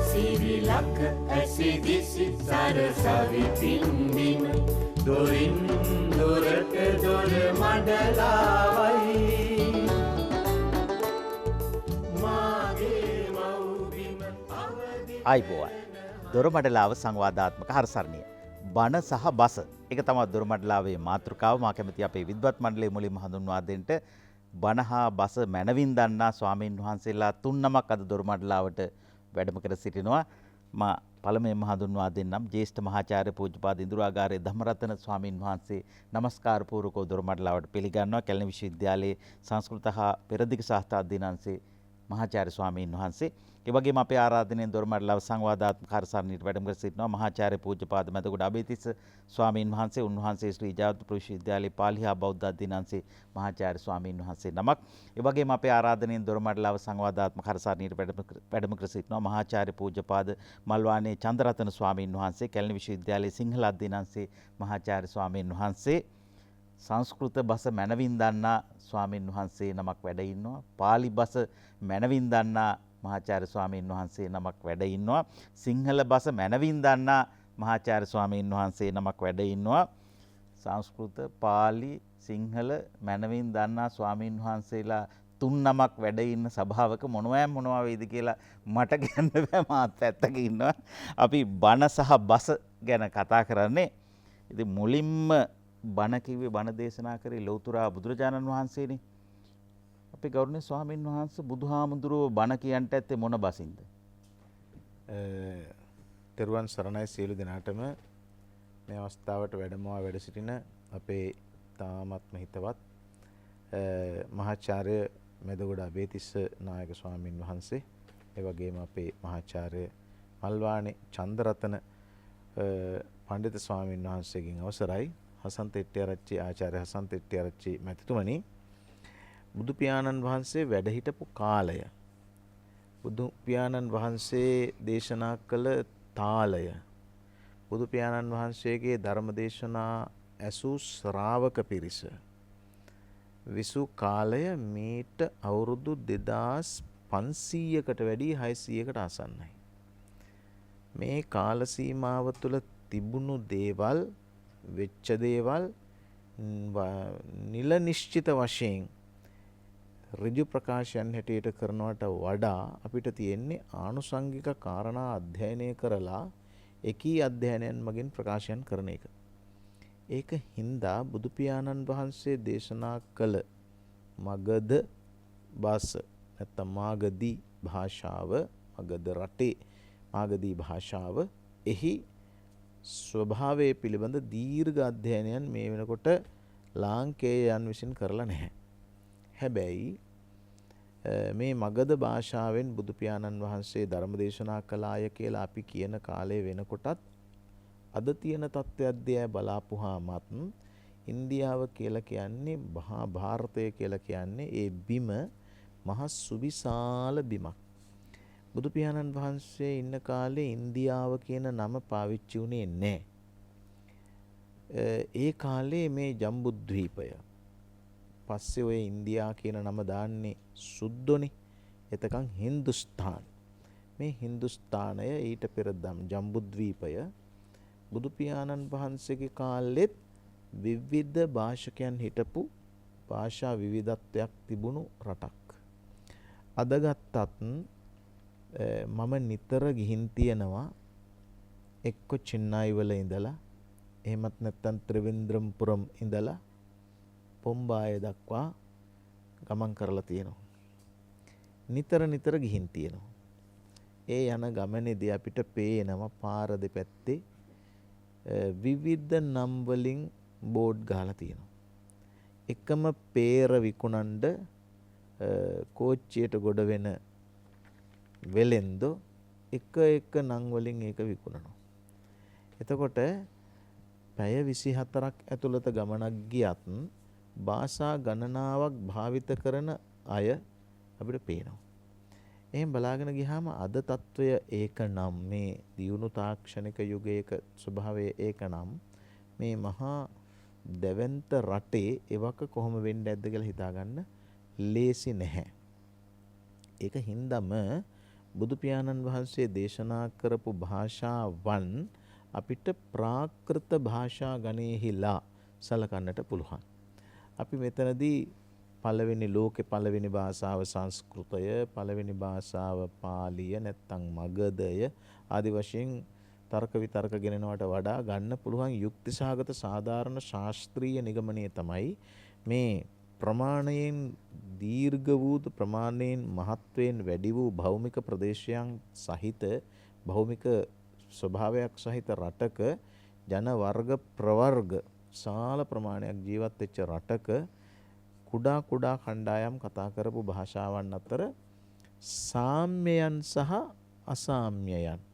සිරිලක ඇසි දිසි සරසවි පින්බිම දොරින් දොරට දොර මඩලාවයි මාගේ මව්බිම අවදි ආයිබෝවන් දොරමඩලාව සංවාදාත්මක හරසරණිය බණ සහ බස ඒක තමයි දොරමඩලාවේ මාතෘකාව. මා කැමති අපේ විද්වත් මණ්ඩලයේ මුලින්ම හඳුන්වා දෙන්න බණ හා බස මැනවින් දන්නා ස්වාමීන් වහන්සේලා තුන් නමක් අද දොරමඩලාවට වැඩම කර සිටිනවා. මා පළමුවෙන්ම හඳුන්වා දෙන්නම් ජ්‍යෙෂ්ඨ මහාචාර්ය පූජ්‍යපාද ඉඳුරාගාරයේ ධම්මරතන ස්වාමීන් වහන්සේ නමස්කාර පූර්වකව දොරමඩලාවට පිළිගන්නවා. කැලණි විශ්වවිද්‍යාලයේ සංස්කෘත හා පෙරදිග ශාස්ත්‍ර අධ්‍යයන අංශයේ මහාචාර්ය ස්වාමීන් වහන්සේ. ඒ වගේම අපේ ආරාධනෙන් දොරමඩලාව සංවාදාත්මක හරසරණියට වැඩම කර සිටිනවා මහාචාර්ය පූජ්‍යපාද මැදගොඩ අබේතිස්ස ස්වාමීන් වහන්සේ. උන්වහන්සේ ශ්‍රී ජයවර්ධන විශ්වවිද්‍යාලයේ පාලි හා බෞද්ධ අධ්‍යයන අංශයේ මහාචාර්ය ස්වාමීන් වහන්සේ නමක්. ඒ වගේම අපේ ආරාධනෙන් දොරමඩලාව සංවාදාත්මක හරසරණියට වැඩම කර සිටිනවා මහාචාර්ය පූජ්‍යපාද මල්වානේ චන්ද්‍රරතන ස්වාමීන් වහන්සේ. කැලණි විශ්වවිද්‍යාලයේ සිංහල අධ්‍යයන අංශයේ මහාචාර්ය ස්වාමීන් වහන්සේ. සංස්කෘත බස මැනවින් දන්නා ස්වාමීන් වහන්සේ නමක් වැඩ ඉන්නවා. පාලි බස මැනවින් දන්නා මහාචාර්ය ස්වාමීන් වහන්සේ නමක් වැඩ ඉන්නවා. සිංහල බස මැනවින් දන්නා මහාචාර්ය ස්වාමීන් වහන්සේ නමක් වැඩ ඉන්නවා. සංස්කෘත පාලි සිංහල මැනවින් දන්නා ස්වාමීන් වහන්සේලා තුන් නමක් වැඩ ඉන්න සභාවක මොනවා වේද කියලා මට කියන්න බෑ. මාත් පැත්තක ඉන්නවා. අපි බණ සහ බස ගැන කතා කරන්නේ. ඉතින් මුලින්ම බණ කිව්වේ බණ දේශනා කරේ ලෞතුරා බුදුරජාණන් වහන්සේනේ. අපේ ගෞරවනීය ස්වාමීන් වහන්සේ බුදුහාමුදුරුවෝ බණ කියන්ට ඇත්තේ මොන බසින්ද? තෙරුවන් සරණයි සියලු දෙනාටම. මේ අවස්ථාවට වැඩමවා වැඩ සිටින අපේ තාමත්ම හිතවත් මහාචාර්ය මෙදගොඩ අබේතිස්ස නායක ස්වාමීන් වහන්සේ, ඒ වගේම අපේ මහාචාර්ය මල්වානේ චන්ද්‍රරතන පඬිත ස්වාමීන් වහන්සේගෙන් අවසරයි හසන්ත හෙට්ටිආරච්චි ආචාර්ය හසන්ත හෙට්ටිආරච්චි මැතිතුමනි, බුදු පියාණන් වහන්සේ වැඩ හිටපු කාලය, බුදු පියාණන් වහන්සේ දේශනා කළ තාලය, බුදු පියාණන් වහන්සේගේ ධර්ම දේශනා ඇසූ ශ්‍රාවක පිරිස විසු කාලය මීට අවුරුදු 2500කට වැඩි 600කට ආසන්නයි. මේ කාල සීමාව තුළ තිබුණු දේවල්, වෙච්ච දේවල් නිල නිශ්චිත වශයෙන් ඍජු ප්‍රකාශයන් හැටියට කරනවට වඩා අපිට තියෙන්නේ ආනුසංගික කාරණා අධ්‍යයනය කරලා එකී අධ්‍යයනයන් මගින් ප්‍රකාශයන් කරන එක. ඒක හින්දා බුදු පියාණන් වහන්සේ දේශනා කළ මගධ බස නැත්නම් මාගධී භාෂාව, මගධ රටේ මාගධී භාෂාව, එහි ස්වභාවය පිළිබඳ දීර්ඝ අධ්‍යයනයන් මේ වෙනකොට ලාංකේයයන් විසින් කරලා නැහැ. හැබැයි මේ මගධ භාෂාවෙන් බුදු පියාණන් වහන්සේ ධර්ම දේශනා කළාය කියලා අපි කියන කාලය වෙනකොටත් අද තියෙන තත්ත්වයක් දිහා බලාපුවාමත් ඉන්දියාව කියලා කියන්නේ, මහා භාරතය කියලා කියන්නේ ඒ බිම මහා සුවිශාල බිමක්. බුදු පියාණන් වහන්සේ ඉන්න කාලේ ඉන්දියාව කියන නම පාවිච්චි වුණේ නැහැ. ඒ කාලේ මේ ජම්බුද්වීපය, පස්සේ ඔය ඉන්දියා කියන නම දාන්නේ සුද්දෝනේ. එතකන් හින්දුස්තාන්. මේ හින්දුස්තානය ඊට පෙර ජම්බුද්වීපය බුදු පියාණන් වහන්සේගේ කාලෙත් විවිධ භාෂකයන් හිටපු භාෂා විවිධත්වයක් තිබුණු රටක්. අද ගත්තත් මම නිතර ගිහින් තියෙනවා එක්ක චෙන්නයි වල ඉඳලා, එහෙමත් නැත්නම් ත්‍රිවින්ද්‍රම්පුරම් ඉඳලා පොම්බාය දක්වා ගමන් කරලා තියෙනවා. නිතර ගිහින් තියෙනවා. ඒ යන ගමනේදී අපිට පේනවා පාර දෙපැත්තේ විවිධ නම් වලින් බෝඩ් ගහලා තියෙනවා. එකම peer විකුණන්න කෝච්චියට ගොඩ වෙන වෙලෙන්දෝ එක නම් වලින් ඒක විකුණනවා. එතකොට පැය 24ක් ඇතුළත ගමනක් ගියත් භාෂා ගණනාවක් භාවිත කරන අය අපිට පේනවා. එහෙන් බලාගෙන ගියාම අද తত্ত্বය ඒක නම් මේ දියුණු තාක්ෂණික යුගයක ස්වභාවය ඒක නම් මේ මහා දැවැන්ත රටේ එවක කොහොම වෙන්න ඇද්ද කියලා හිතාගන්න ලේසි නැහැ. ඒක හින්දම බුදු පියාණන් වහන්සේ දේශනා කරපු භාෂාවන් අපිට ප්‍රාකෘත භාෂා ගණයෙහිලා සලකන්නට පුළුවන්. අපි මෙතනදී පළවෙනි ලෝකේ පළවෙනි භාෂාව සංස්කෘතය, පළවෙනි භාෂාව පාලිය නැත්නම් මගධය ආදි වශයෙන් තර්ක විතර්ක ගෙනනවට වඩා ගන්න පුළුවන් යුක්තිසහගත සාධාරණ ශාස්ත්‍රීය නිගමනය තමයි මේ ප්‍රමාණයෙන් දීර්ඝ වූ ප්‍රමාණයෙන් මහත්වයෙන් වැඩි වූ භෞමික ප්‍රදේශයන් සහිත භෞමික ස්වභාවයක් සහිත රටක ජන වර්ග ප්‍රවර්ග සාල ප්‍රමාණයක් ජීවත් වෙච්ච රටක කුඩා කුඩා කණ්ඩායම් කතා කරපු භාෂාවන් අතර සාම්‍යයන් සහ අසාම්‍යයන්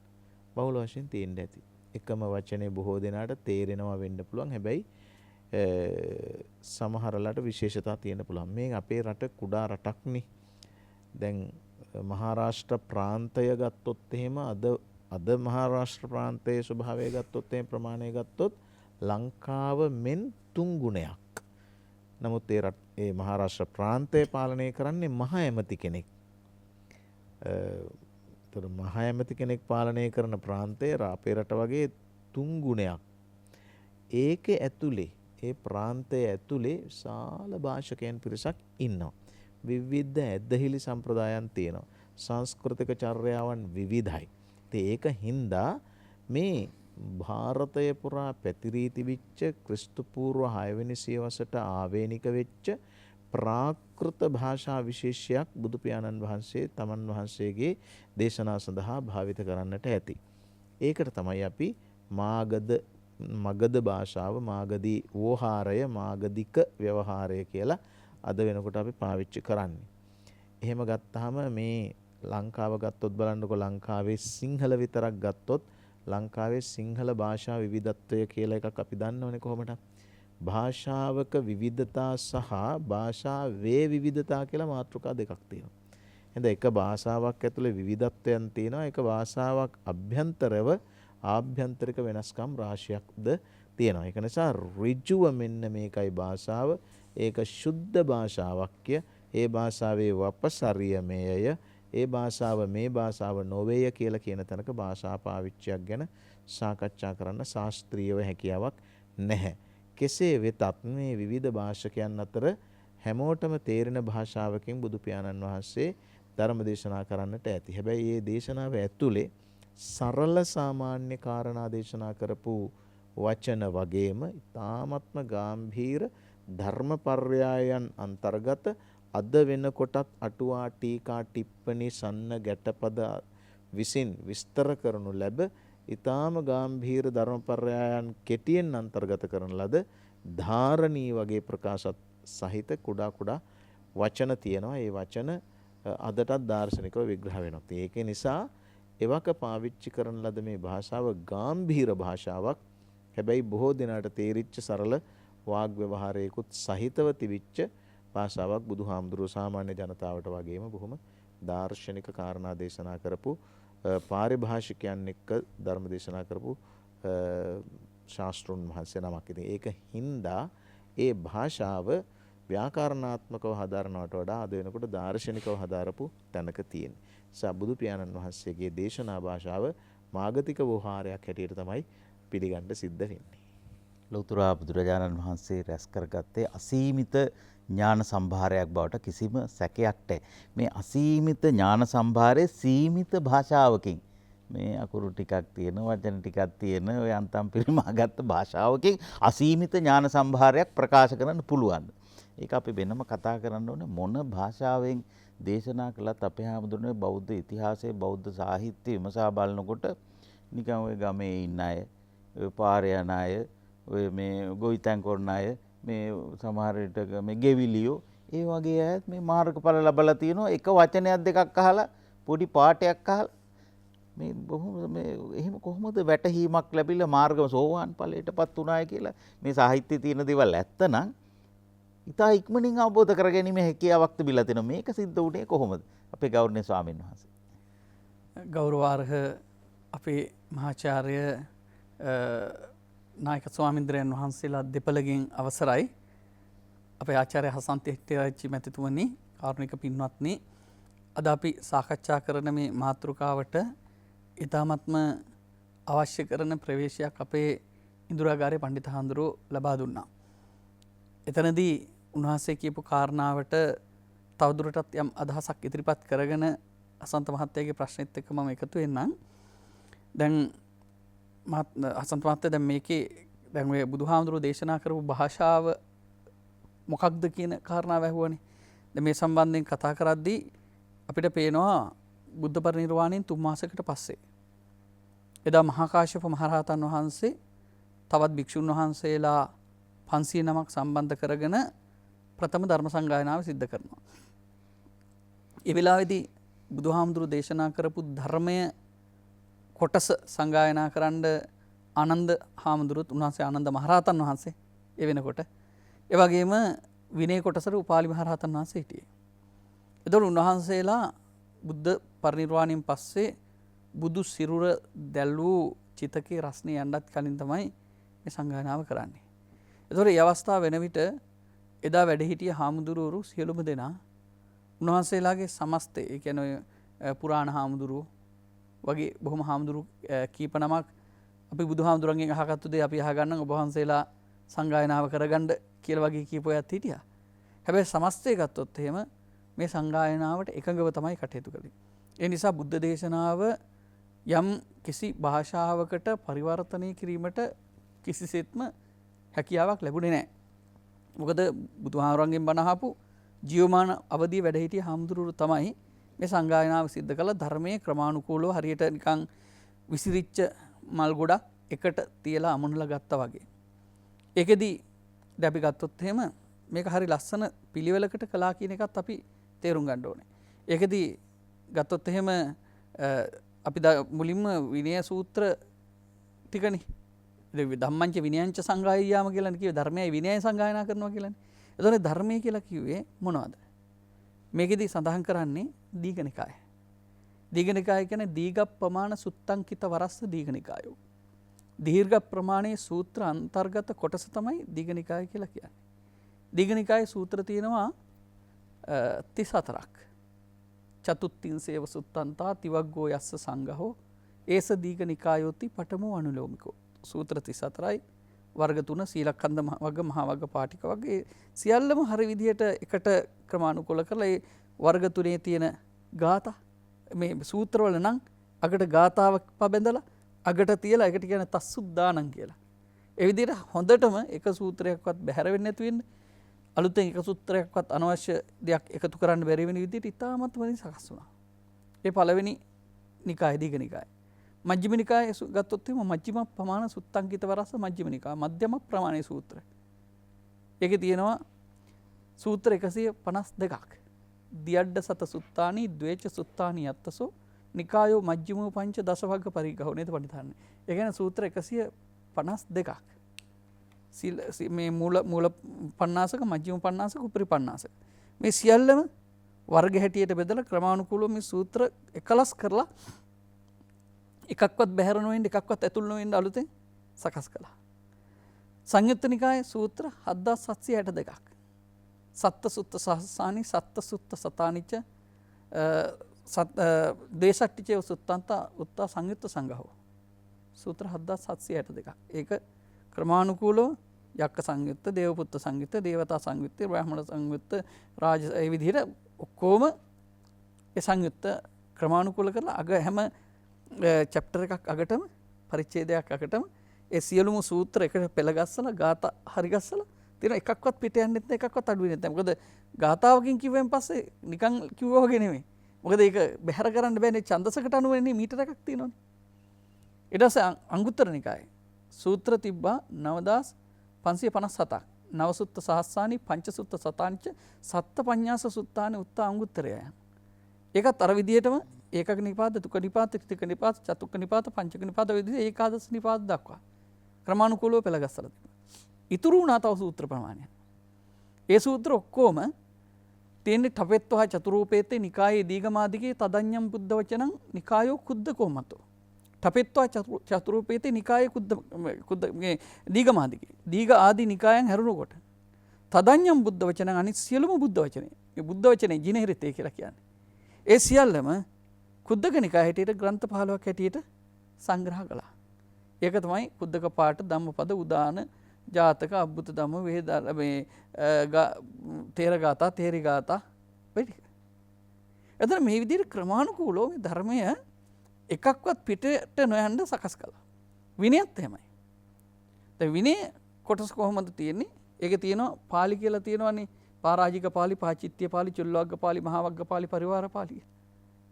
බහුල වශයෙන් තියෙන්න ඇති. එකම වචනේ බොහෝ දෙනාට තේරෙනවා වෙන්න පුළුවන්. හැබැයි සමහරලාට විශේෂතා තියෙන්න පුළුවන්. මේ අපේ රට කුඩා රටක්නේ. දැන් මහාරාෂ්ට්‍ර ප්‍රාන්තය ගත්තොත් එහෙම අද මහාරාෂ්ට්‍ර ප්‍රාන්තයේ ස්වභාවය ගත්තොත් එහෙම ප්‍රමාණය ගත්තොත් ලංකාව මෙන් 3 ගුණයක්. නමුත් ඒ මහාරාෂ්ට්‍ර ප්‍රාන්තය පාලනය කරන්නේ මහ ඇමති කෙනෙක්. ඒතර මහ ඇමති කෙනෙක් පාලනය කරන ප්‍රාන්තය අපේ රට වගේ 3 ගුණයක්. ඒකේ ඇතුලේ ඒ ප්‍රාන්තය ඇතුලේ විශාල භාෂකයන් පිරිසක් ඉන්නවා. විවිධ ඇදහිලි සම්ප්‍රදායන් තියෙනවා. සංස්කෘතික චර්යාවන් විවිධයි. ඒක හින්දා මේ ಭಾರತය පුරා පැතිරී තිබිච්ච ක්‍රිස්තු පූර්ව 6 වෙනි සියවසට ආවේනික වෙච්ච ප්‍රාකෘත භාෂා විශේෂයක් බුදු පියාණන් වහන්සේ තමන් වහන්සේගේ දේශනා සඳහා භාවිත කරන්නට ඇති. ඒකට තමයි අපි මගධ භාෂාව, මාගධී වෝහාරය, මාගධික ව්‍යවහාරය කියලා අද වෙනකොට අපි පාවිච්චි කරන්නේ. එහෙම ගත්තාම මේ ලංකාව ගත්තොත් බලන්නකො ලංකාවේ සිංහල විතරක් ගත්තොත් ලංකාවේ සිංහල භාෂා විවිධත්වය කියලා එකක් අපි දන්නවනේ කොහොමද? භාෂාවක විවිධතා සහ භාෂාවේ විවිධතා කියලා මාතෘකා දෙකක් තියෙනවා. එහෙනම් එක භාෂාවක් ඇතුලේ විවිධත්වයන් තියෙනවා. එක භාෂාවක් අභ්‍යන්තරව ආභ්‍යන්තරික වෙනස්කම් රාශියක්ද තියෙනවා. ඒක නිසා ඍජුව මෙන්න මේකයි භාෂාව. ඒක සුද්ධ භාෂාවක්ය. ඒ භාෂාවේ වපසරියමේය. ඒ භාෂාව මේ භාෂාව නොවේය කියලා කියන තැනක භාෂා පාවිච්චියක් ගැන සාකච්ඡා කරන්න ශාස්ත්‍රීයව හැකියාවක් නැහැ. කෙසේ වෙතත් මේ විවිධ භාෂකයන් අතර හැමෝටම තේරෙන භාෂාවකින් බුදු පියාණන් වහන්සේ ධර්ම දේශනා කරන්නට ඇති. හැබැයි මේ දේශනාව ඇතුලේ සරල සාමාන්‍ය කාරණා දේශනා කරපු වචන වගේම ඊ타ත්ම ගාම්භීර ධර්මපර්යායන් අන්තර්ගත අද වෙනකොටත් අටුවා ටීකා ටිප්පණි සන්න ගැටපද විසින් විස්තර කරනු ලැබ ඊ타ම ගාම්භීර ධර්මපර්යායන් කෙටියෙන් අන්තර්ගත කරන ලද ධාරණී වගේ ප්‍රකාශත් සහිත කුඩා කුඩා වචන තියෙනවා. ඒ වචන අදටත් දාර්ශනිකව විග්‍රහ වෙනවා. ඒක නිසා එවක පාවිච්චි කරන ලද මේ භාෂාව ගාම්භීර භාෂාවක්. හැබැයි බොහෝ දෙනාට තේරිච්ච සරල වාග් ව්‍යවහාරයකුත් සහිතව තිබිච්ච භාෂාවක්. බුදුහාමුදුරුවෝ සාමාන්‍ය ජනතාවට වගේම බොහොම දාර්ශනික කාරණා දේශනා කරපු පාරිභාෂිකයන් එක්ක ධර්ම දේශනා කරපු ශාස්ත්‍රුන් වහන්සේ නමක්. ඉතින් ඒක හින්දා ඒ භාෂාව ව්‍යාකරණාත්මකව හදාරනවට වඩා අද වෙනකොට දාර්ශනිකව හදාරපු තැනක තියෙන. බුදු පියාණන් වහන්සේගේ දේශනා භාෂාව මාගධික වෝහාරයක් හැටියට තමයි පිළිගන්න සිද්ධ වෙන්නේ. ලෞතර බුදුරජාණන් වහන්සේ රැස් කරගත්තේ අසීමිත ඥාන සම්භාරයක් බවට කිසිම සැකයක් නැහැ. මේ අසීමිත ඥාන සම්භාරයේ සීමිත භාෂාවකින් මේ අකුරු ටිකක් තියෙන, වචන ටිකක් තියෙන ඔය අන්තම් පිරිමාගත්ත භාෂාවකින් අසීමිත ඥාන සම්භාරයක් ප්‍රකාශ කරන්න පුළුවන්. ඒක අපි වෙනම කතා කරන්න ඕනේ මොන භාෂාවෙන් දේශනා කළත් අපේ හැමදෙරේ බෞද්ධ ඉතිහාසයේ බෞද්ධ සාහිත්‍ය විමසා බලනකොට නිකන් ඔය ගමේ ඉන්න අය, ඔය පාරේ යන අය, ඔය මේ ගොවිතැන් කරන අය, මේ සමහර විටක මේ ගෙවිලියෝ ඒ වගේ අයත් මේ මාර්ගඵල ලැබලා තියෙනවා. එක වචනයක් දෙකක් අහලා පොඩි පාඩයක් අහලා මේ බොහොම මේ එහෙම කොහොමද වැටහීමක් ලැබිලා මාර්ගම සෝවාන් ඵලයටපත් උනාය කියලා මේ සාහිත්‍යයේ තියෙන දේවල් ඇත්තනම් ඉතා ඉක්මනින් අවබෝධ කර ගැනීම හැකියාවක් තිබිලා තියෙනවා. මේක සිද්ධ වුණේ කොහොමද? අපේ ගෞරවනීය ස්වාමීන් වහන්සේ. ගෞරවාර්හ අපේ මහාචාර්ය නායක ස්වාමීන්ද්‍රයන් වහන්සේලා දෙපළගෙන් අවසරයි. අපේ ආචාර්ය හසන්ත හෙට්ටිආරච්චි මැතිතුමනි, කාරුණික පින්වත්නි, අද අපි සාකච්ඡා කරන මේ මාතෘකාවට ඉතාමත්ම අවශ්‍ය කරන ප්‍රවේශයක් අපේ ඉන්දුරාගාරයේ පණ්ඩිත හාමුදුරුවෝ ලබා දුන්නා. එතනදී උන්වහන්සේ කියපු කාරණාවට තවදුරටත් යම් අදහසක් ඉදිරිපත් කරගෙන අසන්ත මහත්තයාගේ ප්‍රශ්නෙත් එක්ක මම එකතු වෙන්නම්. දැන් අසන්ත මහත්තයා දැන් මේකේ දැන් ඔය බුදුහාමුදුරුවෝ දේශනා කරපු භාෂාව මොකක්ද කියන කාරණාව ඇහුවනේ. දැන් මේ සම්බන්ධයෙන් කතා කරද්දී අපිට පේනවා බුද්ධ පරිනිර්වාණයෙන් 3 මාසයකට පස්සේ එදා මහා කාශ්‍යප මහරහතන් වහන්සේ තවත් භික්ෂුන් වහන්සේලා 500 නමක් සම්බන්ධ කරගෙන ප්‍රථම ධර්ම සංගායනාව සිද්ධ කරනවා. ඒ වෙලාවේදී බුදුහාමුදුරු දේශනා කරපු ධර්මය කොටස සංගායනා කරන්න ආනන්ද හාමුදුරුවොත් උන්වහන්සේ ආනන්ද මහරහතන් වහන්සේ ඒ වෙනකොට ඒ වගේම විනය කොටසට උපාලි මහරහතන් වහන්සේ හිටියේ. එතකොට උන්වහන්සේලා බුද්ධ පරිනිර්වාණයෙන් පස්සේ බුදු සිරුර දැල්වූ චිතකේ රස්නේ යන්නත් කලින් තමයි මේ සංගායනාව කරන්නේ. එතකොට මේ අවස්ථාව වෙන විට එදා වැඩ සිටිය හාමුදුරුවරු සියලුම දෙනා උන්වහන්සේලාගේ සමස්තය, ඒ කියන්නේ පුරාණ හාමුදුරුවෝ වගේ බොහොම හාමුදුරු කීප නමක් අපි බුදුහාමුදුරන්ගෙන් අහගත්තු දේ අපි අහගන්නම් ඔබ වහන්සේලා සංගායනාව කරගන්න කියලා වගේ කීප අයත් හිටියා. හැබැයි සමස්තය ගත්තොත් එහෙම මේ සංගායනාවට එකඟව තමයි කටයුතු කළේ. ඒ නිසා බුද්ධ දේශනාව යම් කිසි භාෂාවකට පරිවර්තනය කිරීමට කිසිසේත්ම හැකියාවක් ලැබුණේ නැහැ. මොකද බුදුහාමුදුරන්ගෙන් බණ අහපු ජීවමාන අවදී වැඩ සිටිය හාමුදුරුවෝ තමයි මේ සංගායනාව සිද්ධ කළ ධර්මයේ ක්‍රමානුකූලව හරියට නිකන් විසිරිච්ච මල් ගොඩක් එකට තියලා අමුණලා ගත්තා වගේ. ඒකෙදි දැන් අපි ගත්තොත් එහෙම මේක හරි ලස්සන පිළිවෙලකට කළා කියන එකත් අපි තේරුම් ගන්න ඕනේ. ඒකෙදි ගත්තොත් එහෙම අපි මුලින්ම විනය සූත්‍ර ටිකනේ. ධම්මංච විනයංච සංගායයාම කියලා කිව්වේ ධර්මයයි විනයයි සංගායනා කරනවා කියලානේ. එතකොට ධර්මය කියලා කිව්වේ මොනවද? මේකෙදි සඳහන් කරන්නේ දීඝනිකාය. දීඝනිකාය කියන්නේ දීඝ ප්‍රමාණ සුත්තංකිත වරස්ස දීඝනිකායෝ. දීර්ඝ ප්‍රමාණයේ සූත්‍ර අන්තර්ගත කොටස තමයි දීඝනිකාය කියලා කියන්නේ. දීඝනිකායේ සූත්‍ර තියෙනවා 34ක්. චතුත්තිංසේව සුත්තන්තා තිවග්ගෝ යස්ස සංඝහෝ ඒස දීඝනිකායෝති පඨමෝ අනුලෝමිකෝ. සූත්‍ර 34යි. වර්ග 3 සීලකන්ද වර්ග මහා වර්ග පාටික වගේ සියල්ලම හරි විදිහට එකට ක්‍රමානුකූල කරලා ඒ වර්ග 3 තියෙන ගාථා මේ සූත්‍රවල නම් අගට ගාථාවක් පබැඳලා අගට තියලා ඒකට කියන තස්සුද්දානං කියලා. ඒ විදිහට හොඳටම එක සූත්‍රයක්වත් බැහැර වෙන්නේ නැති වෙන්නේ. අලුතෙන් එක සූත්‍රයක්වත් අනවශ්‍ය දෙයක් එකතු කරන්න බැරි වෙන විදිහට ඉතාමත් වලින් සකස් වුණා. ඒ පළවෙනි නිකාය දීඝ නිකාය. මජ්ක්‍ධිම නිකාය ගත්තොත් එහෙම මජ්ක්‍ධිම ප්‍රමාණ සුත්තංකිත වරස්ස මජ්ක්‍ධිම නිකාය මධ්‍යම ප්‍රමාණයේ සූත්‍ර. ඒකේ තියෙනවා සූත්‍ර 152ක්. දියඩ්ඩ සත සුත්තානි ද්වේච සුත්තානි යත්තසෝ නිකායෝ මජ්ක්‍ධිමෝ පංච දසවග්ග පරිග්‍රහෝ නේද පඬිතුමනි. ඒ කියන්නේ සූත්‍ර 152ක්. මේ මූල පණ්ණාසක මජ්ක්‍ධිම පණ්ණාසක උපරි පණ්ණාසක. මේ සියල්ලම වර්ග හැටියට බෙදලා ක්‍රමානුකූලව මේ සූත්‍ර එකලස් කරලා එකක්වත් බැහැර නොවෙන්න එකක්වත් ඇතුල් නොවෙන්න අලුතෙන් සකස් කළා. සංයුත්ත නිකායේ සූත්‍ර 7762ක්. සත්ත සුත්ත සහස්සානි සත්ත සුත්ත සතානිච දේශට්ටිචේ සුත්තන්ත උත්තා සංයුත්ත සංඝහෝ. සූත්‍ර 7762ක්. ඒක ක්‍රමානුකූලව යක්ක සංයුත්ත, දේවපුත්ත සංයුත්ත, දේවතා සංයුත්ත, බ්‍රාහ්මණ සංයුත්ත, රාජ ඒ විදිහට ඔක්කොම ඒ සංයුත්ත ක්‍රමානුකූල කරලා අග හැම චැප්ටර් එකක් අගටම පරිච්ඡේදයක් අගටම ඒ සියලුම සූත්‍ර එකට පෙළ ගස්සලා ගාථා හරි ගස්සලා තියෙන එකක්වත් පිට යන්නේ නැත්නම් එකක්වත් අඩු වෙන්නේ නැත්නම්. මොකද ගාථාවකින් කිව්වෙන් පස්සේ නිකන් කිව්වා වගේ නෙමෙයි. මොකද ඒක බැහැර කරන්න බෑනේ ඡන්දසකට අනුවනේ මීටර එකක් තියෙනවනේ. ඊට පස්සේ අංගුත්තර නිකායේ සූත්‍ර තිබ්බා 9557ක්. නවසුත්ත සහස්සානි පංචසුත්ත සතාංච සත්ත පඤ්ඤාස සුත්තානි උත්තා අංගුත්තරය. ඒකත් අර විදියටම ඒකක නිපාත, තුක නිපාත, ත්‍රික නිපාත, චතුක්ක නිපාත, පංචක නිපාත විදිහට ඒකාදශ නිපාත දක්වා ක්‍රමානුකූලව පෙළ ගස්සලා තිබුණා. ඉතුරු වුණා තව සූත්‍ර ප්‍රමාණයක්. ඒ සූත්‍ර ඔක්කොම තියෙන්නේ ඨපෙත්වා චතුරූපේතේ නිකායේ දීඝමාදිකේ තදඤ්ඤම් බුද්ධ වචනං නිකායෝ කුද්දකෝමතෝ. ඨපෙත්වා චතුරූපේතේ නිකායේ කුද්ද දීඝමාදිකේ දීඝ ආදී නිකායන් හැරුණකොට තදඤ්ඤම් බුද්ධ වචනං අනිත් සියලුම බුද්ධ වචනේ. මේ බුද්ධ වචනේ ජිනේරිතේ කියලා කියන්නේ. ඒ සියල්ලම කුද්දක නිකාය හැටියට ග්‍රන්ථ 15ක් හැටියට සංග්‍රහ කළා. ඒක තමයි කුද්දක පාඨ ධම්මපද උදාන ජාතක අබ්බුත ධම්ම වේද මේ තේරගාථා තේරිගාථා වෙයි. එතන මේ විදිහට ක්‍රමානුකූලව මේ ධර්මය එකක්වත් පිටට නොයන්න සකස් කළා. විනයත් එහෙමයි. දැන් විනය කොටස් කොහොමද තියෙන්නේ? ඒකේ තියෙනවා පාලි කියලා තියෙනවානේ. පාරාජික පාලි, පාචිත්‍ය පාලි, චුල්ලවග්ග පාලි, මහවග්ග පාලි, පරිවාර පාලි.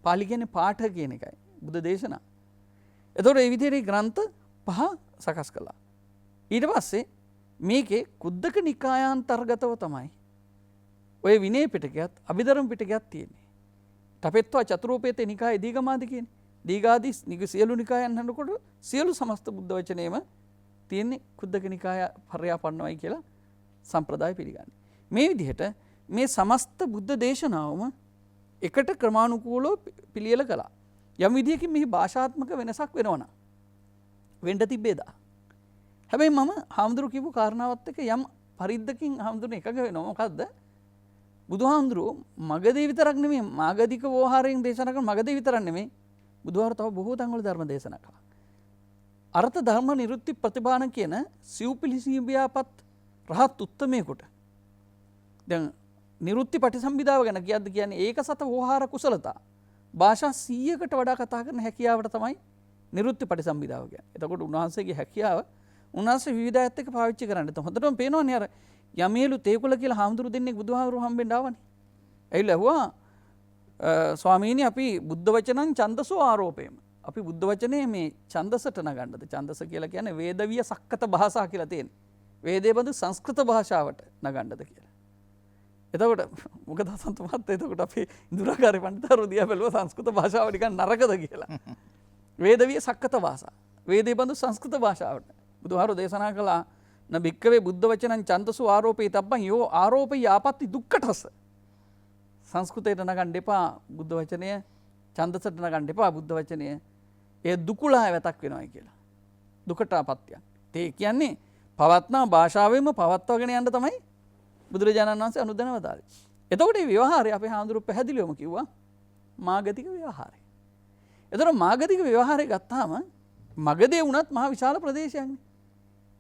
පාලි කියන්නේ පාඨ කියන එකයි. බුද්ධ දේශනා. එතකොට මේ විදිහට ග්‍රන්ථ 5 සකස් කළා. ඊට පස්සේ මේකේ කුද්දක නිකායාන්තර්ගතව තමයි ඔය විනය පිටකයත් අභිධර්ම පිටකයත් තියෙන්නේ. ඨපෙත්වා චතුරූපේතේ නිකායේ දීඝමාදි කියන්නේ. දීඝාදී සියලු නිකායන් හඳකොට සියලු සමස්ත බුද්ධ වචනේම තියෙන්නේ කුද්දක නිකාය පර්යාපන්නවයි කියලා සම්ප්‍රදාය පිළිගන්නේ. මේ විදිහට මේ සමස්ත බුද්ධ දේශනාවම එකට ක්‍රමානුකූලව පිළියෙල කළා. යම් විදිහකින් මෙහි භාෂාත්මක වෙනසක් වෙනවනම් වෙන්න තිබේදා. හැබැයි මම හාමුදුරු කියපු කාරණාවත් එක්ක යම් පරිද්දකින් හාමුදුරනේ එකග වෙනවා. මොකද්ද? බුදුහාමුදුරුවෝ මගදී විතරක් නෙමෙයි මාගධික වෝහාරයෙන් දේශනා කරන මගදී විතරක් නෙමෙයි බුදුහාර තව බොහෝ තැන්වල ධර්ම දේශනා කළා. අර්ථ ධර්ම නිරුක්ති ප්‍රතිපාන කියන සිව්පිලිසිඹියාපත් රහත් උත්තමයෙකුට දැන් නිරුක්ති පටිසම්භිදාව ගැන කියද්දි කියන්නේ ඒක සත වෝහාර කුසලතා භාෂා 100කට වඩා කතා කරන හැකියාවට තමයි නිරුක්ති පටිසම්භිදාව කියන්නේ. එතකොට උන්වහන්සේගේ හැකියාව උන්වහන්සේ විවිධයත් එක්ක පාවිච්චි කරන්නේ. හොඳටම පේනවනේ අර යමේලු තේකුල කියලා හාමුදුරු දෙන්නෙක් බුදුහාමුදුරු හම්බෙන්න ආවනේ. ඇවිල්ලා ඇහුවා ස්වාමීනි අපි බුද්ධ වචනං ඡන්දසෝ ආරෝපේම. අපි බුද්ධ වචනේ මේ ඡන්දසට නගන්නද? ඡන්දස කියලා කියන්නේ වේදවිය සක්කත භාෂා කියලා තියෙන්නේ. වේදේ බඳු සංස්කෘත භාෂාවට නගන්නද කියලා. එතකොට මොකද සන්ත මහත්තයා එතකොට අපි ඉන්දුරාකාරී පඬිතුරු දිහා බැලුවා සංස්කෘත භාෂාව නිකන් නරකද කියලා. වේදවිය සක්කත භාෂා. වේදේ බඳු සංස්කෘත භාෂාවට. බුදුහාරු දේශනා කළා න භික්කවේ බුද්ධ වචනං ඡන්දසෝ ආරෝපේ තබ්බං යෝ ආරෝපේ ආපත්‍ති දුක්ඛටස. සංස්කෘතයට නගන්න එපා බුද්ධ වචනය, ඡන්දසට නගන්න එපා බුද්ධ වචනය. ඒ දුකුලා වැතක් වෙනවයි කියලා. දුකට ආපත්‍යක්. ඒ කියන්නේ පවත්නා භාෂාවෙම පවත්වාගෙන යන්න තමයි බුදුරජාණන් වහන්සේ අනුදැනව දාලේ. එතකොට මේ ව්‍යවහාරය අපේ හාමුදුරුවෝ පැහැදිලිවම කිව්වා මාගධික ව්‍යවහාරය. එතකොට මාගධික ව්‍යවහාරය ගත්තාම මගධේ වුණත් මහ විශාල ප්‍රදේශයක්නේ.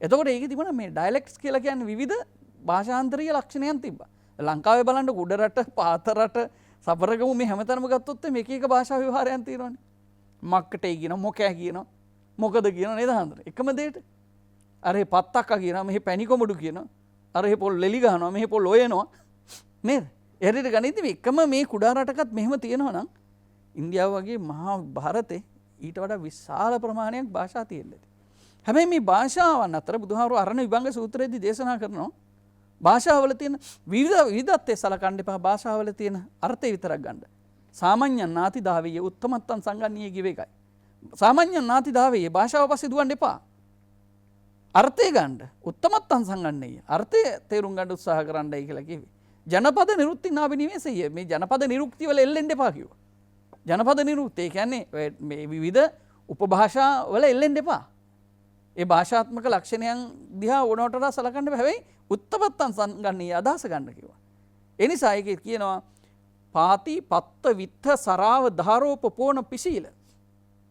එතකොට ඒකේ තිබුණා මේ ඩයලෙක්ට්ස් කියලා කියන්නේ විවිධ භාෂාන්තරීය ලක්ෂණයන් තිබ්බා. ලංකාවේ බලන්න කුඩ රට, පාත රට, සබරගමු මේ හැමතැනම ගත්තොත් මේක එක භාෂා ව්‍යවහාරයන් තියෙනවානේ. මක්කටේ කියන මොකෑ කියන මොකද කියන නේද හඳුනන. එකම දෙයට. අර මේ පත්තක්කා කියනවා, මෙහි පැණි කොමඩු කියනවා. අර මේ පොල් ලෙලි ගහනවා, මෙහි පොල් ඔයනවා. නේද? එරිට ගණිතේ එකම මේ කුඩා රටකත් මෙහෙම තියෙනවා නම් ඉන්දියාව වගේ මහා ಭಾರತේ ඊට වඩා විශාල ප්‍රමාණයක් භාෂා තියෙනවා. හැබැයි මේ භාෂාවන් අතර බුදුහාමුදුරුවෝ අරණ විභංග සූත්‍රයේදී දේශනා කරනවා භාෂාවල තියෙන විවිධත්වය සලකන්න එපා. භාෂාවල තියෙන අර්ථය විතරක් ගන්න. සාමාන්‍යයන් නාති දාවිය උත්තමත්තන් සංගන්නීය කිව්ව එකයි. සාමාන්‍යයන් නාති දාවිය භාෂාව පස්සේ දුවන්න එපා. අර්ථය ගන්න. උත්තමත්තන් සංගන්නීය. අර්ථය තේරුම් ගන්න උත්සාහ කරන්නයි කියලා කිව්වේ. ජනපද නිරුක්ති නාබිනිවේසය. මේ ජනපද නිරුක්ති වල එල්ලෙන්න එපා කිව්වා. ජනපද නිරුක්ති කියන්නේ මේ විවිධ උපභාෂා වල එල්ලෙන්න එපා. ඒ භාෂාත්මක ලක්ෂණයන් දිහා ඕනවට වඩා සලකන්න බෑ. හැබැයි උත්තමත්තන් සංගන්නීය අදහස ගන්න කිව්වා. ඒ නිසා ඒකේ කියනවා පාති පත්ත විත්ත සරාව ධාරෝප පෝන පිසීල.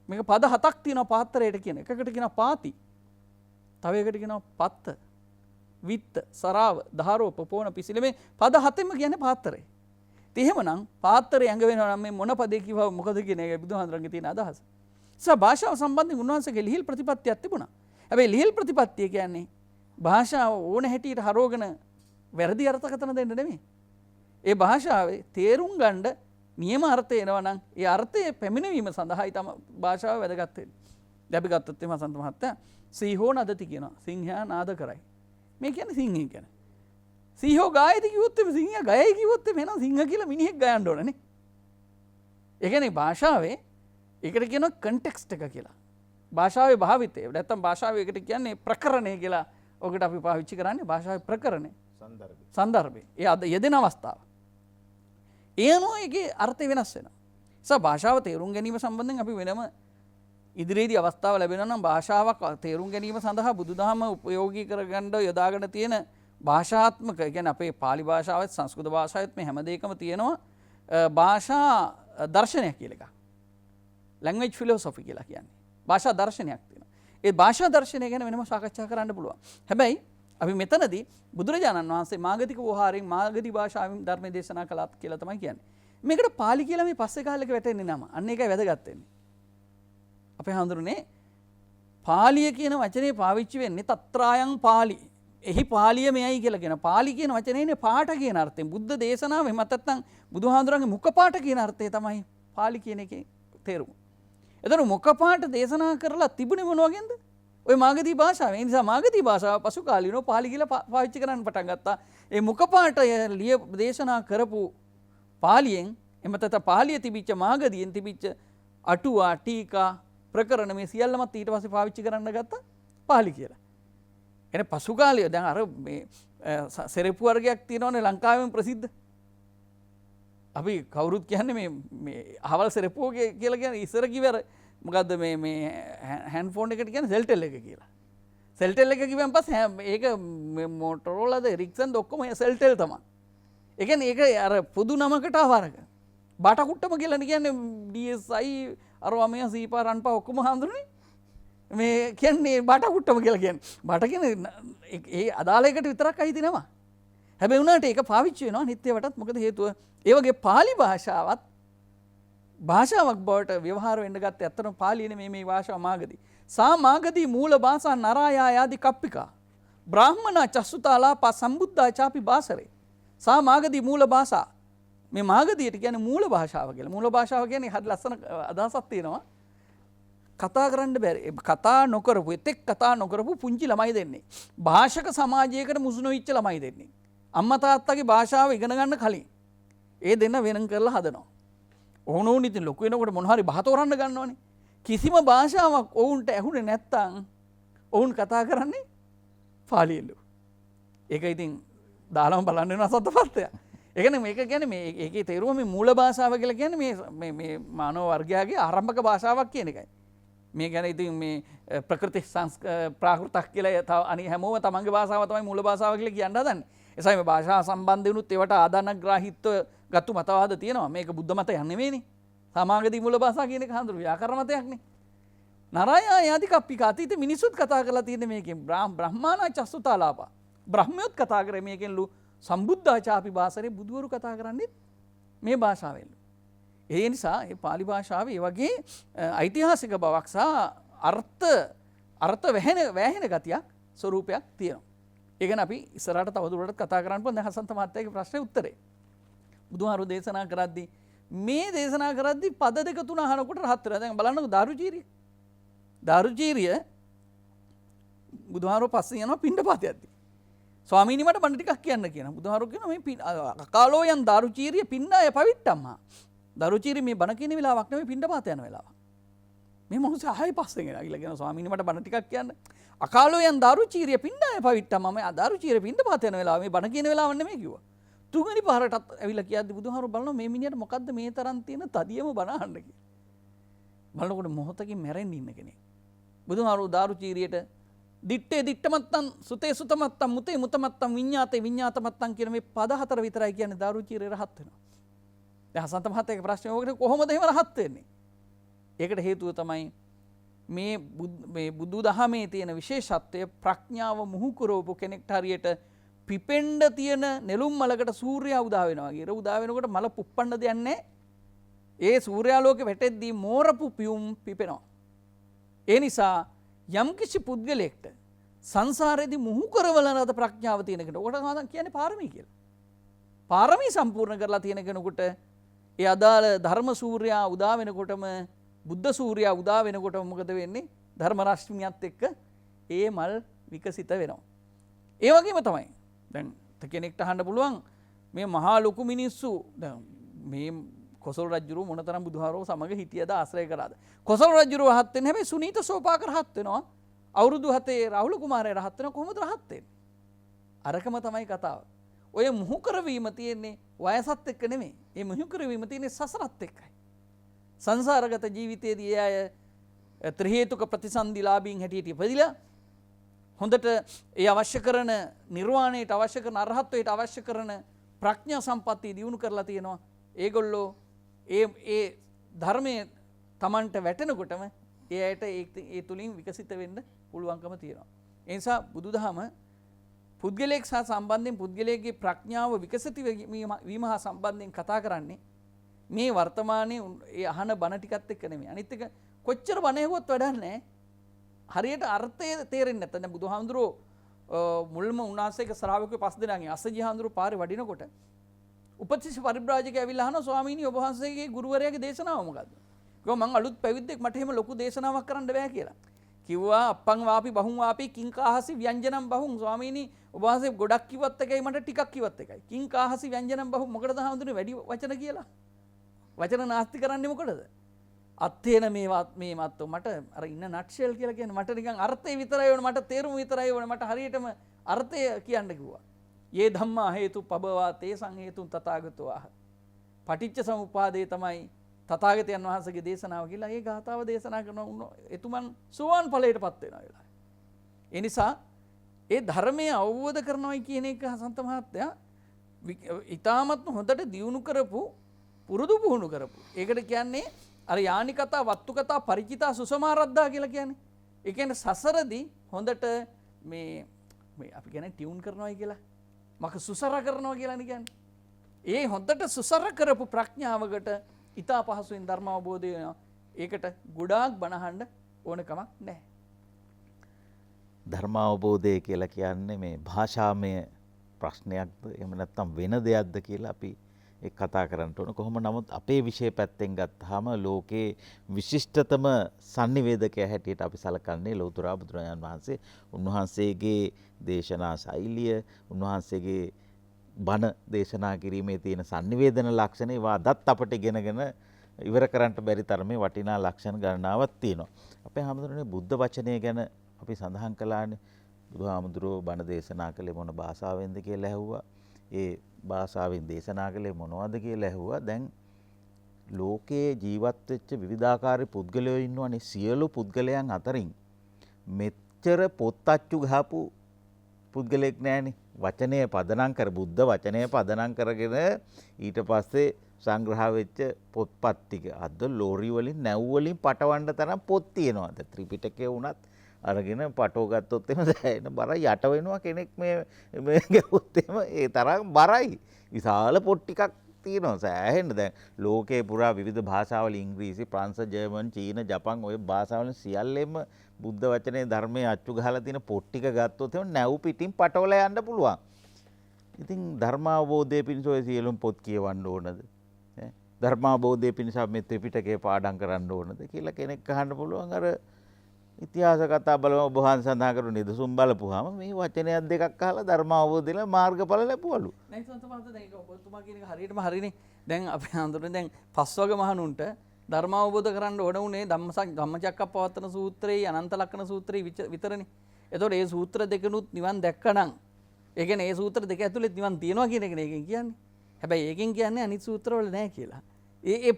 මේක පද 7ක් තියෙනවා පාත්‍රයට කියන. එකකට කියනවා පාති. තව එකකට කියනවා පත්ත විත්ත සරාව ධාරෝප පෝන පිසීල. මේ පද 7ෙම කියන්නේ පාත්‍රය. ඉතින් එහෙමනම් පාත්‍රය ඇඟ වෙනවා නම් මේ මොන පදේ කිව්වව මොකද කියන එක බුදුහාඳුරන්ගේ තියෙන අදහස. භාෂාව සම්බන්ධයෙන් උන්වහන්සේගේ ලිහිල් ප්‍රතිපත්තියක් තිබුණා. හැබැයි ලිහිල් ප්‍රතිපත්තිය කියන්නේ භාෂාව ඕන හැටියට හරවගෙන වැරදි අර්ථකථන දෙන්න නෙමෙයි. ඒ භාෂාවේ තේරුම් ගන්න නියම අර්ථය එනවා නම් ඒ අර්ථය පැමිණවීම සඳහායි තම භාෂාව වැදගත් වෙන්නේ. දැන් අපි ගත්තොත් එහම සන්ත මහත්තයා සීහෝ නදති කියනවා. සිංහයා නාද කරයි. මේ කියන්නේ සිංහයෙන් කියන්නේ. සීහෝ ගායති කිව්වොත් එමේ සිංහයා ගයයි කිව්වොත් එමේ නේද සිංහ කියලා මිනිහෙක් ගයන්න ඕනනේ. ඒ කියන්නේ භාෂාවේ ඒකට කියනවා කන්ටෙක්ස්ට් එක කියලා. භාෂාවේ භාවිතය. නැත්තම් භාෂාවේ ඒකට කියන්නේ ප්‍රකරණය කියලා. ඔකට අපි පාවිච්චි කරන්නේ භාෂාවේ ප්‍රකරණය. සන්දර්භය ඒ අද යෙදෙන අවස්ථාව. ඒ අනුව ඒකේ අර්ථය වෙනස් වෙනවා. නිසා භාෂාව තේරුම් ගැනීම සම්බන්ධයෙන් අපි වෙනම ඉදිරියේදී අවස්ථාව ලැබෙනවා නම් භාෂාවක් තේරුම් ගැනීම සඳහා බුදුදහම උපයෝගී කරගන්න යොදාගෙන තියෙන භාෂාත්මක කියන්නේ අපේ පාලි භාෂාවත් සංස්කෘත භාෂාවත් මේ හැම දෙයකම තියෙනවා භාෂා දර්ශනයක් කියලා එකක්. ලැන්ග්වේජ් ෆිලොසොෆි කියලා කියන්නේ. භාෂා දර්ශනයක් තියෙනවා. ඒ භාෂා දර්ශනය ගැන වෙනම සාකච්ඡා කරන්න පුළුවන්. හැබැයි අපි මෙතනදී බුදුරජාණන් වහන්සේ මාගධික වහාරයෙන් මාගධි භාෂාවෙන් ධර්ම දේශනා කළාත් කියලා තමයි කියන්නේ. මේකට පාලි කියලා මේ පස්සේ කාලෙක වැටෙන්නේ නම. අන්න ඒකයි වැදගත් වෙන්නේ. අපේ හඳුරන්නේ පාලිය කියන වචනේ පාවිච්චි වෙන්නේ තත්‍රායන් පාලි. එහි පාලිය මෙයයි කියලා කියන. පාලි කියන වචනේනේ පාඨ කියන අර්ථයෙන්. බුද්ධ දේශනාව එහෙම නැත්නම් බුදුහාඳුරන්ගේ මුඛපාඨ කියන අර්ථය තමයි පාලි කියන එකේ තේරුම. එතන මුඛපාඨ දේශනා කරලා තිබුණේ මොන වගේද? ඔය මාගධී භාෂාව. ඒ නිසා මාගධී භාෂාව පසු කාලිනව පාලි කියලා පාවිච්චි කරන්න පටන් ගත්තා. ඒ මුඛපාඨය දේශනා කරපු පාලියෙන් එහෙම නැත්නම් පාලිය තිබිච්ච මාගධියෙන් තිබිච්ච අටුවා ටීකා ප්‍රකරණ මේ සියල්ලමත් ඊට පස්සේ පාවිච්චි කරන්න ගත්තා පාලි කියලා. එනේ පසු කාලයේ දැන් අර මේ සෙරෙප්පු වර්ගයක් තියෙනවනේ ලංකාවෙම ප්‍රසිද්ධ. අපි කවුරුත් කියන්නේ මේ අහවල් සෙරෙප්පුව කියලා කියන්නේ ඉස්සර කිව්වර මොකද්ද මේ හෑන්ඩ්ෆෝන් එකට කියන්නේ සෙල්ටෙල් එක කියලා. සෙල්ටෙල් එක කිව්වන් පස්සේ ඒක මොටොරෝලාද එරික්සන්ද ඔක්කොම සෙල්ටෙල් තමයි. ඒ කියන්නේ ඒක අර පොදු නමකට ආවරක. බාටා කුට්ටම කියලා කියන්නේ DSi අරවා මේ සීපා රන්පා ඔක්කොම හඳුනන්නේ. මේ කියන්නේ බාටා කුට්ටම කියලා කියන්නේ. බාටා කියන්නේ ඒ අදාළ එකට විතරක් අයිති නෙමෙයි. හැබැයි උනාට ඒක පාවිච්චි වෙනවා නිත්‍යවටත්. මොකද හේතුව ඒ වගේ පාලි භාෂාවත් භාෂාවක් බවට ව්‍යවහාර වෙන්න ගත්තේ අත්තම පාලියනේ මේ භාෂාව මාගදී. සා මාගදී මූල භාෂා නරායා ආදී කප්පිකා. බ්‍රාහ්මනා චස්සුතාලාපා සම්බුද්ධා චාපි භාසරේ. සා මාගදී මූල භාෂා. මේ මාගදීට කියන්නේ මූල භාෂාව කියලා. මූල භාෂාව කියන්නේ හරි ලස්සන අදහසක් තියෙනවා. කතා කරන්න බැරි. කතා නොකරපු එතෙක් කතා නොකරපු පුංචි ළමයි දෙන්නේ. භාෂක සමාජයකට මුසුන වෙච්ච ළමයි දෙන්නේ. අම්මා තාත්තගේ භාෂාව ඉගෙන ගන්න කලින් ඒ දෙන්න වෙනම කරලා හදනවා. ඕනෝන් ඉතින් ලොකු වෙනකොට මොන හරි බහ තෝරන්න ගන්නවනේ. කිසිම භාෂාවක් ඔවුන්ට ඇහුනේ නැත්තම් ඔවුන් කතා කරන්නේ පාලියෙන්ලු. ඒක ඉතින් දාලාම බලන්න වෙනවා සතපත්තය. ඒ කියන්නේ මේක කියන්නේ මේ ඒකේ තේරුම මේ මූල භාෂාව කියලා කියන්නේ මේ මානව වර්ගයාගේ ආරම්භක භාෂාවක් කියන එකයි. මේ ගැන ඉතින් මේ ප්‍රකෘති ප්‍රාකෘතක් කියලා තව අනිත් හැමෝම තමන්ගේ භාෂාව තමයි මූල භාෂාව කියලා කියන්න හදන්නේ. එසයි මේ භාෂා සම්බන්ධ වුණත් ඒවට ආදානග්‍රාහීත්ව ගත්තු මතවාද තියෙනවා. මේක බුද්ධ මතයක් නෙවෙයිනේ. සමාගදී මූල භාෂා කියන එක හඳුරු ව්‍යාකරණ මතයක්නේ. නරායා යাদি කප්පික අතීත මිනිසුත් කතා කරලා තියෙන මේකෙන් බ්‍රහ්මානා චස්සුතාලාපා. බ්‍රහ්මයොත් කතා කරේ මේකෙන්ලු සම්බුද්ධාචාපි භාෂාවේ බුදුවරු කතා කරන්නේ මේ භාෂාවෙන්ලු. ඒ නිසා මේ පාලි භාෂාවේ මේ වගේ ඓතිහාසික බවක් සහ අර්ථ වැහෙන ගතියක් ස්වරූපයක් තියෙනවා. ඒ ගැන අපි ඉස්සරහට තවදුරටත් කතා කරන්න පුළුවන්. දැන් හසන්ත මහත්තයාගේ ප්‍රශ්නේ උත්තරේ. බුදුහාරු දේශනා කරද්දී මේ දේශනා කරද්දී පද දෙක තුන අහනකොට රහත් වෙනවා. දැන් බලන්නකො දාරුචීරිය. දාරුචීරිය බුදුහාරු පස්සේ යනවා පිණ්ඩපාත යද්දී. ස්වාමීනි මට බණ ටිකක් කියන්න කියනවා. බුදුහාරු කියනවා මේ අකාලෝ යන් දාරුචීරිය පින්නාය පවිට්ටම්මා. දාරුචීරිය මේ බණ කියන වෙලාවක් නෙමෙයි පිණ්ඩපාත යන වෙලාවක්. මේ මොහොත ආයි පස්සෙන් එනවා කියලා කියනවා ස්වාමීනි මට බණ ටිකක් කියන්න. අකාලෝ යන් දාරුචීරිය පින්නාය පවිට්ටම්මා. මේ දාරුචීරිය පිණ්ඩපාත යන වෙලාව මේ බණ කියන වෙලාවක් නෙමෙයි කිව්වා. තුන්වෙනි පාරටත් ඇවිල්ලා කියද්දි බුදුහාරු බලනවා මේ මිනිහට මොකද්ද මේ තරම් තියෙන තදියම බණ අහන්න කියලා. බලනකොට මොහොතකින් මැරෙන්න ඉන්න කෙනෙක්. බුදුහාරු දාරුචීරියට දිත්තේ දිත්තමත්තන් සුතේ සුතමත්තන් මුතේ මුතමත්තන් විඤ්ඤාතේ විඤ්ඤාතමත්තන් කියන මේ පද හතර විතරයි කියන්නේ දාරුචීරිය රහත් වෙනවා. දැන් හසන්ත මහත්තයාගේ ප්‍රශ්නේ ඔකට කොහොමද එහෙම රහත් වෙන්නේ? ඒකට හේතුව තමයි මේ බුදු දහමේ තියෙන විශේෂත්වය ප්‍රඥාව මුහු කරවපු කෙනෙක්ට හරියට පිපෙන්න තියෙන නෙළුම් මලකට සූර්යයා උදා වෙනවා වගේ. ඒක උදා වෙනකොට මල පුප්පන්න දෙයක් නැහැ. ඒ සූර්යාලෝකෙ වැටෙද්දී මෝරපු පියුම් පිපෙනවා. ඒ නිසා යම්කිසි පුද්ගලයෙක්ට සංසාරේදී මුහු කරවලන ලද ප්‍රඥාව තියෙන කෙනෙකුට ඔකට කියන්නේ පාරමී කියලා. පාරමී සම්පූර්ණ කරලා තියෙන කෙනෙකුට ඒ අදාළ ධර්ම සූර්යයා උදා වෙනකොටම බුද්ධ සූර්යයා උදා වෙනකොටම මොකද වෙන්නේ? ධර්ම රශ්මියත් එක්ක ඒ මල් විකසිත වෙනවා. ඒ වගේම තමයි දැන් කෙනෙක්ට අහන්න පුළුවන් මේ මහා ලොකු මිනිස්සු දැන් මේ කොසල් රජුරු මොනතරම් බුදුහාරෝ සමග හිටියද ආශ්‍රය කරාද? කොසල් රජුරු රහත් වෙන්නේ හැබැයි සුනීත සෝපාක රහත් වෙනවා. අවුරුදු 7 රාහුල කුමාරයා රහත් වෙනවා. කොහොමද රහත් වෙන්නේ? අරකම තමයි කතාව. ඔය මුහු කරවීම තියෙන්නේ වයසත් එක්ක නෙමෙයි. මේ මුහු කරවීම තියෙන්නේ සසරත් එක්කයි. සංසාරගත ජීවිතයේදී අය ත්‍රි හේතුක ප්‍රතිසන්දිලාභීන් හැටියට ඉපදිලා හොඳට ඒ අවශ්‍ය කරන නිර්වාණයට අවශ්‍ය කරන අරහත්වයට අවශ්‍ය කරන ප්‍රඥා සම්පත්තිය දියුණු කරලා තියෙනවා. ඒගොල්ලෝ ඒ ධර්මයේ Tamanට වැටෙනකොටම ඒ ඇයට ඒ තුලින් විකසිත වෙන්න පුළුවන්කම තියෙනවා. ඒ නිසා බුදුදහම පුද්ගලයෙක් සහ සම්බන්ධයෙන් පුද්ගලයෙක්ගේ ප්‍රඥාව විකසිත වීම හා සම්බන්ධයෙන් කතා කරන්නේ මේ වර්තමානයේ ඒ අහන බණ ටිකත් එක්ක නෙමෙයි. අනිත් එක කොච්චර බණ ඇහුවත් වැඩක් නැහැ. හරියට අර්ථය තේරෙන්නේ නැත්නම් දැන් බුදුහාමුදුරුවෝ මුල්ම උන්වහන්සේගේ ශ්‍රාවකයෝ 5 දෙනාගෙන් අස්සජි හාමුදුරුවෝ පාරේ වඩිනකොට උපතිස්ස පරිබ්‍රාජකයා ඇවිල්ලා අහනවා ස්වාමීනි ඔබ වහන්සේගේ ගුරුවරයාගේ දේශනාව මොකද්ද? කිව්වා මං අලුත් පැවිද්දෙක් මට එහෙම ලොකු දේශනාවක් කරන්න බෑ කියලා. කිව්වා අප්පං වාපි බහුං වාපි කිංකාහසි ව්‍යංජනම් බහුං ස්වාමීනි ඔබ වහන්සේ ගොඩක් කිව්වත් එකයි මට ටිකක් කිව්වත් එකයි. කිංකාහසි ව්‍යංජනම් බහුං මොකටද හාමුදුරනේ වැඩි වචන කියලා? වචන නාස්ති කරන්නේ මොකටද? අත්තේන මේ මත්තෝ මට අර ඉන්න නට්ෂෙල් කියලා කියන්නේ මට නිකන් අර්ථය විතරයි ඕන මට තේරුම විතරයි ඕන මට හරියටම අර්ථය කියන්න කිව්වා. යේ ධම්මා හේතු පබවා තේසං හේතුන් තථාගතෝ ආහ. පටිච්ච සමුප්පාදේ තමයි තථාගතයන් වහන්සේගේ දේශනාව කියලා. ඒ ගාථාව දේශනා කරන එතුමන් සෝවාන් ඵලයටපත් වෙනවා වෙලාවයි. ඒ නිසා ඒ ධර්මයේ අවබෝධ කරනවයි කියන එක හසන්ත මහත්තයා ඊටාමත් හොඳට දියුණු කරපු පුරුදු පුහුණු කරපු. ඒකට කියන්නේ අර යානි කතා වත්තු කතා ಪರಿචිතා සුසමාරද්දා කියලා කියන්නේ. ඒ කියන්නේ සසරදී හොඳට මේ අපි කියන්නේ ටියුන් කරනවායි කියලා. මක සුසර කරනවා කියලානේ කියන්නේ. ඒ හොඳට සුසර කරපු ප්‍රඥාවකට ඊටා පහසුවෙන් ධර්ම අවබෝධය වෙනවා. ඒකට ගොඩාක් බණ අහන්න ඕන කමක් නැහැ. ධර්ම අවබෝධය කියලා කියන්නේ මේ භාෂාමය ප්‍රශ්නයක්ද එහෙම නැත්නම් වෙන දෙයක්ද කියලා අපි ඒක කතා කරන්න ඕන. කොහොම නමුත් අපේ විෂය පැත්තෙන් ගත්තාම ලෝකේ විශිෂ්ටතම sannivedakaya හැටියට අපි සලකන්නේ ලෞතර බුදුරජාණන් වහන්සේ. උන්වහන්සේගේ දේශනා ශෛලිය, උන්වහන්සේගේ බණ දේශනා කිරීමේ තියෙන sannivedana ලක්ෂණ ඒවා අදත් අපට ඉගෙනගෙන ඉවර කරන්න බැරි තරමේ වටිනා ලක්ෂණ ගණනාවක් තියෙනවා. අපේ හැමදෙරේ බුද්ධ වචනය ගැන අපි සඳහන් කළානේ. බුදුහාමුදුරුවෝ බණ දේශනා කළේ මොන භාෂාවෙන්ද කියලා ඇහුවා. ඒ භාෂාවෙන් දේශනා කළේ මොනවද කියලා ඇහුවා. දැන් ලෝකයේ ජීවත් වෙච්ච විවිධාකාරී පුද්ගලයෝ ඉන්නවනේ. සියලු පුද්ගලයන් අතරින් මෙච්චර පොත් අච්චු ගහපු පුද්ගලෙක් නැහැනේ. වචනය පදනම් කර බුද්ධ වචනය පදනම් කරගෙන ඊට පස්සේ සංග්‍රහ වෙච්ච පොත්පත් ටික අද ලෝරි වලින් නැව් වලින් පටවන්න තරම් පොත් තියෙනවා. දැන් ත්‍රිපිටකය වුණත් අරගෙන පටව ගත්තොත් එහෙම දැනෙන බර යට වෙනවා කෙනෙක් මේ ගෙවුත් එහෙම ඒ තරම් බරයි. විශාල පොත් ටිකක් තියෙනවා සෑහෙන්න. දැන් ලෝකේ පුරා විවිධ භාෂාවල ඉංග්‍රීසි, ප්‍රංශ, ජර්මන්, චීන, ජපන් ඔය භාෂාවල සියල්ලෙම බුද්ධ වචනේ ධර්මයේ අච්චු ගහලා තියෙන පොත් ටික ගත්තොත් එහෙම නැව් පිටින් පටවලා යන්න පුළුවන්. ඉතින් ධර්මාවබෝධය පිණිස ඔය සියලුම පොත් කියවන්න ඕනද? ධර්මාවබෝධය පිණිස මේ ත්‍රිපිටකය පාඩම් කරන්න ඕනද කියලා කෙනෙක් අහන්න පුළුවන්. අර ඉතිහාස කතා බලම ඔබ වහන්සේ සඳහන් කරු නිදසුන් බලපුවාම මේ වචනයක් දෙකක් අහලා ධර්ම අවබෝධ වෙලා මාර්ගඵල ලැබුවලු. නෑ සන්තමාත දැන් ඒක ඔබතුමා කියන එක හරියටම හරිනේ. දැන් අපි හඳුනන දැන් පස්වග මහණුන්ට ධර්ම අවබෝධ කරන්න ඕන උනේ ධම්මචක්කප්පවත්තන සූත්‍රයේ අනන්ත ලක්ෂණ සූත්‍රයේ විතරනේ. එතකොට මේ සූත්‍ර දෙකනුත් නිවන් දැක්කනම් ඒ කියන්නේ මේ සූත්‍ර දෙක ඇතුලේ නිවන් තියෙනවා කියන එක නේ ඒකෙන් කියන්නේ. හැබැයි ඒකෙන් කියන්නේ අනිත් සූත්‍රවල නෑ කියලා. ඒ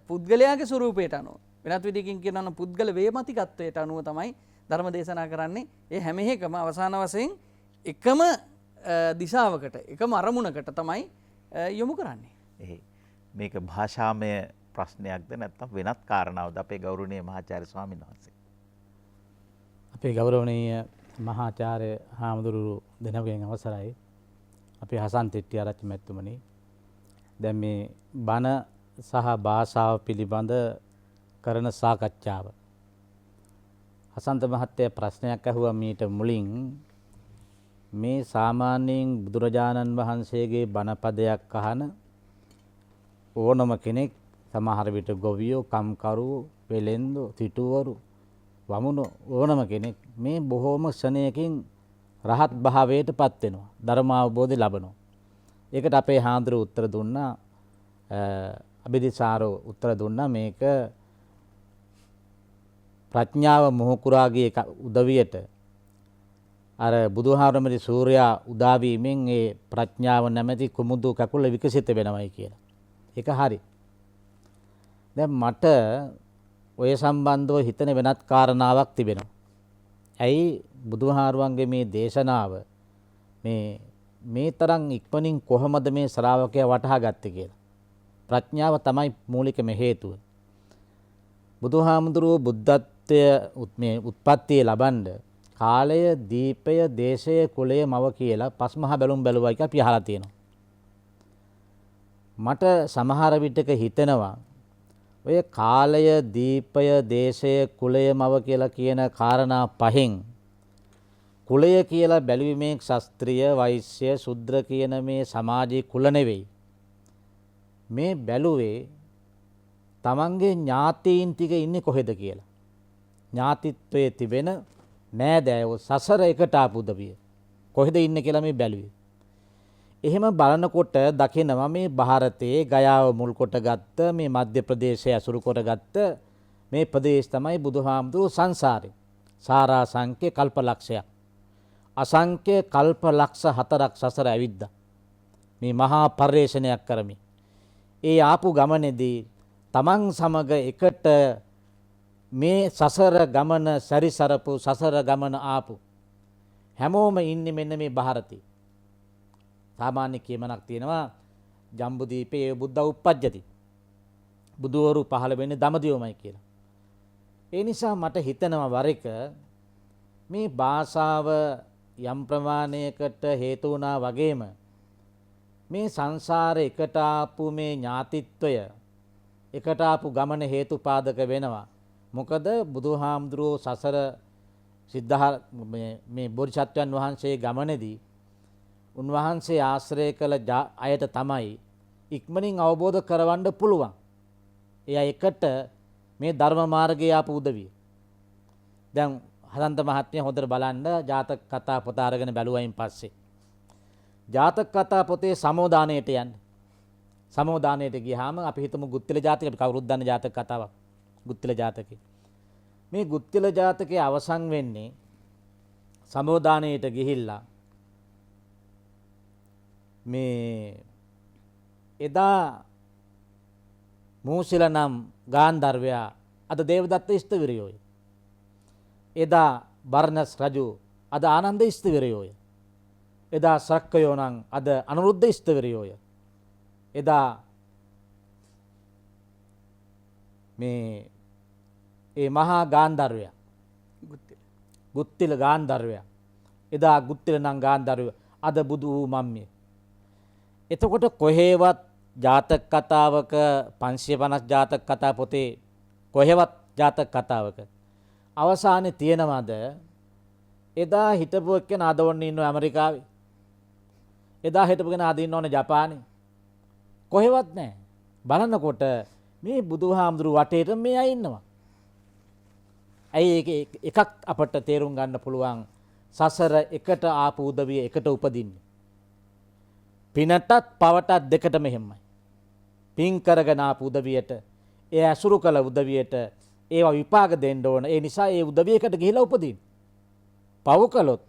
පුද්ගලයාගේ ස්වරූපයට අනුව වෙනත් විදිහකින් කියනවා නම් පුද්ගල වේමතිකත්වයට අනුව තමයි ධර්ම දේශනා කරන්නේ. ඒ හැම එකම අවසාන වශයෙන් එකම දිශාවකට එකම අරමුණකට තමයි යොමු කරන්නේ. මේක භාෂාමය ප්‍රශ්නයක්ද නැත්නම් වෙනත් කාරණාවක්ද අපේ ගෞරවනීය මහාචාර්ය ස්වාමීන් වහන්සේ? අපේ ගෞරවනීය මහාචාර්ය හාමුදුරුවෝ දෙනවගෙන් අවසරයි. අපේ හසන්ත හෙට්ටිආරච්චි මැතිතුමනි. දැන් මේ බණ සහ භාෂාව පිළිබඳ කරන සාකච්ඡාව. හසන්ත මහත්තයා ප්‍රශ්නයක් අහුවා මීට මුලින් මේ සාමාන්‍යයෙන් බුදුරජාණන් වහන්සේගේ බණපදයක් අහන ඕනම කෙනෙක් සමහර විට ගොවියෝ, කම්කරුවෝ, වෙලෙන්දෝ, සිටුවරු, වමුණෝ ඕනම කෙනෙක් මේ බොහෝම ක්ෂණයකින් රහත් භාවයට පත් වෙනවා. ධර්ම අවබෝධය ලබනවා. ඒකට අපේ හාමුදුරුවෝ උත්තර දුන්නා, අබිදිසාරෝ උත්තර දුන්නා මේක ප්‍රඥාව මොහුකුරාගේ උදවියට අර බුදුහාරමරි සූර්යා උදාවීමෙන් ඒ ප්‍රඥාව නැමැති කුමුදු කකුල විකසිත වෙනවයි කියලා. ඒක හරි. දැන් මට ඔය සම්බන්ධව හිතන වෙනත් කාරණාවක් තිබෙනවා. ඇයි බුදුහාරුවන්ගේ මේ දේශනාව මේ තරම් ඉක්මනින් කොහොමද මේ ශ්‍රාවකයා වටහා ගත්තේ කියලා. ප්‍රඥාව තමයි මූලිකම හේතුව. බුදුහාමුදුරුවෝ බුද්ධත්වය මේ උත්පත්තිය ලබන්න කාලය, දීපය, දේශය, කුලය, මව කියලා පස්මහා බැලුම් බැලුවා කියලා අපි අහලා තියෙනවා. මට සමහර විටක හිතෙනවා ඔය කාලය, දීපය, දේශය, කුලය, මව කියලා කියන කාරණා පහෙන් කුලය කියලා බැලුවීමේ ශාස්ත්‍රීය, වෛශ්‍ය, ශුද්‍ර කියන මේ සමාජයේ කුල නෙවෙයි. මේ බැලුවේ තමන්ගේ ඥාතීන් ටික ඉන්නේ කොහෙද කියලා. ඥාතිත්වයේ තිබෙන නෑදෑයෝ සසර එකට ආපු උදවිය කොහෙද ඉන්නේ කියලා මේ බැලුවේ. එහෙම බලනකොට දකිනවා මේ ಭಾರತයේ ගයාව මුල් කොට ගත්ත මේ මධ්‍ය ප්‍රදේශය ඇසුරු කොට ගත්ත මේ ප්‍රදේශ තමයි බුදුහාමුදුරුවෝ සංසාරේ සාරා සංඛ්‍ය කල්පලක්ෂයක් අසංඛ්‍ය කල්පලක්ෂ 4ක් සසර ඇවිද්දා මේ මහා පරිශ්‍රණයක් කරමි. ඒ ආපු ගමනේදී තමන් සමග එකට මේ සසර ගමන සැරිසරපු සසර ගමන ආපු හැමෝම ඉන්නේ මෙන්න මේ ಭಾರතේ. සාමාන්‍ය කියමනක් තියෙනවා ජම්බුදීපේ බුද්ධ උප්පජ්ජති. බුදුවරු පහළ වෙන්නේ දඹදිවමයි කියලා. ඒ නිසා මට හිතෙනවා වර එක මේ භාෂාව යම් ප්‍රමාණයකට හේතු වුණා වගේම මේ සංසාරේ එකට ආපු මේ ඥාතිත්වය එකට ආපු ගමන හේතුපාදක වෙනවා. මොකද බුදුහාමුදුරුවෝ සසර සිද්ධාර්ථ මේ බෝධිසත්වයන් වහන්සේ ගමනේදී උන්වහන්සේ ආශ්‍රය කළ අයට තමයි ඉක්මනින් අවබෝධ කරවන්න පුළුවන්. එයා එකට මේ ධර්ම මාර්ගයේ ආපු උදවිය. දැන් හදන්ත මහත්මිය හොඳට බලන්න ජාතක කතා පොත අරගෙන බැලුවයින් පස්සේ ජාතක කතා පොතේ සමෝදානයට යන්න. සමෝදානයට ගියාම අපි හිතමු ගුත්තිල ජාතකය අපි කවුරුත් දන්න ජාතක කතාවක්. ගුත්තිල ජාතකය. මේ ගුත්තිල ජාතකයේ අවසන් වෙන්නේ සමෝදානයට ගිහිල්ලා මේ එදා මූසිල නම් ගාන්ධර්වයා අද දේවදත්ත ස්ථවිරයෝය. එදා බර්ණස් රජු අද ආනන්ද ස්ථවිරයෝය. එදා ශ්‍රක්කයෝ නම් අද අනුරුද්ධ ස්ථවිරයෝය. එදා මේ ඒ මහා ගාන්ධර්වයා ගුත්තිල ගාන්ධර්වයා එදා ගුත්තිල නම් ගාන්ධර්වයා අද බුදු වූ මම්මිය. එතකොට කොහේවත් ජාතක කතාවක 550 ජාතක කතා පොතේ කොහෙවත් ජාතක කතාවක අවසානයේ තියෙනවද එදා හිටපු එක්කෙනා අද වොන්න ඉන්නව ඇමරිකාවේ. එදා හිටපු කෙනා අද ඉන්නවනේ ජපානේ. කොහෙවත් නැහැ. බලනකොට මේ බුදුහාමුදුරු වටේට මේ අය ඉන්නවා. ඇයි එකක් අපට තේරුම් ගන්න පුළුවන් සසර එකට ආපු උදවිය එකට උපදින්නේ. පිනටත් පවටත් දෙකටම එහෙමයි. පින් කරගෙන ආපු උදවියට ඒ අසුරු කළ උදවියට ඒවා විපාක දෙන්න ඕන. ඒ නිසා ඒ උදවියකට ගිහිලා උපදින්න. පව් කළොත්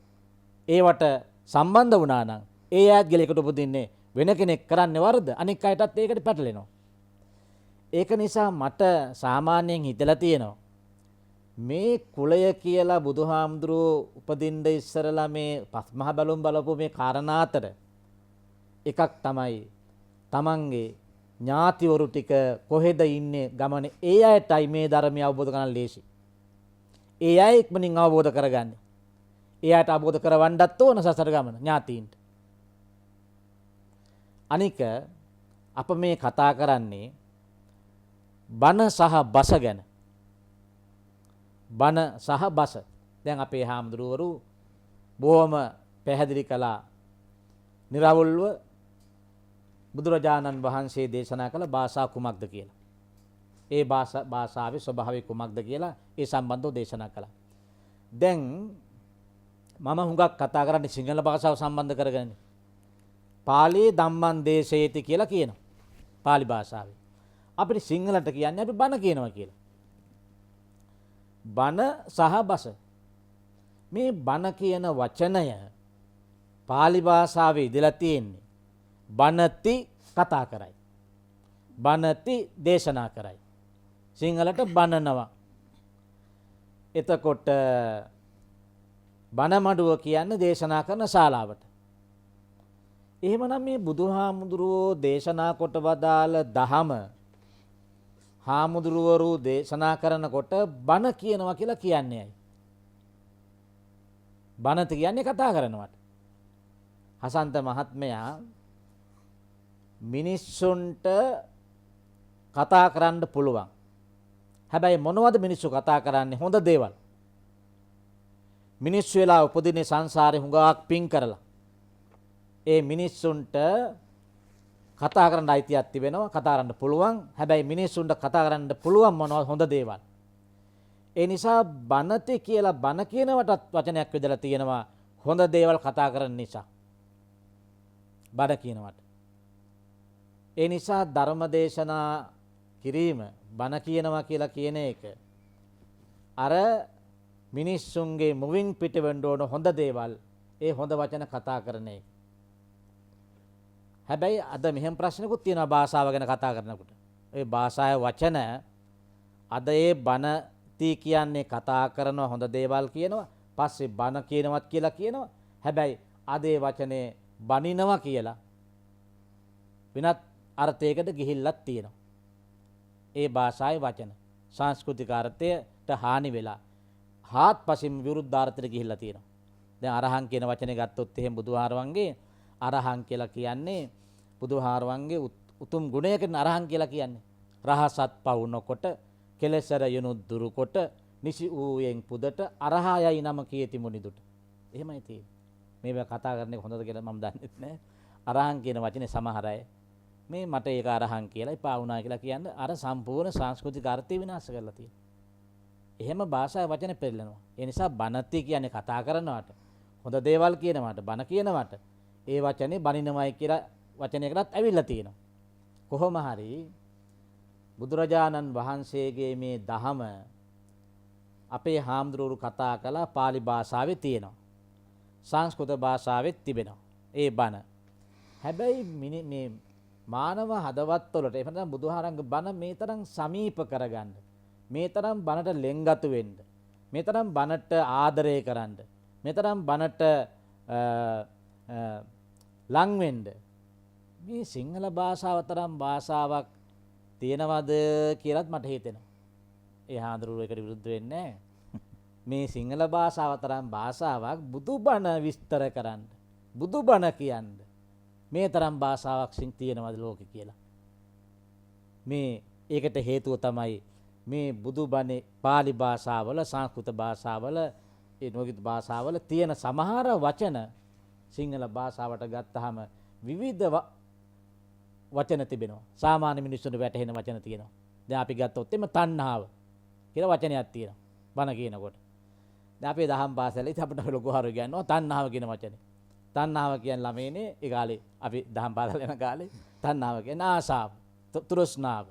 ඒවට සම්බන්ධ වුණා නම් ඒ ඈත් ගිලයකට උපදින්නේ වෙන කෙනෙක් කරන්නේ වරද අනික් අයටත් ඒකට පැටලෙනවා. ඒක නිසා මට සාමාන්‍යයෙන් හිතලා තියෙනවා මේ කුලය කියලා බුදුහාමුදුරුවෝ උපදින්න ඉස්සරලා මේ පස්මහ බැලුම් බලපු මේ කාරණා අතර එකක් තමයි තමන්ගේ ඥාතිවරු ටික කොහෙද ඉන්නේ ගමනේ ඒ අයටයි මේ ධර්මය අවබෝධ කරගන්න ලේසි. ඒ අය ඉක්මනින් අවබෝධ කරගන්නේ. ඒ අයට අවබෝධ කරවන්නත් ඕන සසර ගමන ඥාතීන්ට. අනික අප මේ කතා කරන්නේ බණ සහ බස ගැන. බණ සහ බස. දැන් අපේ හාමුදුරුවරු බොහොම පැහැදිලි කළා. නිරවුල්ව බුදුරජාණන් වහන්සේ දේශනා කළ භාෂා කුමක්ද කියලා. ඒ භාෂාවේ ස්වභාවය කුමක්ද කියලා ඒ සම්බන්ධව දේශනා කළා. දැන් මම හුඟක් කතා කරන්නේ සිංහල භාෂාව සම්බන්ධ කරගෙන. පාලි ධම්මං දේශේති කියලා කියනවා. පාලි භාෂාවේ. අපිට සිංහලට කියන්නේ අපි බණ කියනවා කියලා. බණ සහ බස. මේ බණ කියන වචනය පාලි භාෂාවේ ඉඳලා තියෙන්නේ බණති කතා කරයි. බණති දේශනා කරයි. සිංහලට බණනවා. එතකොට බණමඩුව කියන්නේ දේශනා කරන ශාලාවට. එහෙමනම් මේ බුදුහාමුදුරුවෝ දේශනා කොට වදාළ දහම හාමුදුරුවරු දේශනා කරනකොට බණ කියනවා කියලා කියන්නේ ඇයි? බණත කියන්නේ කතා කරනවට. හසන්ත මහත්මයා මිනිස්සුන්ට කතා කරන්න පුළුවන්. හැබැයි මොනවද මිනිස්සු කතා කරන්නේ? හොඳ දේවල්. මිනිස්සු වෙලා උපදින්නේ සංසාරේ හුඟක් පින් කරලා. ඒ මිනිස්සුන්ට කතා කරන්න අයිතියක් තිබෙනවා, කතා කරන්න පුළුවන්. හැබැයි මිනිස්සුන්ට කතා කරන්න පුළුවන් මොනවද? හොඳ දේවල්. ඒ නිසා බණති කියලා බණ කියනවටත් වචනයක් විදලා තියෙනවා හොඳ දේවල් කතා කරන නිසා. බණ කියනවට. ඒ නිසා ධර්මදේශනා කිරීම බණ කියනවා කියලා කියන එක අර මිනිස්සුන්ගේ මුවින් පිට වෙන්න ඕන හොඳ දේවල් ඒ හොඳ වචන කතා කරන එක. හැබැයි අද මෙහෙම ප්‍රශ්නකුත් තියෙනවා භාෂාව ගැන කතා කරනකොට. ඒ භාෂාවේ වචන අද ඒ බණති කියන්නේ කතා කරන හොඳ දේවල් කියනවා. පස්සේ බණ කියනවත් කියලා කියනවා. හැබැයි අද ඒ වචනේ බනිනවා කියලා වෙනත් අර්ථයකට ගිහිල්ලක් තියෙනවා. ඒ භාෂාවේ වචන සංස්කෘතික අර්ථයට හානි වෙලා හාත්පසින් විරුද්ධ අර්ථයට ගිහිල්ලා තියෙනවා. දැන් අරහං කියන වචනේ ගත්තොත් එහෙම බුදුහාරවන්ගේ අරහං කියලා කියන්නේ බුදුහාරවන්ගේ උතුම් ගුණයකින් අරහං කියලා කියන්නේ. රහසත් පවුනකොට කෙලෙසර යනු දුරු කොට නිසි ඌයෙන් පුදට අරහයයි නම කීති මුනිදුට. එහෙමයි තියෙන්නේ. මේවා කතා කරන්නේ හොඳද කියලා මම දන්නෙත් නැහැ. අරහං කියන වචනේ සමහර අය මේ මට ඒක අරහං කියලා එපා වුණා කියලා කියන්නේ අර සම්පූර්ණ සංස්කෘතික අර්ථය විනාශ කරලා තියෙනවා. එහෙම භාෂාවේ වචන පෙරලෙනවා. ඒ නිසා බණති කියන්නේ කතා කරනවට හොඳ දේවල් කියනවට බණ කියනවට ඒ වචනේ බනිනවයි කියලා වචනයකටත් ඇවිල්ලා තියෙනවා. කොහොම හරි බුදුරජාණන් වහන්සේගේ මේ දහම අපේ හාමුදුරුවෝ කතා කළා පාලි භාෂාවේ තියෙනවා. සංස්කෘත භාෂාවෙත් තිබෙනවා. ඒ බණ. හැබැයි මේ මානව හදවත්වලට එහෙම නැත්නම් බුදුහාරංග බණ මේ තරම් සමීප කරගන්න. මේ තරම් බණට ලෙන්ගතු වෙන්න. මේ තරම් බණට ආදරය කරන්න. මේ තරම් බණට ලං වෙන්න. මේ සිංහල භාෂාව තරම් භාෂාවක් තියෙනවද කියලාත් මට හිතෙනවා. ඒ හාමුදුරුවෝ එකට විරුද්ධ වෙන්නේ නැහැ. මේ සිංහල භාෂාව තරම් භාෂාවක් බුදුබණ විස්තර කරන්න. බුදුබණ කියන්න. මේ තරම් භාෂාවක් තියෙනවද ලෝකේ කියලා. මේ ඒකට හේතුව තමයි මේ බුදුබණේ පාලි භාෂාවල සංස්කෘත භාෂාවල ඒ නොගිත භාෂාවල තියෙන සමහර වචන සිංහල භාෂාවට ගත්තාම විවිධ වචන තිබෙනවා. සාමාන්‍ය මිනිස්සුන්ට වැටහෙන වචන තියෙනවා. දැන් අපි ගත්තොත් එimhe තණ්හාව කියලා වචනයක් තියෙනවා. බණ කියනකොට. දැන් අපේ දහම් පාසලේ අපිට ලොකු හරු ගන්නවා තණ්හාව කියන වචනේ. තණ්හාව කියන්නේ ළමයිනේ ඒ කාලේ අපි දහම් පාසල යන කාලේ තණ්හාව කියන්නේ ආශාව, තෘෂ්ණාව,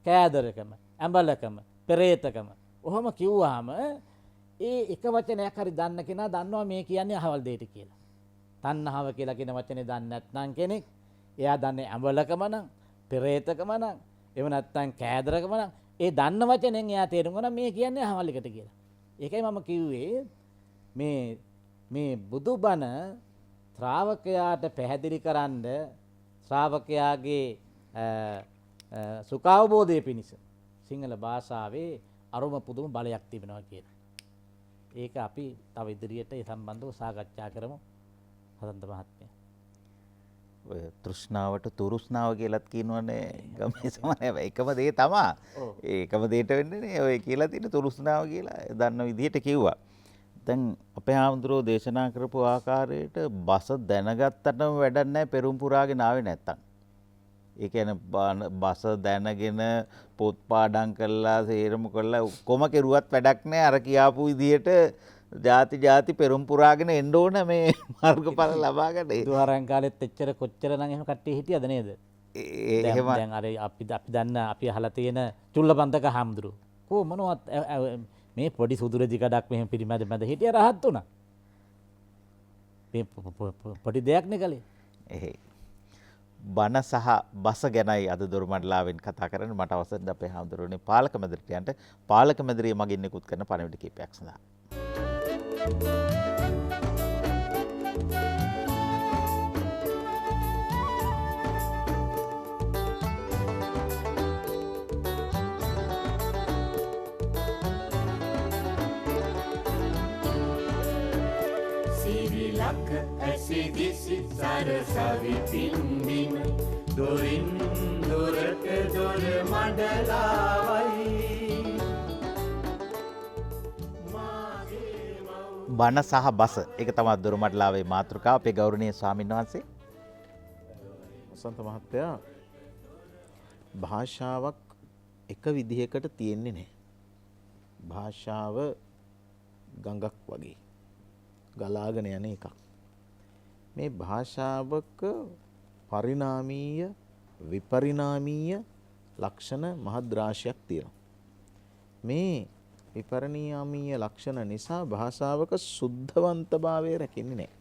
කෑදරකම, ඇඹලකම, පෙරේතකම. ඔහොම කිව්වහම ඒ එක වචනයක් හරි දන්න කෙනා දන්නවා මේ කියන්නේ අහවල් දෙයට කියලා. තණ්හාව කියලා කියන වචනේ දන්නේ නැත්නම් කෙනෙක් එයා දන්නේ ඇඹලකම නම්, පෙරේතකම නම්, එහෙම නැත්නම් කෑදරකම නම් ඒ දන්න වචනෙන් එයා තේරුම් ගන්න මේ කියන්නේ අහවල් එකට කියලා. ඒකයි මම කිව්වේ මේ බුදුබණ ශ්‍රාවකයාට පැහැදිලි කරන්න ශ්‍රාවකයාගේ සුඛාවබෝධය පිණිස සිංහල භාෂාවේ අරුම පුදුම බලයක් තිබෙනවා කියලා. ඒක අපි තව ඉදිරියට ඒ සම්බන්ධව සාකච්ඡා කරමු. හදන්ත මහත්මයා. ඔය තෘෂ්ණාවට තුරුස්නාව කියලාත් කියනවනේ ගමේ සමහර එකම දේ තමයි. ඒකම දෙයට වෙන්නේ ඔය කියලා තියෙන තුරුස්නාව කියලා දන්න විදිහට කිව්වා. දැන් අපේ හාමුදුරුවෝ දේශනා කරපු ආකාරයට බස දැනගත්තටම වැඩක් නැහැ පෙරම් පුරාගෙන ආවේ නැත්තම්. ඒ කියන්නේ බස දැනගෙන පොත් පාඩම් කරලා සේරම කරලා කොම කෙරුවත් වැඩක් නැහැ අර කියාපු විදිහට ಜಾති පෙරම් පුරාගෙන එන්න ඕන මේ මාර්ගඵල ලබා ගන්න. බුදුහාරයන් කාලෙත් එච්චර කොච්චර නම් එහෙම කට්ටිය හිටියද නේද? එහෙම දැන් අර අපි දන්න අපි අහලා තියෙන චුල්ලපන්තක හාමුදුරුවෝ කො මොනවත් මේ පොඩි සුදුරෙදි කඩක් මෙහෙම පිරිමැද මැද හිටිය රහත් වුණා. මේ පොඩි දෙයක් නේ කලේ. එහෙයි. බණ සහ බස ගැනයි අද දොරමඩලාවෙන් කතා කරන්නේ. මට අවසර ද අපේ හාමුදුරුවනේ පාලක මැදිරියන්ට පාලක මැදිරිය මගින් නිකුත් කරන පණිවිඩ කීපයක් සඳහා. සිරිලක ඇසිදිසි සරසවි පින්බිම දොරින් දොරට දොර මඩලාවයි බණ සහ බස ඒක තමයි දොරමඩලාවේ මාතෘකාව. අපේ ගෞරවනීය ස්වාමීන් වහන්සේ වසන්ත මහත්තයා, භාෂාවක් එක විදිහකට තියෙන්නේ නැහැ. භාෂාව ගඟක් වගේ ගලාගෙන යන එකක්. මේ භාෂාවක පරිණාමීය විපරිණාමීය ලක්ෂණ මහත් රාශියක් තියෙනවා. මේ විපරිණාමීය ලක්ෂණ නිසා භාෂාවක සුද්ධවන්තභාවය රැකෙන්නේ නැහැ.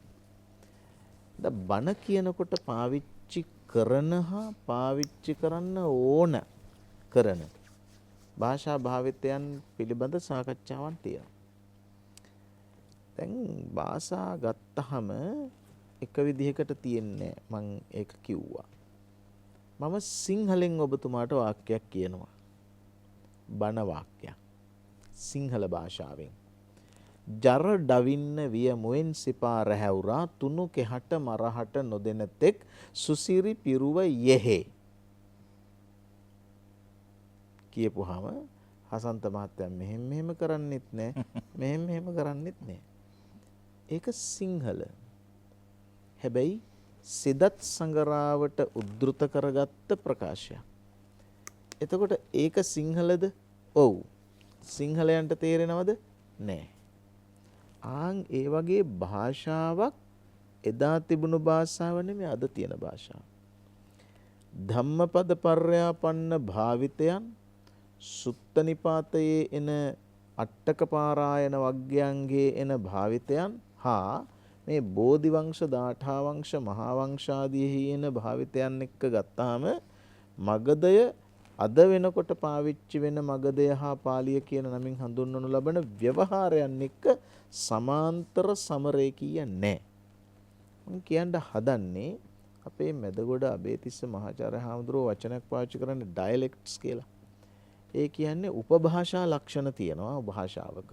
දැන් බණ කියනකොට පාවිච්චි කරන හා පාවිච්චි කරන්න ඕන කරන භාෂා භාවිතයන් පිළිබඳ සාකච්ඡාවක් තියෙනවා. දැන් භාෂා ගත්තහම එක විදිහකට තියෙන්නේ මම ඒක කිව්වා. මම සිංහලෙන් ඔබතුමාට වාක්‍යයක් කියනවා. බණ වාක්‍යයක්. සිංහල භාෂාවෙන්. ජර ඩවින්න විය මුවෙන් සිපා රැහැවුරා තුනු කෙහට මරහට නොදෙන තෙක් සුසිරි පිරුව යෙහෙ. කියපුවාම හසන්ත මහත්තයා මෙහෙම කරන්නෙත් නෑ මෙහෙම කරන්නෙත් නෑ. ඒක සිංහල. හැබැයි සිදත් සංගරාවට උද්දෘත කරගත්ත ප්‍රකාශයක්. එතකොට ඒක සිංහලද? ඔව්. සිංහලයන්ට තේරෙනවද? නෑ. ආන් ඒ වගේ භාෂාවක් එදා තිබුණු භාෂාව නෙමෙයි අද තියෙන භාෂාව. ධම්මපද පර්යාපන්න භාවිතයන් සුත්ත නිපාතයේ එන අට්ටක පාරායන වග්ගයන්ගේ එන භාවිතයන් හා මේ බෝධිවංශ දාඨාවංශ මහාවංශාදීහි එන භාවිතයන් එක්ක ගත්තාම මගධය අද වෙනකොට පාවිච්චි වෙන මගධය හා පාලිය කියන නමින් හඳුන්වනු ලබන ව්‍යවහාරයන් එක්ක සමාන්තර සමරේකීය නැහැ. මම කියන්න හදන්නේ අපේ මෙදගොඩ අබේතිස්ස මහාචාර්ය හාමුදුරුවෝ වචනයක් පාවිච්චි කරන්නේ ඩයලෙක්ට්ස් කියලා. ඒ කියන්නේ උපභාෂා ලක්ෂණ තියෙනවා භාෂාවක.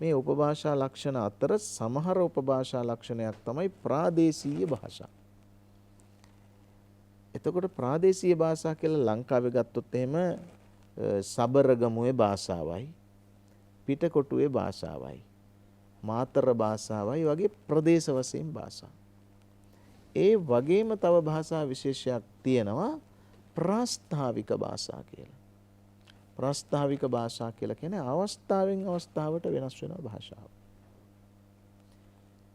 මේ උපභාෂා ලක්ෂණ අතර සමහර උපභාෂා ලක්ෂණයක් තමයි ප්‍රාදේශීය භාෂා. එතකොට ප්‍රාදේශීය භාෂා කියලා ලංකාවේ ගත්තොත් එහෙම සබරගමුවේ භාෂාවයි පිටකොටුවේ භාෂාවයි මාතර භාෂාවයි වගේ ප්‍රදේශ වශයෙන් භාෂා. ඒ වගේම තව භාෂා විශේෂයක් තියෙනවා ප්‍රාස්තාවික භාෂා කියලා. ප්‍රාස්තාවික භාෂා කියලා කියන්නේ අවස්ථාවෙන් අවස්ථාවට වෙනස් වෙන භාෂාව.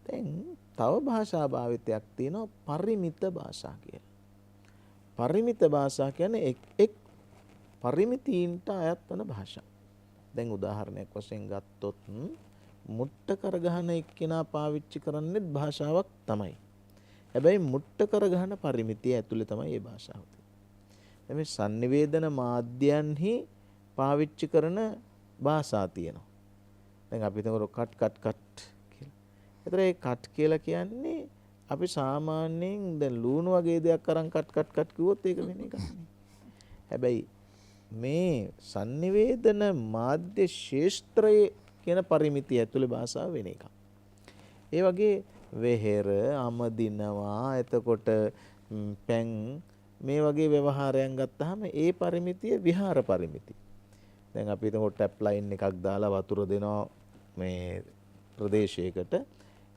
දැන් තව භාෂා භාවිතයක් තියෙනවා පරිමිත භාෂා කියලා. පරිමිත භාෂා කියන්නේ එක් පරිමිතීන්ට අයත් වන භාෂා. දැන් උදාහරණයක් වශයෙන් ගත්තොත් මුට්ට කරගහන එක්කෙනා පාවිච්චි කරන්නේ භාෂාවක් තමයි. හැබැයි මුට්ට කරගහන පරිමිතිය ඇතුලේ තමයි මේ භාෂාව තියෙන්නේ. මේ sannivedana මාධ්‍යයන්හි පාවිච්චි කරන භාෂා තියෙනවා. දැන් අපි හිතමු කට් කියලා. ඒතර ඒ කට් කියලා කියන්නේ අපි සාමාන්‍යයෙන් දැන් ලූණු වගේ දෙයක් අරන් කට් කිව්වොත් ඒක වෙන එකක් නේ. හැබැයි මේ sannivedana මාධ්‍ය ශාස්ත්‍රයේ කියන පරිමිතිය ඇතුලේ භාෂාව වෙන එකක්. ඒ වගේ වෙහෙර අමදිනවා එතකොට පැන් මේ වගේ ව්‍යවහාරයන් ගත්තාම ඒ පරිමිතිය විහාර පරිමිතිය. දැන් අපි හිතමු ටැප් ලයින් එකක් දාලා වතුර දෙනවා මේ ප්‍රදේශයකට.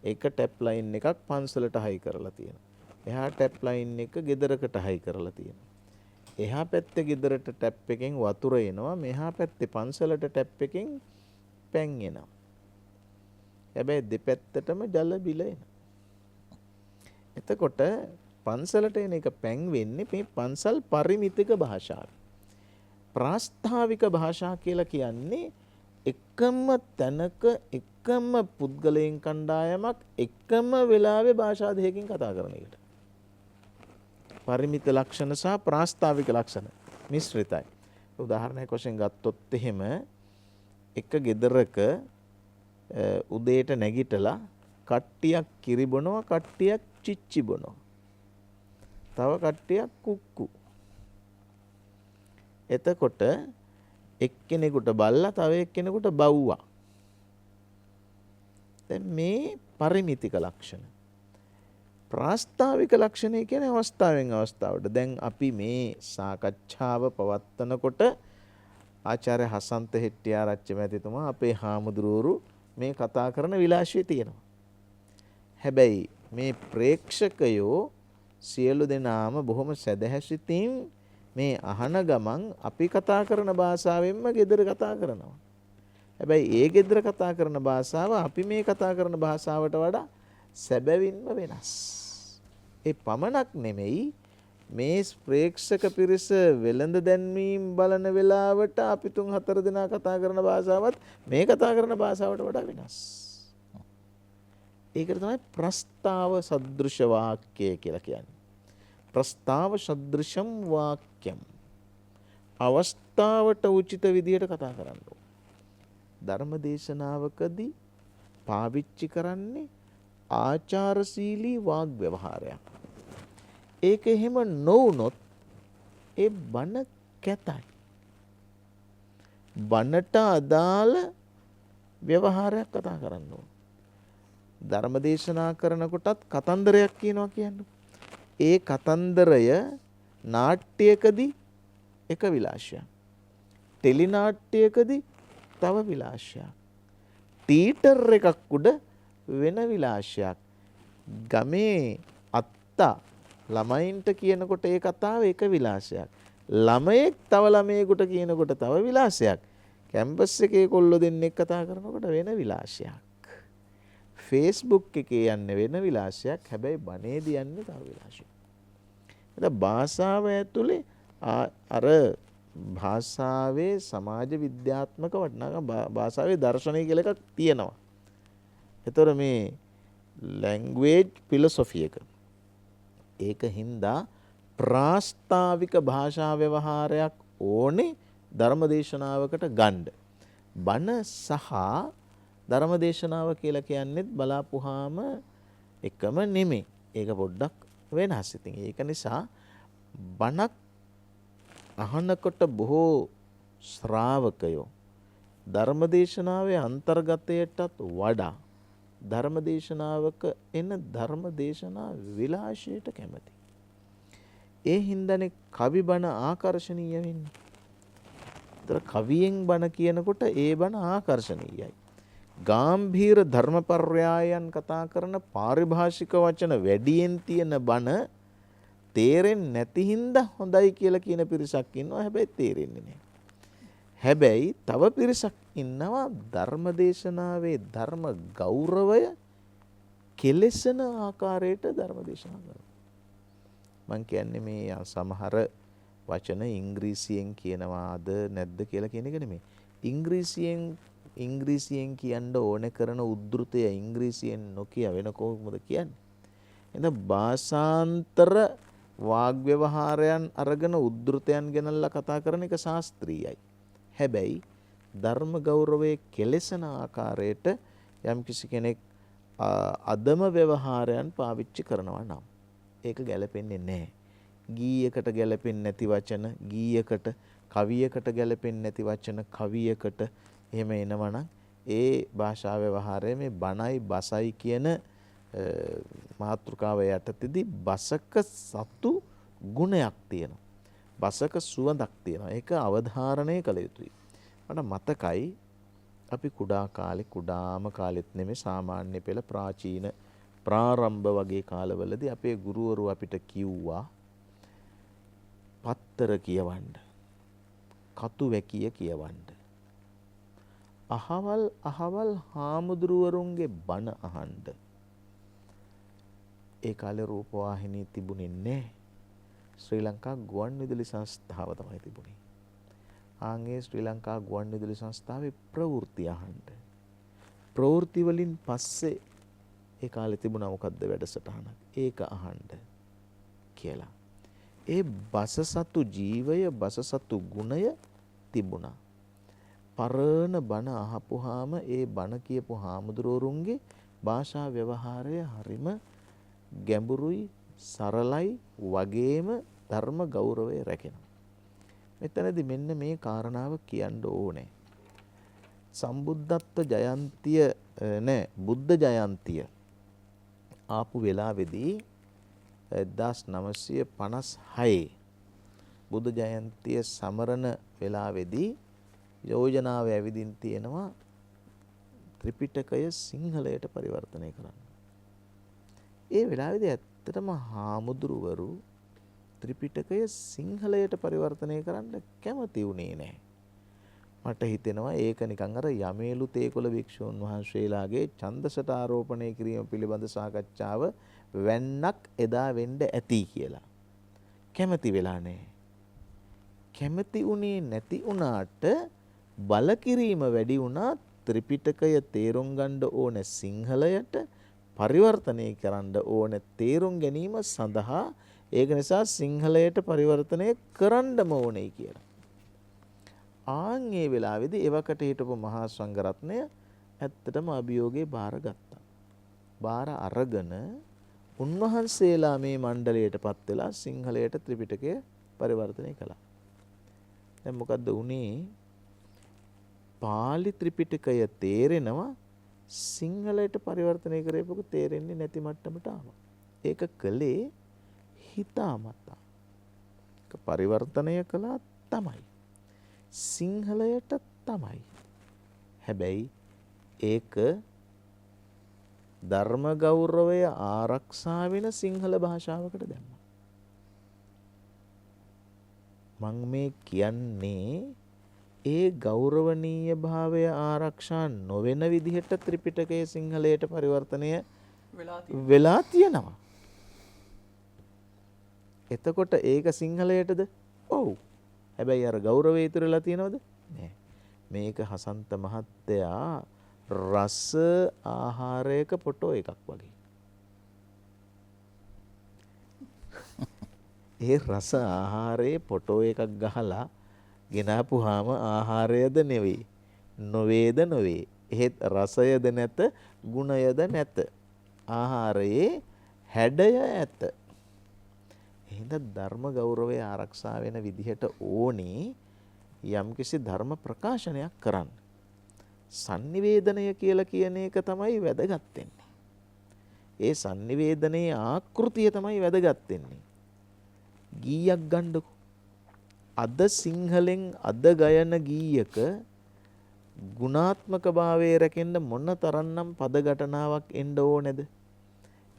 ඒක ටැප් ලයින් එකක් පන්සලට හයි කරලා තියෙනවා. එහා ටැප් ලයින් එක ගෙදරකට හයි කරලා තියෙනවා. එහා පැත්තේ ගෙදරට ටැප් එකෙන් වතුර එනවා. මෙහා පැත්තේ පන්සලට ටැප් එකෙන් පැන් එනවා. හැබැයි දෙපැත්තටම ජල බිල එනවා. එතකොට පන්සලට එන එක පැන් වෙන්නේ මේ පන්සල් පරිමිතික භාෂාව. ප්‍රාස්තාවික භාෂා කියලා කියන්නේ එකම තැනක එකම පුද්ගලයන් කණ්ඩායමක් එකම වෙලාවේ භාෂා දෙකකින් කතා කරන එකට. පරිමිත ලක්ෂණ සහ ප්‍රාස්තාවික ලක්ෂණ මිශ්‍රිතයි. උදාහරණයක් වශයෙන් ගත්තොත් එහෙම එක ගෙදරක උදේට නැගිටලා කට්ටියක් කිරි බොනවා, කට්ටියක් චිච්චි බොනවා. තව කට්ටියක් කුක්කු. එතකොට එක්කෙනෙකුට බල්ලා තව එක්කෙනෙකුට බව්වා. දැන් මේ පරිමිතික ලක්ෂණ. ප්‍රාස්තාවික ලක්ෂණය කියන්නේ අවස්ථාවෙන් අවස්ථාවට. දැන් අපි මේ සාකච්ඡාව පවත්වනකොට ආචාර්ය හසන්ත හෙට්ටිආරච්චි මැතිතුමා අපේ හාමුදුරුවරු මේ කතා කරන විලාශය තියෙනවා. හැබැයි මේ ප්‍රේක්ෂකයෝ සියලු දෙනාම බොහොම සැදැහැසිතින් මේ අහන ගමන් අපි කතා කරන භාෂාවෙන්ම ගෙදර කතා කරනවා. හැබැයි ඒ ගෙදර කතා කරන භාෂාව අපි මේ කතා කරන භාෂාවට වඩා සැබවින්ම වෙනස්. ඒ පමණක් නෙමෙයි මේ ප්‍රේක්ෂක පිරිස වෙළඳ දැන්වීම් බලන වෙලාවට අපි 3-4 දෙනා කතා කරන භාෂාවත් මේ කතා කරන භාෂාවට වඩා වෙනස්. ඒකට තමයි ප්‍රස්තාව සදෘශ වාක්‍යය කියලා කියන්නේ. ප්‍රස්තාව සදෘශම් වාක්‍යම්. අවස්ථාවට උචිත විදියට කතා කරන්න ඕන. ධර්ම දේශනාවකදී පාවිච්චි කරන්නේ ආචාරශීලී වාග් ව්‍යවහාරයක්. ඒක එහෙම නොවුනොත් ඒ බණ කැතයි. බණට අදාළ ව්‍යවහාරයක් කතා කරන්න ඕන. ධර්ම දේශනා කරනකොටත් කතන්දරයක් කියනවා කියන්නේ. ඒ කතන්දරය නාට්‍යයකදී එක විලාශයක්. ටෙලි නාට්‍යයකදී තව විලාශයක්. තීටර් එකක් උඩ වෙන විලාශයක්. ගමේ අත්තා ළමයින්ට කියනකොට ඒ කතාව එක විලාශයක්. ළමයෙක් තව ළමයෙකුට කියනකොට තව විලාශයක්. කැම්පස් එකේ කොල්ලෝ දෙන්නෙක් කතා කරනකොට වෙන විලාශයක්. Facebook එකේ යන්නේ වෙන විලාශයක්. හැබැයි බණේදී යන්නේ තව විලාශයක්. එතන භාෂාව ඇතුලේ අර භාෂාවේ සමාජ විද්‍යාත්මක වටිනාකම භාෂාවේ දර්ශනය කියලා එකක් තියෙනවා. ඒතර මේ ලැන්ග්වේජ් ෆිලොසොෆි එක. ඒක හින්දා ප්‍රාස්තාවික භාෂා ව්‍යවහාරයක් ඕනේ ධර්මදේශනාවකට ගන්න. බණ සහ ධර්මදේශනාව කියලා කියන්නේත් බලාපුවාම එකම නෙමෙයි. ඒක පොඩ්ඩක් වෙනස්. ඉතින් ඒක නිසා බණක් අහනකොට බොහෝ ශ්‍රාවකයෝ ධර්මදේශනාවේ අන්තර්ගතයටත් වඩා ධර්මදේශනාවක එන ධර්මදේශනා විලාශයට කැමති. ඒ හින්දානේ කවි බණ ආකර්ශනීය වෙන්නේ. ඒතර කවියෙන් බණ කියනකොට ඒ බණ ආකර්ශනීයයි. ගාම්භීර ධර්මපර්යායන් කතා කරන පාරිභාෂික වචන වැඩියෙන් තියෙන බණ තේරෙන්නේ නැති හින්දා හොඳයි කියලා කියන පිරිසක් ඉන්නවා. හැබැයි තේරෙන්නේ නැහැ. හැබැයි තව පිරිසක් ඉන්නවා ධර්මදේශනාවේ ධර්ම ගෞරවය කෙලෙසන ආකාරයට ධර්මදේශනා කරනවා. මම කියන්නේ මේ සමහර වචන ඉංග්‍රීසියෙන් කියනවාද නැද්ද කියලා කියන එක නෙමෙයි. ඉංග්‍රීසියෙන් කියන්න ඕන කරන උද්ෘතය ඉංග්‍රීසියෙන් නොකිය වෙන කොහොමද කියන්නේ? එහෙනම් භාෂාන්තර වාග් ව්‍යවහාරයන් අරගෙන උද්ෘතයන් ගෙනල්ලා කතා කරන එක ශාස්ත්‍රීයයි. හැබැයි ධර්ම ගෞරවයේ කෙලෙසන ආකාරයට යම්කිසි කෙනෙක් අදම ව්‍යවහාරයන් පාවිච්චි කරනවා නම් ඒක ගැලපෙන්නේ නැහැ. ගීයකට ගැලපෙන්නේ නැති වචන ගීයකට, කවියකට ගැලපෙන්නේ නැති වචන කවියකට එහෙම එනවනම් ඒ භාෂා ව්‍යවහාරය මේ බණයි බසයි කියන මාතෘකාව යටතේදී බසක සතු ගුණයක් තියෙනවා. බසක සුවඳක් තියෙනවා. ඒක අවධාරණය කළ යුතුයි. මට මතකයි අපි කුඩාම කාලෙත් නෙමෙයි සාමාන්‍ය පෙළ ප්‍රාචීන ප්‍රාරම්භ වගේ කාලවලදී අපේ ගුරුවරු අපිට කිව්වා පත්තර කියවන්න. කතු වැකිය කියවන්න. අහවල් හාමුදුරුවරුන්ගේ බණ අහන්න. ඒ කාලේ රූපවාහිනී තිබුණේ නැහැ. ශ්‍රී ලංකා ගුවන්විදුලි සංස්ථාව තමයි තිබුණේ. ආන්ගේ ශ්‍රී ලංකා ගුවන්විදුලි සංස්ථාවේ ප්‍රවෘත්ති අහන්න. ප්‍රවෘත්ති වලින් පස්සේ ඒ කාලේ තිබුණා මොකද්ද වැඩසටහනක්. ඒක අහන්න කියලා. ඒ බසසතු ජීවය බසසතු ගුණය තිබුණා. පරණ බණ අහපුවාම ඒ බණ කියපු හාමුදුරුවරුන්ගේ භාෂා ව්‍යවහාරය හරිම ගැඹුරුයි සරලයි වගේම ධර්ම ගෞරවය රැකෙනවා. මෙතනදී මෙන්න මේ කාරණාව කියන්න ඕනේ. සම්බුද්ධත්ව ජයන්තිය බුද්ධ ජයන්තිය ආපු වෙලාවේදී 1956 බුද්ධ ජයන්තිය සමරන වෙලාවේදී යෝජනාව ඇවිදින් තියෙනවා ත්‍රිපිටකය සිංහලයට පරිවර්තනය කරන්න. ඒ වෙලාවේදී ඇත්තටම හාමුදුරුවරු ත්‍රිපිටකය සිංහලයට පරිවර්තනය කරන්න කැමති වුණේ නැහැ. මට හිතෙනවා ඒක නිකන් අර යමේලු තේකොළ භික්ෂූන් වහන්සේලාගේ ඡන්දසට ආරෝපණය කිරීම පිළිබඳ සාකච්ඡාව වෙන්නක් එදා වෙන්න ඇති කියලා. කැමති වෙලා නැහැ. කැමති උනේ නැති උනාට බල කිරීම වැඩි වුණා ත්‍රිපිටකය තේරුම් ගන්න ඕන සිංහලයට පරිවර්තනය කරන්න ඕන තේරුම් ගැනීම සඳහා ඒක නිසා සිංහලයට පරිවර්තනය කරන්නම ඕනේ කියලා. ආන් ඒ වෙලාවේදී එවකට හිටපු මහා සංඝරත්නය ඇත්තටම අභියෝගේ බාරගත්තා. බාර අරගෙන උන්වහන්සේලා මේ මණ්ඩලයටපත් වෙලා සිංහලයට ත්‍රිපිටකය පරිවර්තනය කළා. දැන් මොකද්ද උනේ? පාලි ත්‍රිපිටකය තේරෙනවා සිංහලයට පරිවර්තනය කරේපොක තේරෙන්නේ නැති මට්ටමට ආවා. ඒක කළේ හිතාමතා. ඒක පරිවර්තනය කළා තමයි. සිංහලයට තමයි. හැබැයි ඒක ධර්ම ගෞරවය ආරක්ෂා වෙන සිංහල භාෂාවකට දැම්මා. මම මේ කියන්නේ ඒ ගෞරවනීය භාවය ආරක්ෂා නොවන විදිහට ත්‍රිපිටකයේ සිංහලයට පරිවර්තනය වෙලා තියෙනවා. එතකොට ඒක සිංහලයටද? ඔව්. හැබැයි අර ගෞරවය ඉතුරුලා තියෙනවද? නෑ. මේක හසන්ත මහත්තයා රස ආහාරයක ෆොටෝ එකක් වගේ. ඒ රස ආහාරයේ ෆොටෝ එකක් ගහලා ගෙනාපුවාම ආහාරයද නෙවෙයි. නොවේද නොවේ. එහෙත් රසයද නැත, ගුණයද නැත. ආහාරයේ හැඩය ඇත. එහෙනම් ධර්ම ගෞරවය ආරක්ෂා වෙන විදිහට ඕනේ යම්කිසි ධර්ම ප්‍රකාශනයක් කරන්න. sannivedanaya කියලා කියන එක තමයි වැදගත් වෙන්නේ. ඒ sannivedanaya ආකෘතිය තමයි වැදගත් වෙන්නේ. ගීයක් ගන්නකො. අද සිංහලෙන් අද ගයන ගීයක ගුණාත්මක භාවයේ රැකෙන්න මොන තරම්නම් පද ඝටනාවක් එන්න ඕනේද?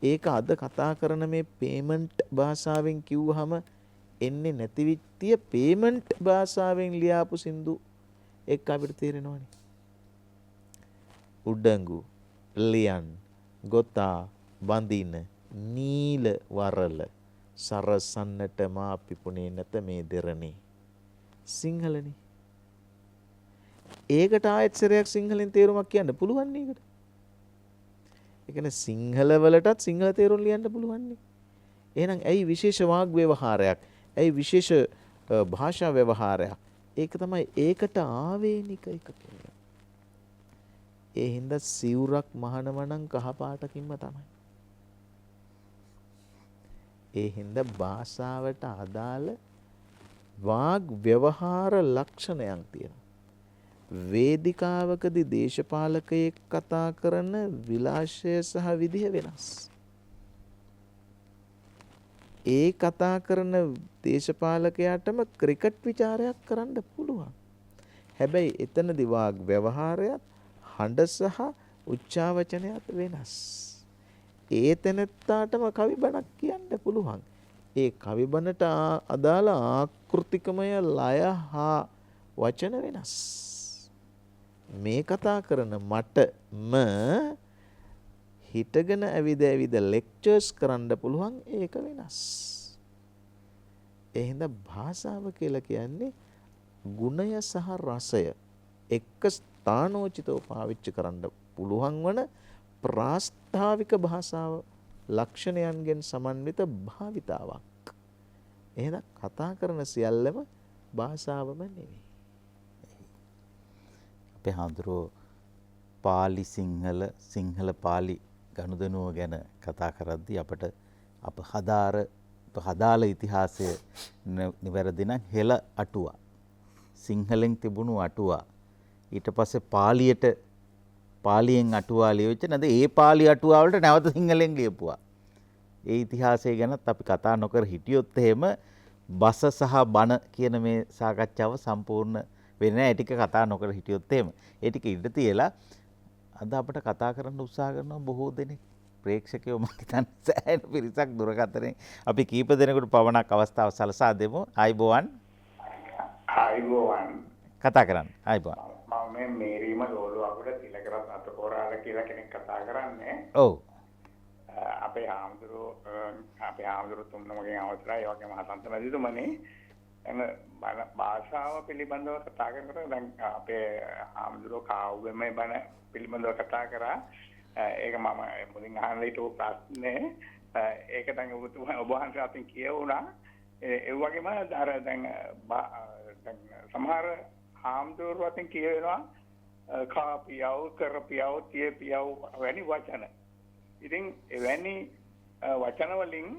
ඒක අද කතා කරන මේ පේමන්ට් භාෂාවෙන් කිව්වහම එන්නේ නැති විත්තිය පේමන්ට් භාෂාවෙන් ලියාපු සින්දු එක්ක අපිට තේරෙනවනේ. උඩඟු, ලියන්, ගොතා, බඳින, නීල වරල සරසන්නට මා පිපුණේ නැත මේ දෙරණේ. සිංහලනේ. ඒකට ආයෙත් සරයක් සිංහලෙන් තේරුමක් කියන්න පුළුවන් නේද? ඒ කියන්නේ සිංහල වලටත් සිංහල තේරුම් ලියන්න පුළුවන් නේ. එහෙනම් ඇයි විශේෂ වාග් ව්‍යවහාරයක්? ඇයි විශේෂ භාෂා ව්‍යවහාරයක්? ඒක තමයි ඒකට ආවේනික එක කියන්නේ. ඒ හින්දා සිවුරක් මහනම නම් කහ පාටකින්ම තමයි. ඒ හින්දා භාෂාවට අදාළ වාග් ව්‍යවහාර ලක්ෂණයන් තියෙනවා. වේදිකාවකදී දේශපාලකයෙක් කතා කරන විලාශය සහ විදිහ වෙනස්. ඒ කතා කරන දේශපාලකයාටම ක්‍රිකට් විචාරයක් කරන්න පුළුවන්. හැබැයි එතනදී වාග් ව්‍යවහාරයත් හඬ සහ උච්චාවචනයත් වෙනස්. ඒ තැනත්තාටම කවි බණක් කියන්න පුළුවන්. ඒ කවි බණට අදාළ ආකෘතිකමය ලය හා වචන වෙනස්. මේ කතා කරන මටම හිටගෙන ඇවිද ලෙක්චර්ස් කරන්න පුළුවන්. ඒක වෙනස්. ඒ හින්දා භාෂාව කියලා කියන්නේ ගුණය සහ රසය එක්ක ස්ථානෝචිතව පාවිච්චි කරන්න පුළුවන් වන ප්‍රාස්තාවික භාෂාව ලක්ෂණයන්ගෙන් සමන්විත භාවිතාවක්. එහෙනම් කතා කරන සියල්ලම භාෂාවම නෙවෙයි. අපේ හඳුරෝ පාලි සිංහල සිංහල පාලි ගනුදෙනුව ගැන කතා කරද්දී අපට අප හදාළ ඉතිහාසය නිවැරදි නම් හෙළ අටුවා සිංහලෙන් තිබුණු අටුවා ඊට පස්සේ පාලියෙන් අටුවා ලියවිච්ච නැද ඒ පාලි අටුවා වලට නැවත සිංහලෙන් ලියපුවා. ඒ ඉතිහාසය ගැනත් අපි කතා නොකර හිටියොත් එහෙම බස සහ බණ කියන මේ සාකච්ඡාව සම්පූර්ණ වෙන්නේ නැහැ. ඒ ටික කතා නොකර හිටියොත් එහෙම. ඒ ටික ඉඳ තියලා අද අපිට කතා කරන්න උත්සාහ කරනවා බොහෝ දෙනෙක්. ප්‍රේක්ෂකයෝ මම හිතන්නේ සෑහෙන පිරිසක් දුරකථනයෙන් අපි කීප දෙනෙකුට පවණක් අවස්ථාව සලසා දෙමු. ආයිබෝවන්. ආයිබෝවන්. කතා කරන්න. ආයිබෝවන්. මම මේ මේරීම ලෝලු අපිට තිලකරත් අතකොරාල කියලා කෙනෙක් කතා කරන්නේ. ඔව්. අපේ හාමුදුරුවෝ තුන්නමගෙන් අවසරයි ඒ වගේම හසන්ත රජතුමනි භාෂාව පිළිබඳව කතා කරනකොට දැන් අපේ හාමුදුරුවෝ කාව්‍යමය බණ පිළිබඳව කතා කරා. ඒක මම මුලින් අහන්න හිටපු ප්‍රශ්නේ ඒක දැන් ඔබ වහන්සේ අතින් කියවුණා. ඒ වගේම අර දැන් සමහර හාමුදුරුවෝ අතින් කියවෙනවා කාපියව කරපියව තියපියව වැනි වචන. ඉතින් එවැනි වචන වලින්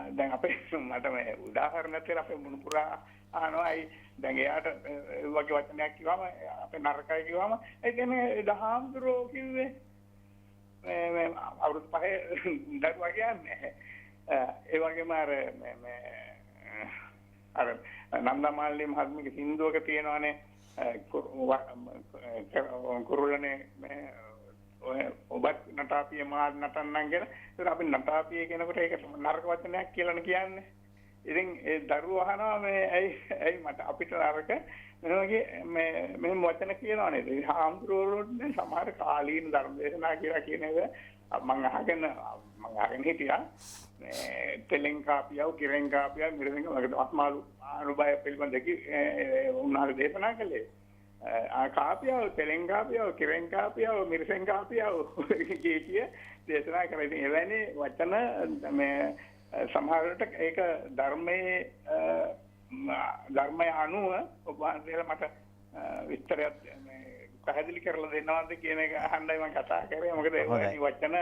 දැන් අපේ මට මේ උදාහරණයක් කියලා අපේ මුණුපුරා අහනවායි දැන් එයාට ඒ වගේ වචනයක් කිව්වම අපේ නරකයි කිව්වම ඒ කියන්නේ දහම්දුරෝ කිව්වේ මේ අවුරුදු 5 දරුවා කියන්නේ ඒ වගේම අර නන්දමාලි මහත්මියගේ සින්දුවක තියෙනවානේ කුරුල්ලනේ ඔබත් නටාපිය මාත් නටන්නම් කියලා. ඒක අපි නටාපිය කියනකොට ඒක නරක වචනයක් කියලානේ කියන්නේ. ඉතින් ඒ දරුවෝ අහනවා මේ ඇයි මට අපිට නරක මේ වචන කියනවා නේද? හාමුදුරුවෝනේ සමහර කාලීන ධර්ම දේශනා කියලා කියන එක මම අහගෙන හිටියා. මේ තෙලෙන්කාපියව කිරෙන්කාපියව මිරෙන්ක වගේ අස්මාලු අනුබය පිළිබඳ උන්වහන්සේ දේශනා කළේ. කාපියව තෙලෙන්කාපියව කිරෙන්කාපියව මිරෙන්කාපියව කිය දේශනා කරා. ඉතින් එවැනි වචන මේ සමහරවිට ඒක ධර්මය අනුව ඔබ වහන්සේලා මට විස්තරයක් පැහැදිලි කරලා දෙනවද කියන එක අහන්නයි මම කතා කරේ. මොකද ඒ වචන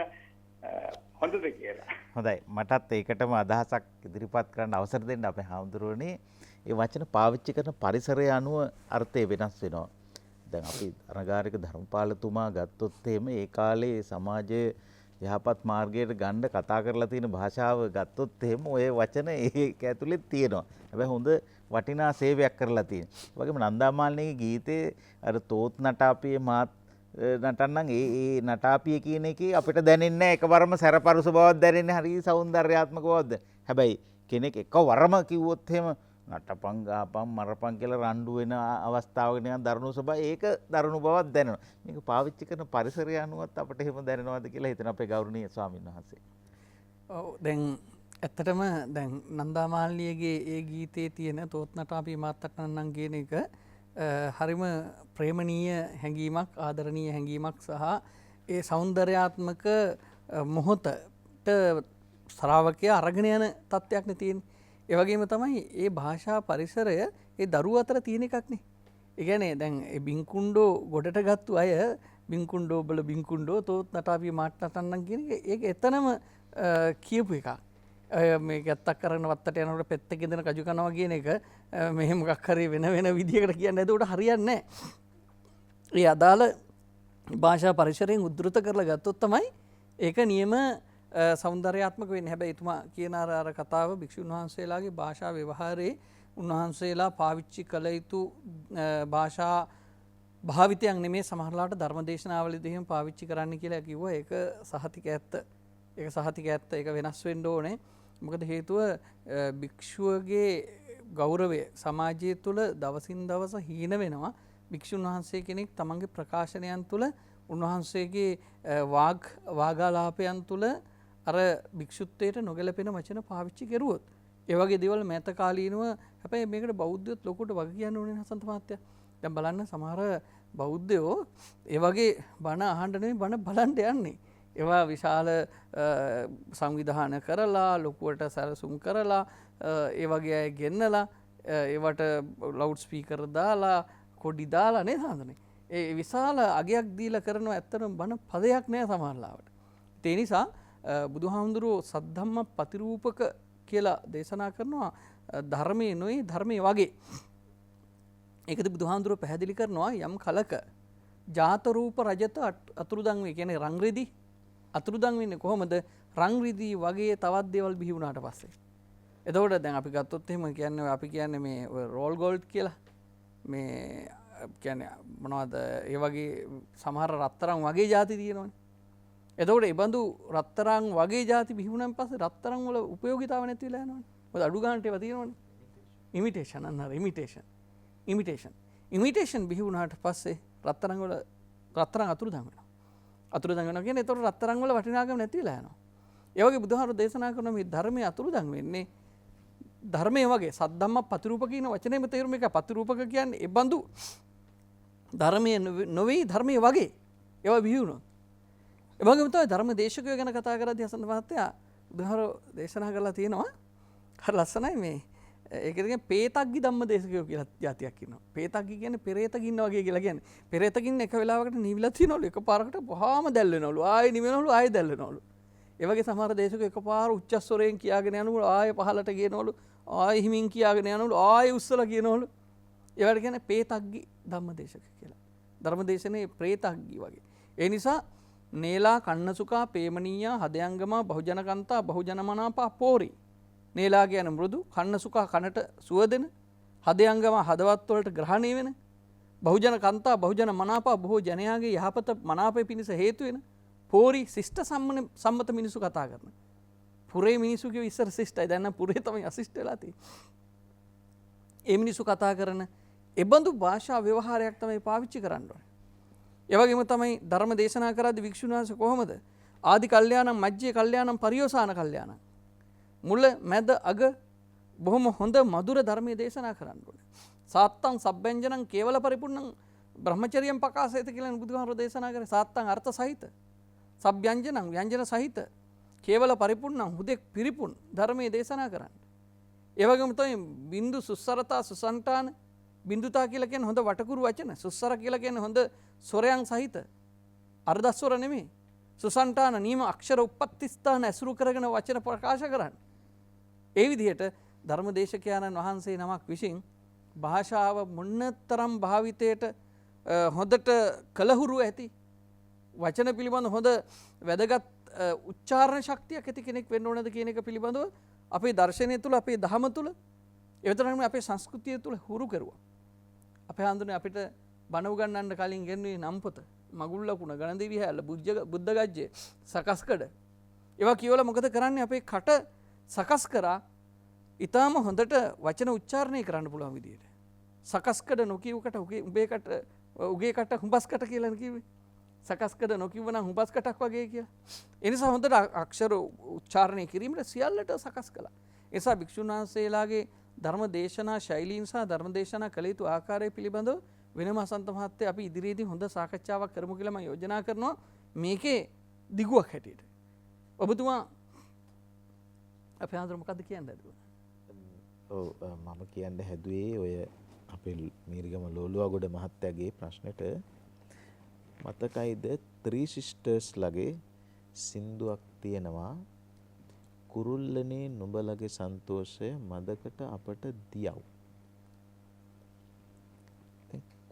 හොඳද කියලා. හොඳයි. මටත් ඒකටම අදහසක් ඉදිරිපත් කරන්න අවසර දෙන්න අපේ හාමුදුරුවනේ. ඒ වචන පාවිච්චි කරන පරිසරය අනුව අර්ථය වෙනස් වෙනවා. දැන් අපි අනගාരിക ධර්මපාලතුමා ගත්තොත් එහෙම ඒ කාලේ සමාජයේ යහපත් මාර්ගයට ගන්න කතා කරලා තියෙන භාෂාව ගත්තොත් එහෙම ඔය වචන ඒක ඇතුලේ තියෙනවා. හැබැයි හොඳ වටිනා සේවයක් කරලා තියෙනවා. ඒ වගේම නන්දාමාලිනීගේ ගීතේ අර තෝත් නටාපියේ මාත් නටන්නම් ඒ නටාපිය කියන එකේ අපිට දැනෙන්නේ නැහැ එකවරම සැරපරුස බවක් දැනෙන්නේ හරි సౌందర్యාත්මක බවක්ද. හැබැයි කෙනෙක් එකවරම කිව්වොත් එහෙම නටපන් ගාපන් මරපන් කියලා රණ්ඩු වෙන අවස්ථාවක නිකන් දරුණු ස්වභාවය ඒක දරුණු බවක් දැනෙනවා. මේක පාවිච්චි කරන පරිසරය අනුවත් අපිට එහෙම දැනෙනවද කියලා හිතන අපේ ගෞරවනීය ස්වාමීන් වහන්සේ. ඔව් දැන් ඇත්තටම දැන් නන්දාමාලිනියගේ ඒ ගීතයේ තියෙන තෝත් නටාපි මාත්තටන්නම් කියන එක හරිම ප්‍රේමණීය හැඟීමක් ආදරණීය හැඟීමක් සහ ඒ సౌందర్యාත්මක මොහොතට ශ්‍රාවකයා අරගෙන යන තත්ත්වයක්නේ තියෙන්නේ. ඒ වගේම තමයි ඒ භාෂා පරිසරය ඒ දරුවෝ අතර තියෙන එකක්නේ. ඒ කියන්නේ දැන් ඒ බින්කුණ්ඩෝ ගොඩට ගත්තු අය බින්කුණ්ඩෝ බල බින්කුණ්ඩෝ තෝත් නටාපි මාත්තටන්නම් කියන එක ඒක එතනම කියපු එකක්. මේක ඇත්තක් කරන්න වත්තට යනකොට පෙත්තක ඉඳන කජු කනවා කියන එක මෙහෙම මොකක් හරි වෙන විදිහකට කියන්නේ එතකොට හරියන්නේ නැහැ. ඒ අදාළ භාෂා පරිසරයෙන් උද්දෘත කරලා ගත්තොත් තමයි ඒක නියම సౌందర్యාත්මක වෙන්නේ. හැබැයි එතුමා කියන අර කතාව භික්ෂුන් වහන්සේලාගේ භාෂා ව්‍යවහාරයේ උන්වහන්සේලා පාවිච්චි කළ යුතු භාෂා භාවිතයක් නෙමෙයි සමහරලාට ධර්මදේශනාවලදී එහෙම පාවිච්චි කරන්න කියලා කිව්වා. ඒක සහතික ඇත්ත. ඒක වෙනස් වෙන්න ඕනේ. මොකද හේතුව භික්ෂුවගේ ගෞරවය සමාජය තුළ දවසින් දවස හීන වෙනවා. භික්ෂුන් වහන්සේ කෙනෙක් තමන්ගේ ප්‍රකාශනයන් තුළ උන්වහන්සේගේ වාගාලාපයන් තුළ අර භික්ෂුත්වයට නොගැලපෙන වචන පාවිච්චි කරුවොත් ඒ වගේ දේවල් මෑත කාලීනව හැබැයි මේකට බෞද්ධයොත් ලොකුට වග කියන්න ඕනේ හසන්ත මහත්තයා. දැන් බලන්න සමහර බෞද්ධයෝ ඒ වගේ බණ අහන්න නෙමෙයි බණ බලන්න යන්නේ. ඒවා විශාල සංවිධාන කරලා ලොකුවට සැලසුම් කරලා ඒ වගේ අය ගෙන්නලා ඒවට ලවුඩ් ස්පීකර් දාලා කොඩි දාලා නේ හඳුනේ. ඒ විශාල අගයක් දීලා කරනවා ඇත්තටම බණ පදයක් නෑ සමහරලාවට. ඒ නිසා බුදුහාමුදුරුවෝ සද්ධම්ම පතිරූපක කියලා දේශනා කරනවා ධර්මයේ නොයි ධර්මයේ වගේ. ඒකද බුදුහාමුදුරුවෝ පැහැදිලි කරනවා යම් කලක ජාත රූප රජත අතුරුදන් වේ කියන්නේ රං රිදි අතුරුදන් වෙන්නේ කොහොමද? රං රිදි වගේ තවත් දේවල් බිහි වුණාට පස්සේ. එතකොට දැන් අපි ගත්තොත් එහෙම කියන්නේ අපි කියන්නේ මේ රෝල් ගෝල්ඩ් කියලා මේ කියන්නේ මොනවද ඒ වගේ සමහර රත්තරන් වගේ ಜಾති තියෙනවනේ. එතකොට ඒ බඳු රත්තරන් වගේ ಜಾති බිහි වුණාන් පස්සේ රත්තරන් වල ප්‍රයෝගිතාව නැති වෙලා යනවනේ. මොකද අඩු ගන්නට ඒවා තියෙනවනේ. ඉමිටේෂන් අන්න ඉමිටේෂන් බිහි වුණාට පස්සේ රත්තරන් වල රත්තරන් අතුරුදන් වෙනවා. අතුරුදන් වෙනවා කියන්නේ එතකොට රත්තරන් වල වටිනාකම නැති වෙලා යනවා. ඒ වගේ බුදුහාමුදුරුවෝ දේශනා කරන මේ ධර්මයේ අතුරුදන් වෙන්නේ ධර්මයේ වගේ සද්ධම්ම පතිරූපක කියන වචනේම තේරුම එක පතිරූපක කියන්නේ ඒ බඳු ධර්මයේ නොවේ ධර්මයේ වගේ ඒවා බිහි වුණොත්. ඒ වගේම තමයි ධර්ම දේශකයෝ ගැන කතා කරද්දී හසන්ත මහත්තයා බුදුහාමුදුරුවෝ දේශනා කරලා තියෙනවා හරි ලස්සනයි මේ ඒක කියන්නේ පේතග්ගි ධම්ම දේශකයෝ කියලා જાතියක් ඉන්නවා. පේතග්ගි කියන්නේ පෙරේත ගින්න වගේ කියලා කියන්නේ. පෙරේත ගින්න එක වෙලාවකට නිවිලා තියනවලු එකපාරකට වහාම දැල් වෙනවලු. ආයෙ නිවෙනවලු ආයෙ දැල් වෙනවලු. ඒ වගේ සමහර දේශකයෝ එකපාර උච්චස්වරයෙන් කියාගෙන යනවලු ආයෙ පහලට ගියනවලු. ආයෙ හිමින් කියාගෙන යනවලු ආයෙ උස්සලා කියනවලු. ඒවට කියන්නේ පේතග්ගි ධම්ම දේශක කියලා. ධර්ම දේශනේ ප්‍රේතග්ගි වගේ. ඒ නිසා නේලා කන්නසුකා පේමනීයා හදයංගමා බහුජනකන්තා බහුජනමනාපා පෝරි. නේලා කියන මෘදු කන්නසුකා කනට සුවදෙන හදයංගම හදවත් වලට ග්‍රහණය වෙන බහුජන කන්තා බහුජන මනාපා බොහෝ ජනයාගේ යහපත මනාපය පිණිස හේතු වෙන පෝරි ශිෂ්ට සම්මත මිනිසු කතා කරන. පුරේ මිනිසු කිව්ව ඉස්සර ශිෂ්ටයි දැන් නම් පුරේ තමයි අශිෂ්ට වෙලා තියෙන්නේ. ඒ මිනිසු කතා කරන එබඳු භාෂා ව්‍යවහාරයක් තමයි පාවිච්චි කරන්න ඕනේ. ඒ වගේම තමයි ධර්ම දේශනා කරද්දී වික්ෂුන් වහන්සේ කොහොමද? ආදි කල්යාණම් මජ්ජේ කල්යාණම් පරියෝසాన කල්යාණම් මුල මැද අග බොහොම හොඳ මధుර ධර්මයේ දේශනා කරන්න ඕනේ. සාත්තං සබ්බෙන්ජනං කේවල පරිපූර්ණං බ්‍රහ්මචර්යම් පකාසයත කියලා බුදුහාමුදුරුවෝ දේශනා කරේ. සාත්තං අර්ථ සහිත සබ්යංජනං ව්‍යංජන සහිත කේවල පරිපූර්ණං හුදෙක් පිරිපුන් ධර්මයේ දේශනා කරන්න. ඒ වගේම තමයි බින්දු සුස්සරතා සුසන්තාන බින්දුතා කියලා කියන්නේ හොඳ වටකුරු වචන. සුස්සර කියලා කියන්නේ හොඳ ස්වරයන් සහිත අර්ධස්වර නෙමෙයි. සුසන්තාන නියම අක්ෂර උප්පත්ති ස්ථාන ඇසුරු කරගෙන වචන ප්‍රකාශ කරන්න. ඒ විදිහට ධර්මදේශකයන්න් වහන්සේ නමක් විසින් භාෂාව මොන්නතරම් භාවිතයට හොඳට කලහුරු ඇති වචන පිළිබඳ හොඳ වැදගත් උච්චාරණ ශක්තියක් ඇති කෙනෙක් වෙන්න ඕනද කියන එක පිළිබඳව අපේ දර්ශනය තුළ අපේ දහම තුළ ඒ විතරක් නෙමෙයි අපේ සංස්කෘතිය තුළ හුරු කරුවා. අපේ හඳුනේ අපිට බණ උගන්වන්න කලින් ගෙන්වුවේ නම් පොත මගුල් ලකුණ ගණදිවි හැල බුද්ධ ගජ්ජේ සකස්කඩ ඒවා කියවලා මොකද කරන්නේ අපේ කට සකස් කරා ඊටාම හොඳට වචන උච්චාරණය කරන්න පුළුවන් විදියට සකස්කඩ නොකියුකට උගේ කට හුඹස්කට කියලා කිව්වේ සකස්කඩ නොකියුවනම් හුඹස්කටක් වගේ කියලා ඒ නිසා හොඳට අක්ෂර උච්චාරණය කිරීමට සියල්ලට සකස් කළා ඒ නිසා භික්ෂුන් වහන්සේලාගේ ධර්ම දේශනා ශෛලීන් සහ ධර්ම දේශනා කළ යුතු ආකාරය පිළිබඳව වෙනම අසන්ත මහත්තයා අපි ඉදිරියේදී හොඳ සාකච්ඡාවක් කරමු කියලා මම යෝජනා කරනවා මේකේ දිගුවක් හැටියට. ඔබතුමා අපේ ආන්දර මොකද්ද කියන්න හදුවා? ඔව් මම කියන්න හැදුවේ ඔය අපේ මීරිගම ලෝලුවගොඩ මහත්තයාගේ ප්‍රශ්නෙට මතකයිද ත්‍රී සිස්ටර්ස් ලගේ සින්දුවක් තියෙනවා කුරුල්ලනේ නුඹලගේ සන්තෝෂය මදකට අපට දියව්.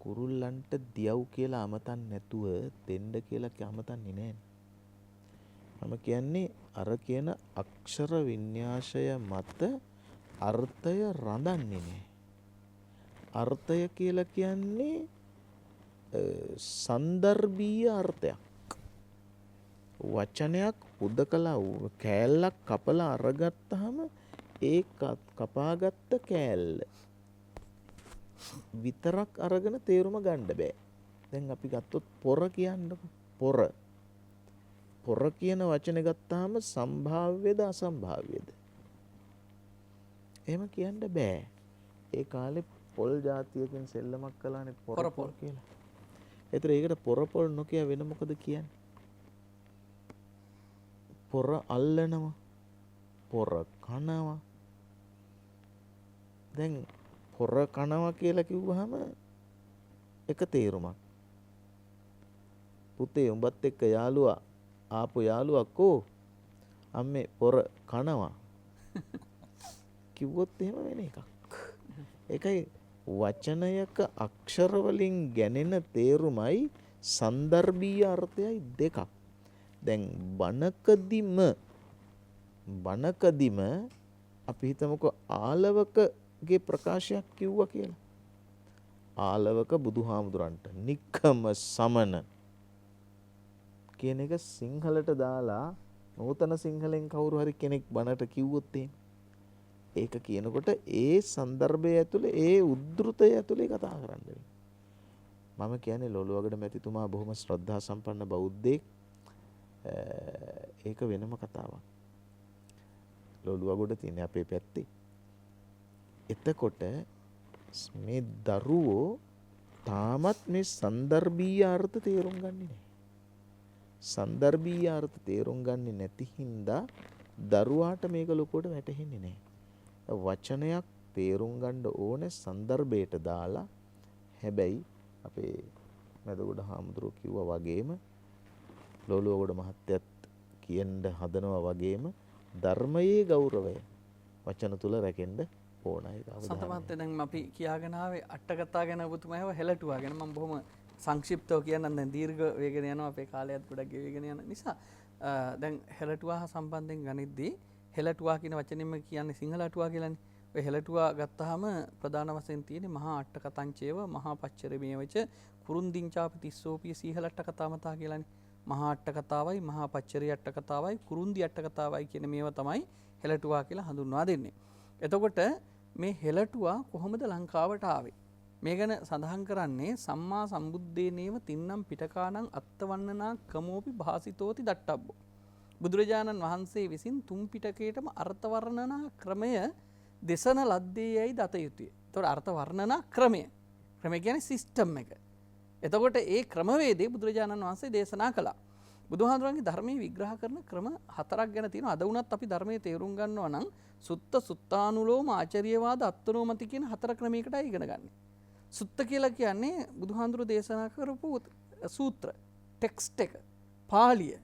කුරුල්ලන්ට දියව් කියලා අමතන් නැතුව දෙන්න කියලා අමතන්නේ නැහැ. මම කියන්නේ අර කියන අක්ෂර වින්‍යාසය මත අර්ථය රඳන්නේ නැහැ. අර්ථය කියලා කියන්නේ සන්දර්භීය අර්ථයක්. වචනයක් උදකලා කෑල්ලක් කපලා අරගත්තාම ඒ කපාගත්ත කෑල්ල විතරක් අරගෙන තේරුම ගන්න බෑ. දැන් අපි ගත්තොත් පොර කියන්නකො. පොර කියන වචනේ ගත්තාම සම්භාව්‍යද අසම්භාව්‍යද? එහෙම කියන්න බෑ. ඒ කාලේ පොල් જાතියකින් සෙල්ලමක් කළානේ පොරපොල් කියලා. ඒතර ඒකට පොරපොල් නොකිය වෙන මොකද කියන්නේ? පොර අල්ලනවා. පොර කනවා. දැන් පොර කනවා කියලා කිව්වහම එක තේරුමක්. පුතේ උඹත් එක්ක යාළුවා ආපු යාළුවා කෝ අම්මේ පොර කනවා කිව්වොත් එහෙම වෙන එකක්. ඒකයි වචනයක අක්ෂර වලින් ගැනෙන තේරුමයි සන්දර්භීය අර්ථයයි දෙකක්. දැන් බණකදිම අපි හිතමුකෝ ආලවකගේ ප්‍රකාශයක් කිව්වා කියලා. ආලවක බුදුහාමුදුරන්ට නික්කම සමන කියන එක සිංහලට දාලා නූතන සිංහලෙන් කවුරු හරි කෙනෙක් බණට කිව්වොත් ඒක කියනකොට ඒ සන්දර්භය ඇතුලේ ඒ උද්ෘතය ඇතුලේ කතා කරන්න වෙනවා. මම කියන්නේ ලොළුවගඩ මැතිතුමා බොහොම ශ්‍රද්ධා සම්පන්න බෞද්ධයෙක්. ඒක වෙනම කතාවක්. ලොළුවගොඩ තියෙන අපේ පැත්තේ. එතකොට මේ දරුවෝ තාමත් මේ සන්දර්භීය අර්ථ තේරුම් ගන්නේ නැහැ. සන්දර්භීය අර්ථ තේරුම් ගන්නේ නැති හින්දා දරුවාට මේක ලොකුවට වැටහෙන්නේ නැහැ. වචනයක් තේරුම් ගන්න ඕනේ සන්දර්භයට දාලා. හැබැයි අපේ මැදගොඩ හාමුදුරුවෝ කිව්වා වගේම ලෝලුවගොඩ මහත්තයත් කියන්න හදනවා වගේම ධර්මයේ ගෞරවය වචන තුල රැකෙන්න ඕනයි. සතමත් දැන් අපි කියාගෙන ආවේ අටකතා ගැන ඔබතුමාව හෙළටුවා ගැන මම බොහොම සංක්ෂිප්තව කියන්නම්. දැන් දීර්ඝ වේගෙන යනවා අපේ කාලයත් ගොඩක් ගෙවිගෙන යන නිසා දැන් හෙළටුවා සම්බන්ධයෙන් ගනිද්දී හෙළටුවා කියන වචනේම කියන්නේ සිංහල අටුවා කියලානේ. ඔය හෙළටුවා ගත්තාම ප්‍රධාන වශයෙන් තියෙන්නේ මහා අට්ඨකතංචේව මහා පච්චරමේවච කුරුන්දිංචාපි තිස්සෝපිය සීහල අට්ඨකතාමතා කියලානේ. මහා අට්ඨකතාවයි මහා පච්චරී අට්ඨකතාවයි කුරුන්දි අට්ඨකතාවයි කියන මේවා තමයි හෙළටුවා කියලා හඳුන්වා දෙන්නේ. එතකොට මේ හෙළටුවා කොහොමද ලංකාවට ආවේ? මේ ගැන සඳහන් කරන්නේ සම්මා සම්බුද්දේනේව තින්නම් පිටකානං අත්තවන්නනා කමෝපි භාසිතෝති දට්ටබ්බෝ. බුදුරජාණන් වහන්සේ විසින් තුන් පිටකයටම අර්ථ වර්ණනා ක්‍රමය දෙසන ලද්දේයයි දත යුතුය. එතකොට අර්ථ වර්ණනා ක්‍රමය. ක්‍රමය කියන්නේ සිස්ටම් එක. එතකොට ඒ ක්‍රමවේදය බුදුරජාණන් වහන්සේ දේශනා කළා. බුදුහාමුදුරන්ගේ ධර්මයේ විග්‍රහ කරන ක්‍රම හතරක් ගැන තියෙනවා. අද වුණත් අපි ධර්මයේ තේරුම් ගන්නවා නම් සුත්ත සුත්තානුලෝම ආචාර්යවාද අත්නෝමති කියන හතර ක්‍රමයකටයි ඉගෙන ගන්න. සුත්ත කියලා කියන්නේ බුදුහාමුදුරු දේශනා කරපු සූත්‍ර, ටෙක්ස්ට් එක, පාළිය.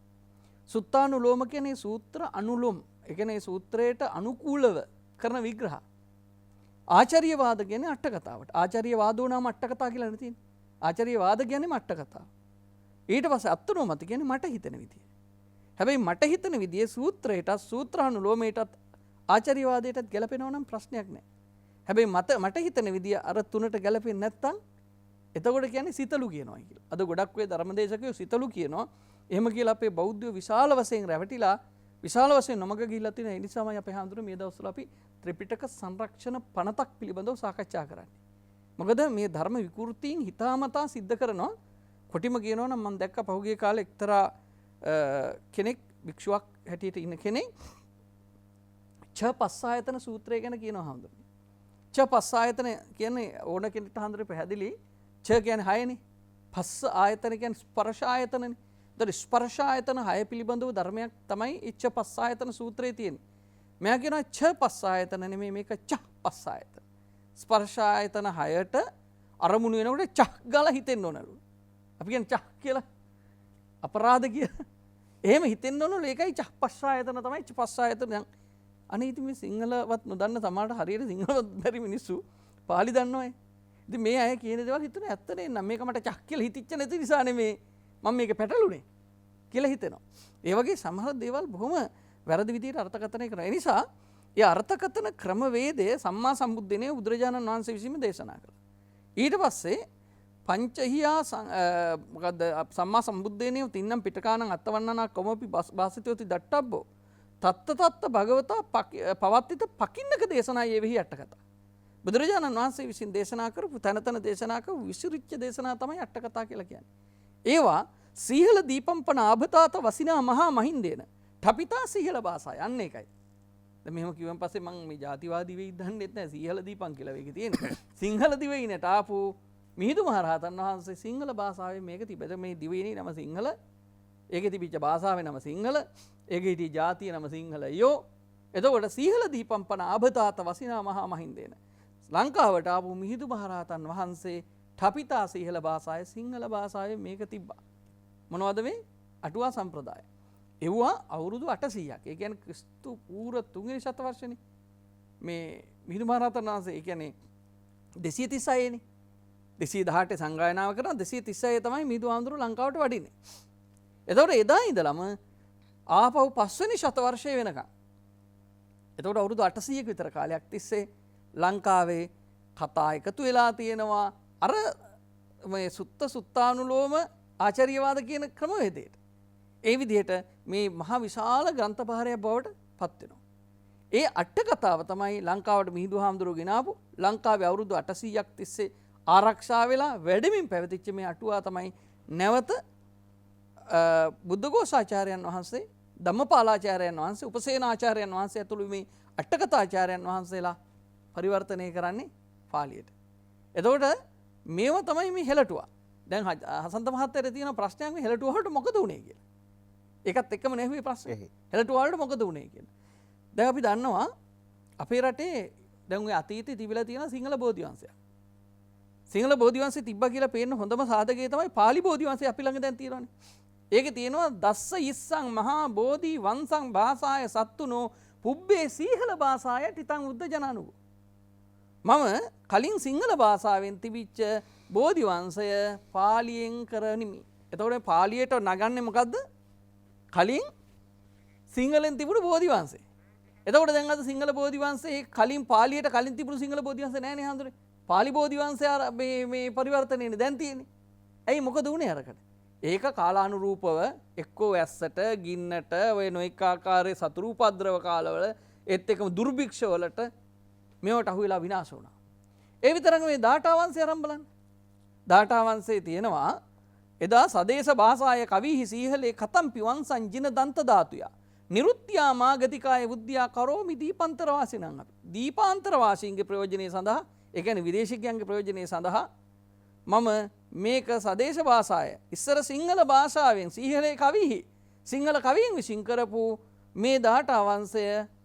සුත්තානුලෝම කියන්නේ සූත්‍ර අනුලෝම. ඒ කියන්නේ සූත්‍රයට අනුකූලව කරන විග්‍රහ. ආචාර්යවාද කියන්නේ අටකතාවට. ආචාර්යවාදෝ නම් අටකතා කියලා නේ තියෙන්නේ. ආචාර්යවාද කියන්නේ අටකතා. ඊට පස්සේ අත්නෝමති කියන්නේ මට හිතෙන විදිය. හැබැයි මට හිතෙන විදිය සූත්‍රයටත් සූත්‍රානුලෝමයටත් ආචාර්යවාදයටත් ගැලපෙනවා නම් ප්‍රශ්නයක් නැහැ. හැබැයි මට හිතන විදිය අර තුනට ගැලපෙන්නේ නැත්තම් එතකොට කියන්නේ සිතලු කියනවා කියලා. අද ගොඩක් වෙයි ධර්මදේශකයෝ සිතලු කියනවා. එහෙම කියලා අපේ බෞද්ධයෝ විශාල වශයෙන් රැවටිලා විශාල වශයෙන් නොමග ගිහිල්ලා තියෙන. ඒ නිසාමයි අපේ හාමුදුරුවෝ මේ දවස්වල අපි ත්‍රිපිටක සංරක්ෂණ පනතක් පිළිබඳව සාකච්ඡා කරන්නේ. මොකද මේ ධර්ම විකෘතීන් හිතාමතා සිද්ධ කරනවා. කොටිම කියනවා නම් මම දැක්ක පහුගිය කාලේ එක්තරා කෙනෙක් භික්ෂුවක් හැටියට ඉන්න කෙනෙක් පස්සායතන සූත්‍රය ගැන කියනවා හාමුදුරුවෝ. පස්සායතන කියන්නේ ඕන කෙනෙක්ට හාමුදුරුවෝ පැහැදිලි. කියන්නේ හයනේ. පස්ස ආයතන කියන්නේ ස්පර්ශ ආයතනනේ. ඒතර ස්පර්ශ ආයතන 6 පිළිබඳව ධර්මයක් තමයි පස්සායතන සූත්‍රයේ තියෙන්නේ. මෙයා කියනවා පස්සායතන නෙමෙයි මේක පස්ස ආයතන. ස්පර්ශ ආයතන 6ට අරමුණු වෙනකොට ගාලා හිතෙන්න ඕනලු. අපි කියන්නේ කියලා අපරාධ කියලා. එහෙම හිතෙන්න ඕනලු. ඒකයි පස්ස ආයතන තමයි පස්ස ආයතන. අනේ ඉතින් මේ සිංහලවත් නොදන්න සමහරට හරියට සිංහලවත් බැරි මිනිස්සු පාලි දන්නවයි. ඉතින් මේ අය කියන දේවල් හිතුනේ ඇත්ත නේ. මේක මට කියලා හිතිච්ච නැති නිසා නෙමේ මම මේක පැටළුනේ කියලා හිතෙනවා. ඒ වගේ සමහර දේවල් බොහොම වැරදි විදිහට අර්ථකථනය කරනවා. ඒ නිසා ඒ අර්ථකථන ක්‍රමවේදය සම්මා සම්බුද්ධිනේ බුදුරජාණන් වහන්සේ විසින්ම දේශනා කළා. ඊට පස්සේ පංචහියා මොකද්ද සම්මා සම්බුද්ධිනේ තින්නම් පිටකානං අත්තවන්නනා කොමපි භාසිතෝති දට්ටබ්බෝ තත්ත භගවතා පවත්තිත පකින්නක දේශනා යෙවෙහි අටකතා. බුදුරජාණන් වහන්සේ විසින් දේශනා කරපු තනතන දේශනා කරපු විසිරිච්ච දේශනා තමයි අටකතා කියලා කියන්නේ. ඒවා සීහල දීපම්පන ආභතාත වසිනා මහා මහින්දේන ඨපිතා සීහල භාෂාය. අන්න ඒකයි. මෙම කිවන් පස්සේ මං මේ ජාතිවාදී වෙයි දන්නෙත් නැහැ සීහල දීපන් කියලා මේකේ තියෙන්නේ. සිංහල දිවයිනට ආපු මිහිඳු මහරහතන් වහන්සේ සිංහල භාෂාවෙන් මේක තිබෙද මේ දිවයිනේ නම සිංහල. ඒකේ තිබිච්ච භාෂාවේ නම සිංහල. ඒකේ හිටිය ජාතිය නම සිංහලයෝ. එතකොට සීහල දීපම්පන ආභතාත වසිනා මහා මහින්දේන ලංකාවට ආපු මිහිඳු මහරහතන් වහන්සේ ඨපිතා සීහල භාෂාවේ සිංහල භාෂාවෙන් මේක තිබ්බා. මොනවද මේ අටුවා සම්ප්‍රදාය. එව්වා අවුරුදු 800ක්. ඒ කියන්නේ ක්‍රිස්තු පූර්ව 3 වෙනි ශතවර්ෂනේ. මේ මිහිඳු මහරහතන් වහන්සේ ඒ කියන්නේ 236 නේ. 218 සංගායනාව කරන 236 තමයි මිහිඳු ආඳුරු ලංකාවට වඩින්නේ. එතකොට එදා ඉඳලම ආපහු 5 වෙනි ශතවර්ෂයේ වෙනකම්. එතකොට අවුරුදු 800ක විතර කාලයක් තිස්සේ ලංකාවේ කතා එකතු වෙලා තියෙනවා අර මේ සුත්ත සුත්තානුලෝම ආචාර්යවාද කියන ක්‍රමවේදයට. ඒ විදිහට මේ මහා විශාල ග්‍රන්ථභාරයක් බවට පත් වෙනවා. ඒ අට කතාව තමයි ලංකාවට මිහිඳු හාමුදුරුවෝ ගෙනාවු. ලංකාවේ අවුරුදු 800ක් තිස්සේ ආරක්ෂා වෙලා වැඩමින් පැවතිච්ච මේ අටුවා තමයි නැවත බුද්ධඝෝසාචාර්යයන් වහන්සේ, ධම්මපාලාචාර්යයන් වහන්සේ, උපසේනාචාර්යයන් වහන්සේ ඇතුළු මේ අටකථාචාර්යයන් වහන්සේලා පරිවර්තනය කරන්නේ පාලියට. එතකොට මේව තමයි මේ හෙළටුවා. දැන් හසන්ත මහත්තයාට තියෙන ප්‍රශ්නයක් මේ හෙළටුවා වලට මොකද වුනේ කියලා. ඒකත් එක්කම නෙවෙයි ප්‍රශ්නේ. හෙළටුවා වලට මොකද වුනේ කියලා. දැන් අපි දන්නවා අපේ රටේ දැන් ඔය අතීතේ තිබිලා තියෙන සිංහල බෝධි වංශයක්. සිංහල බෝධි වංශය තිබ්බා කියලා පේන්න හොඳම සාධකය තමයි පාලි බෝධි වංශය අපි ළඟ දැන් තියෙනවානේ. ඒකේ තියෙනවා දස්ස ඉස්සං මහා බෝධි වංශං භාසාය සත්තුනෝ පුබ්බේ සීහල භාසාය ටිතං උද්ද ජනනුගෝ. මම කලින් සිංහල භාෂාවෙන් තිබිච්ච බෝධි වංශය පාලියෙන් කරනිමි. එතකොට පාලියට නගන්නේ මොකද්ද? කලින් සිංහලෙන් තිබුණු බෝධි වංශය. එතකොට දැන් අද සිංහල බෝධි වංශේ කලින් පාලියට කලින් තිබුණු සිංහල බෝධි වංශය නැහැ නේ හඳුනේ. පාලි බෝධි වංශය මේ පරිවර්තනයනේ දැන් තියෙන්නේ. ඇයි මොකද වුනේ අරකට? ඒක කාලානුරූපව එක්කෝ ඇස්සට, ගින්නට, ඔය නොඑක ආකාරයේ සතුරු උපද්‍රව කාලවල ඒත් එක්කම දුර්භික්ෂ වලට මේවට අහු වෙලා විනාශ වුණා. ඒ විතරක් මේ දාඨා වංශය අරන් බලන්න. දාඨා වංශයේ තියෙනවා එදා සදේශ භාෂාය කවිහි සීහලේ කතම්පි වංශං ජින දන්ත ධාතුය. නිරුත්ත්‍යා මාගතිකාය බුද්ධියා කරෝමි දීපාන්තර වාසිනං අපි. දීපාන්තර වාසීන්ගේ ප්‍රයෝජනය සඳහා, ඒ කියන්නේ විදේශිකයන්ගේ ප්‍රයෝජනය සඳහා මම මේක සදේශ භාෂාය ඉස්සර සිංහල භාෂාවෙන් සීහලේ කවිහි සිංහල කවියෙන් විසින් කරපු මේ දාඨා වංශය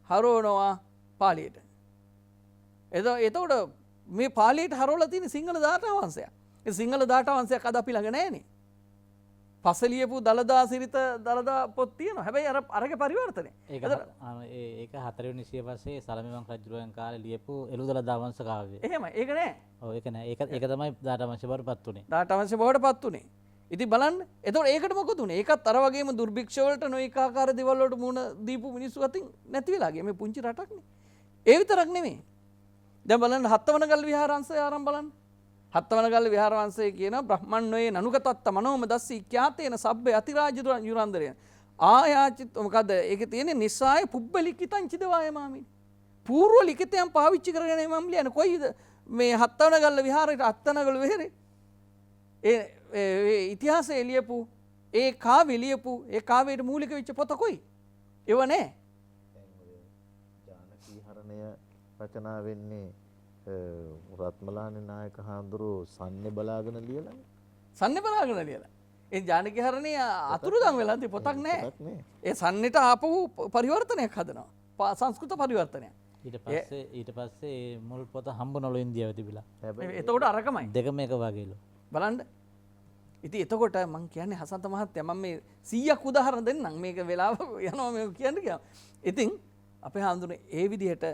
හරවනවා පාලියට. එතකොට මේ පාලියට හරවලා තියෙන සිංහල දාඨා වංශයක්. ඒ සිංහල දාඨා වංශයක් අද අපි ළඟ නැහැනේ. පසලියපු දලදා සිරිත දලදා පොත් තියෙනවා. හැබැයි අරගේ පරිවර්තනය. ඒක හතරවෙනි සියවසේ සලමිවන් රජුරුවන් කාලේ ලියපු එළුදලදා වංශ කාව්‍යය. එහෙම ඒක නෑ. ඔව් ඒක නෑ. ඒක තමයි දාඨා වංශය බවට පත් උනේ. දාඨා වංශය බවට පත් උනේ. ඉතින් බලන්න. එතකොට ඒකට මොකද උනේ? ඒකත් අර වගේම දුර්භික්ෂ වලට නොඑක ආකාර දේවල් වලට මුණ දීපු මිනිස්සු අතින් නැති වෙලා ගියා. මේ පුංචි රටක්නේ. ඒ විතරක් නෙමෙයි. දැන් බලන්න හත්වනගල් විහාරවංශය ආරම්භ බලන්න. හත්වනගල් විහාරවංශය කියන බ්‍රහ්මණ්වයේ නනුගතත්ත මනෝම දස්සී ක්‍යාතේන සබ්බේ අතිරාජ යුරන්දරයන්. ආයාචිත මොකද ඒකේ තියෙන්නේ නිසාය පුබ්බලිකිතං චිදවාය මාමිනි. పూర్ව ලිඛිතයන් පාවිච්චි කරගෙන මම ලියන කොයිද මේ හත්වනගල් විහාරයට හත්වනගල් විහාරේ ඒ ඉතිහාසයේ ලියපු ඒ කාව්‍ය ලියපු ඒ කාව්‍යයට මූලික වෙච්ච පොත කොයි? ඒව නෑ. ජානකී හරණය රචනා වෙන්නේ රත්මලානේ නායක හාමුදුරුවෝ සන්නේ බලාගෙන ලියලානේ. සන්නේ බලාගෙන ලියලා. ඒ ජානකී හරණේ අතුරුදන් වෙලා තියෙ පොතක් නෑ. ඒ සන්නේට ආපහු පරිවර්තනයක් හදනවා. සංස්කෘත පරිවර්තනයක්. ඊට පස්සේ මුල් පොත හම්බුනලු ඉන්දියාවේ තිබිලා. එතකොට අරකමයි. දෙකම එක වගේලු. බලන්න. ඉතින් එතකොට මම කියන්නේ හසන්ත මහත්තයා මම මේ 100ක් උදාහරණ දෙන්නම්. මේක වෙලාව යනවා මේක කියන්න ගියා. ඉතින් අපේ හාමුදුරනේ ඒ විදිහට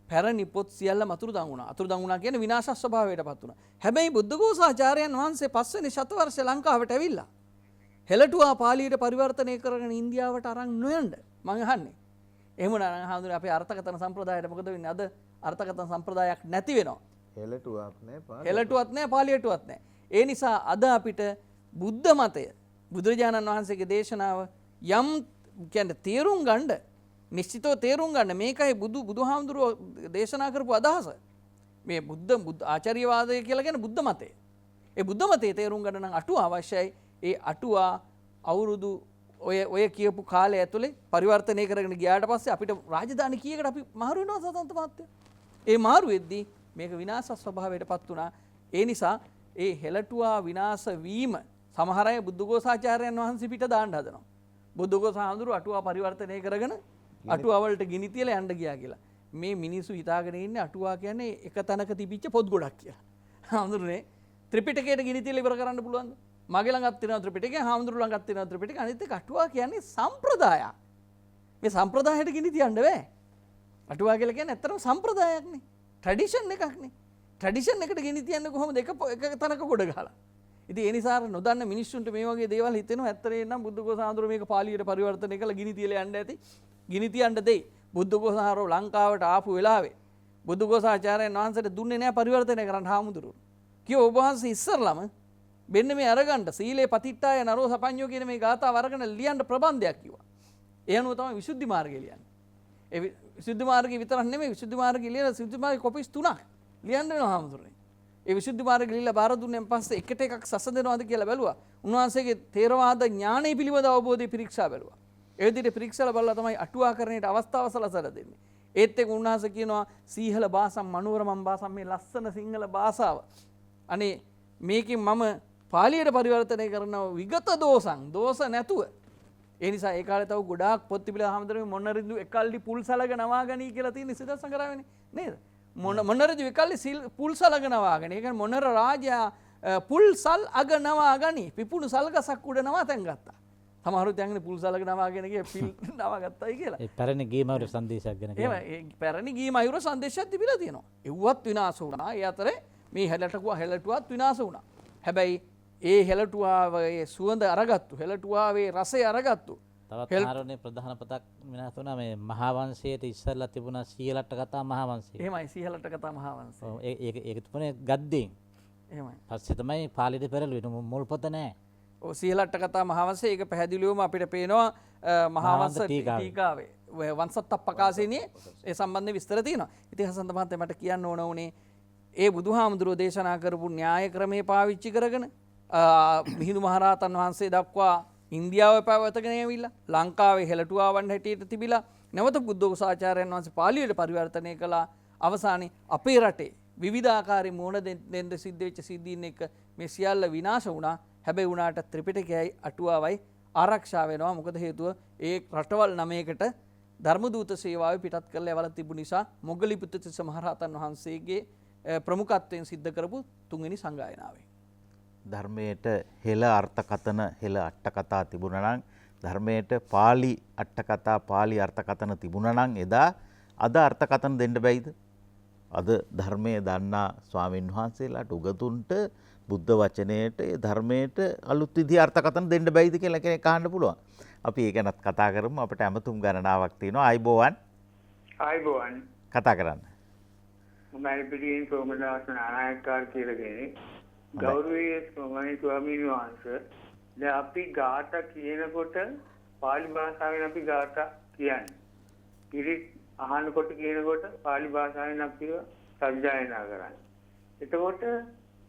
පැරණි පොත් සියල්ලම අතුරුදන් වුණා. අතුරුදන් වුණා කියන්නේ විනාශ ස්වභාවයටපත් වුණා. හැබැයි බුද්ධඝෝසාචාර්යයන් වහන්සේ 5 වෙනි ශතවර්ෂ ලංකාවට ඇවිල්ලා හෙළටුවා පාලියට පරිවර්තනය කරගෙන ඉන්දියාවට අරන් නොයන්න මම අහන්නේ. එහෙම නම් හාමුදුරනේ අපේ අර්ථකථන සම්ප්‍රදායට මොකද වෙන්නේ? අද අර්ථකථන සම්ප්‍රදායක් නැති වෙනවා. හෙළටුවක් නැහැ, හෙළටුවක් නැහැ, පාලියටුවක් නැහැ. ඒ නිසා අද අපිට බුද්ධ මතය බුදුරජාණන් වහන්සේගේ දේශනාව යම් කියන්නේ තේරුම් ගන්න නිශ්චිතව තේරුම් ගන්න මේකයි බුදුහාමුදුරුවෝ දේශනා කරපු අදහස. මේ බුද්ධ ආචාර්යවාදය කියලා කියන බුද්ධ මතය. ඒ බුද්ධ මතයේ තේරුම් ගන්න නම් අටුවා අවශ්‍යයි. ඒ අටුවා අවුරුදු ඔය කියපු කාලය ඇතුලේ පරිවර්තනය කරගෙන ගියාට පස්සේ අපිට රාජධානි කීයකට අපි මාරු වෙනවා සතන්ත මහත්තයා. ඒ මාරු වෙද්දී මේක විනාශ ස්වභාවයටපත් වුණා. ඒ නිසා ඒ හෙළටුවා විනාශ වීම සමහර අය බුද්ධඝෝසාචාර්යයන් වහන්සේ පිට දාන්න හදනවා. බුද්ධඝෝස හාමුදුරුවෝ අටුවා පරිවර්තනය කරගෙන අටුවා වලට ගිනි තියලා යන්න ගියා කියලා. මේ මිනිස්සු හිතාගෙන ඉන්නේ අටුවා කියන්නේ එක තැනක තිබිච්ච පොත් ගොඩක් කියලා. හාමුදුරනේ ත්‍රිපිටකයට ගිනි තියලා ඉවර කරන්න පුළුවන්ද? මගේ ළඟත් තියෙනවා ත්‍රිපිටකය, හාමුදුරුවෝ ළඟත් තියෙනවා ත්‍රිපිටකය. අනිත් එක අටුවා කියන්නේ සම්ප්‍රදායක්. මේ සම්ප්‍රදායට ගිනි තියන්න බෑ. අටුවා කියලා කියන්නේ ඇත්තටම සම්ප්‍රදායක්නේ. ට්‍රැඩිෂන් එකක්නේ. ට්‍රැඩිෂන් එකට ගෙනි තියන්නේ කොහොමද එක තැනක ගොඩ ගහලා. ඉතින් ඒ නිසා නොදන්න මිනිස්සුන්ට මේ වගේ දේවල් හිතෙනවා. ඇත්තටම නම් බුද්ධඝෝස හාමුදුරුවෝ මේක පාලියට පරිවර්තනය කරලා ගිනි තියලා යන්න ඇති. ගිනි තියන්න දෙයි. බුද්ධඝෝස හාමුදුරුවෝ ලංකාවට ආපු වෙලාවේ බුද්ධඝෝසාචාර්යයන් වහන්සේට දුන්නේ නැහැ පරිවර්තනය කරන්න හාමුදුරුවෝ. කිව්වා ඔබ වහන්සේ ඉස්සරළම මෙන්න මේ අරගන්න සීලේ පතිට්ඨාය නරෝ සපඤ්ඤෝ කියන මේ ගාථාව අරගෙන ලියන්න ප්‍රබන්ධයක් කිව්වා. ඒ අනුව තමයි විසුද්ධි මාර්ගය ලියන්නේ. ඒ විසුද්ධි මාර්ගය විතරක් නෙමෙයි විසුද්ධි මාර්ගය ලියලා විසුද්ධි මාර්ගය කොපිස් 3ක් ලියන්න වෙනවා හාමුදුරනේ. ඒ විසුද්ධි මාර්ගය ලියලා බාර දුන්නෙන් පස්සේ එකට එකක් සසඳනවාද කියලා බැලුවා. උන්වහන්සේගේ තේරවාද ඥානෙ පිළිබඳ අවබෝධය පරීක්ෂා බැලුවා. ඒ විදිහට පරීක්ෂාලා බලලා තමයි අටුවාකරණයට අවස්ථාව සලසලා දෙන්නේ. ඒත් එක්ක උන්වහන්සේ කියනවා සීහල භාෂම් මනෝරමම් භාෂම් මේ ලස්සන සිංහල භාෂාව. අනේ මේකෙන් මම පාලියට පරිවර්තනය කරනවා විගත දෝසං දෝෂ නැතුව. ඒ නිසා ඒ කාලේ තව ගොඩාක් පොත් තිබිලා හැමදෙරම මොනරිදු එකල්ලි පුල් සලග නවාගනී කියලා තියෙන සිත සංග්‍රහයනේ නේද? මොනරිදු එකල්ලි පුල් සලග නවාගනී. ඒ කියන්නේ මොනර රාජයා පුල් සල් අග නවාගනී. පිපුණු සල්ගසක් උඩ නවාතැන් ගත්තා. සමහරුත් යන්නේ පුල් සලග නවාගෙන ගිය පිල් නවාගත්තයි කියලා. ඒ පැරණි ගී මයුර සංදේශයක් ගැන කියනවා. ඒ පැරණි ගී මයුර සංදේශයක් තිබිලා තියෙනවා. ඒවත් විනාශ වුණා. ඒ අතරේ මේ හෙළටුවත් විනාශ වුණා. හැබැයි ඒ හෙළටුවාවේ සුවඳ අරගත්තු හෙළටුවාවේ රසය අරගත්තු තවත් ආරණ්‍ය ප්‍රධාන පොතක් විනාශ වුණා මේ මහාවංශයට ඉස්සෙල්ලා තිබුණා සීලට්ට කතා මහාවංශය. එහෙමයි සීලට්ට කතා මහාවංශය. ඔව් ඒක තිබුණේ ගද්දෙන්. එහෙමයි. පස්සේ තමයි පාලියට පෙරළුවේ මුල් පොත නෑ. ඔව් සීලට්ට කතා මහාවංශය ඒක පැහැදිලිවම අපිට පේනවා මහාවංශ ටීකාවේ වංශත්තප්පකාසීනියේ ඒ සම්බන්ධ විස්තර තියෙනවා. ඉතින් හසන්ත මහත්තයා මට කියන්න ඕන උනේ ඒ බුදුහාමුදුරුවෝ දේශනා කරපු න්‍යාය ක්‍රමයේ පාවිච්චි කරගෙන මිහිඳු මහරහතන් වහන්සේ දක්වා ඉන්දියාව පැවතගෙන ඇවිල්ලා ලංකාවේ හෙළටුවාවන් හැටියට තිබිලා නැවත බුද්ධඝෝසාචාර්යයන් වහන්සේ පාලියට පරිවර්තනය කළා. අවසානයේ අපේ රටේ විවිධාකාරී මෝණ දෙන්න සිද්ධ වෙච්ච සිද්ධීන් එක මේ සියල්ල විනාශ වුණා. හැබැයි වුණාට ත්‍රිපිටකයයි අටුවාවයි ආරක්ෂා වෙනවා. මොකද හේතුව ඒ රටවල් 9කට ධර්මදූත සේවාව පිටත් කරලා යවලා තිබු නිසා මොග්ගලීපුත්තිස්ස මහරහතන් වහන්සේගේ ප්‍රමුඛත්වයෙන් සිද්ධ කරපු තුන්වෙනි සංගායනාවේ ධර්මයට හෙළ අර්ථකථන හෙළ අට්ඨකථා තිබුණා නම් ධර්මයට පාලි අට්ඨකථා පාලි අර්ථකථන තිබුණා නම් එදා අද අර්ථකථන දෙන්න බැයිද? අද ධර්මයේ දන්නා ස්වාමින් වහන්සේලාට උගතුන්ට බුද්ධ වචනයට ඒ ධර්මයට අලුත් විදිහේ අර්ථකථන දෙන්න බැයිද කියලා කෙනෙක් අහන්න පුළුවන්. අපි ඒක ගැනත් කතා කරමු. අපිට අමතුම් ගණනාවක් තියෙනවා. ආයිබෝවන්. ආයිබෝවන්. කතා කරන්න. මම පිටින් සෝමදාස නායකකාර කියලා කෙනෙක්. ගෞරවනීය ස්වාමීන් වහන්සේ දැන් අපි ගාථා කියනකොට පාලි භාෂාවෙන් අපි ගාථා කියන්නේ. පිරිත් අහනකොට කියනකොට පාලි භාෂාවෙන් අපි සජ්ජායනා කරන්නේ. එතකොට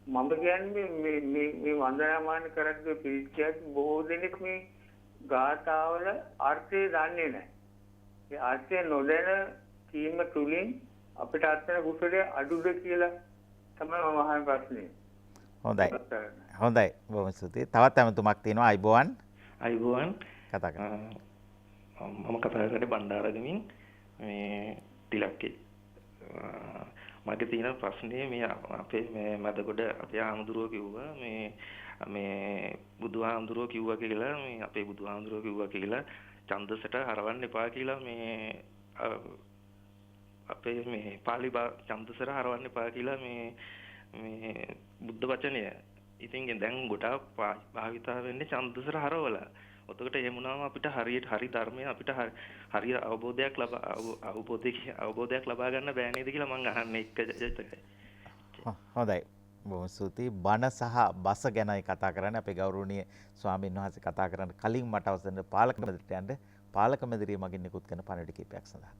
මම කියන්නේ මේ වන්දනාමාන කරද්දී පිරිත් කියන්නේ බොහෝ දෙනෙක් මේ ගාථාවල අර්ථය දන්නේ නැහැ. ඒ අර්ථය නොදැන කීම තුලින් අපිට අත්න කුසලයේ අඩුද කියලා තමයි මම අහන ප්‍රශ්නේ. හොඳයි. හොඳයි. බොහොම ස්තුතියි. තවත් අමතුමක් තියෙනවා. අයිබෝවන්. අයිබෝවන්. කතා කරන්න. මම කතා කරන්නේ බණ්ඩාරගමින් මේ තිලක්කේ. මගේ තියෙන ප්‍රශ්නේ මේ අපේ මේ මදගොඩ අපේ ආමඳුරෝ කිව්වා මේ බුදුහාමුදුරුවෝ කිව්වා කියලා මේ අපේ බුදුහාමුදුරුවෝ කිව්වා කියලා ඡන්දසට හරවන්න එපා කියලා මේ අපේ මේ පාලි ඡන්දසට හරවන්න එපා කියලා මේ බුද්ධ වචනය. ඉතින් දැන් ගොඩාක් භාවිතා වෙන්නේ ඡන්දසට හරවලා. ඔතකොට එහෙම වුණාම අපිට හරියට හරි ධර්මය අපිට හරි අවබෝධයක් ලබා ගන්න බෑ නේද කියලා මම අහන්නේ එකයි. හොඳයි. බොහොම ස්තුතියි. බණ සහ බස ගැනයි කතා කරන්නේ. අපේ ගෞරවනීය ස්වාමීන් වහන්සේ කතා කරන්න කලින් මට අවසර දෙන්න පාලක මැදිරියට යන්න. පාලක මැදිරිය මගින් නිකුත් කරන පණිවිඩ කීපයක් සඳහා.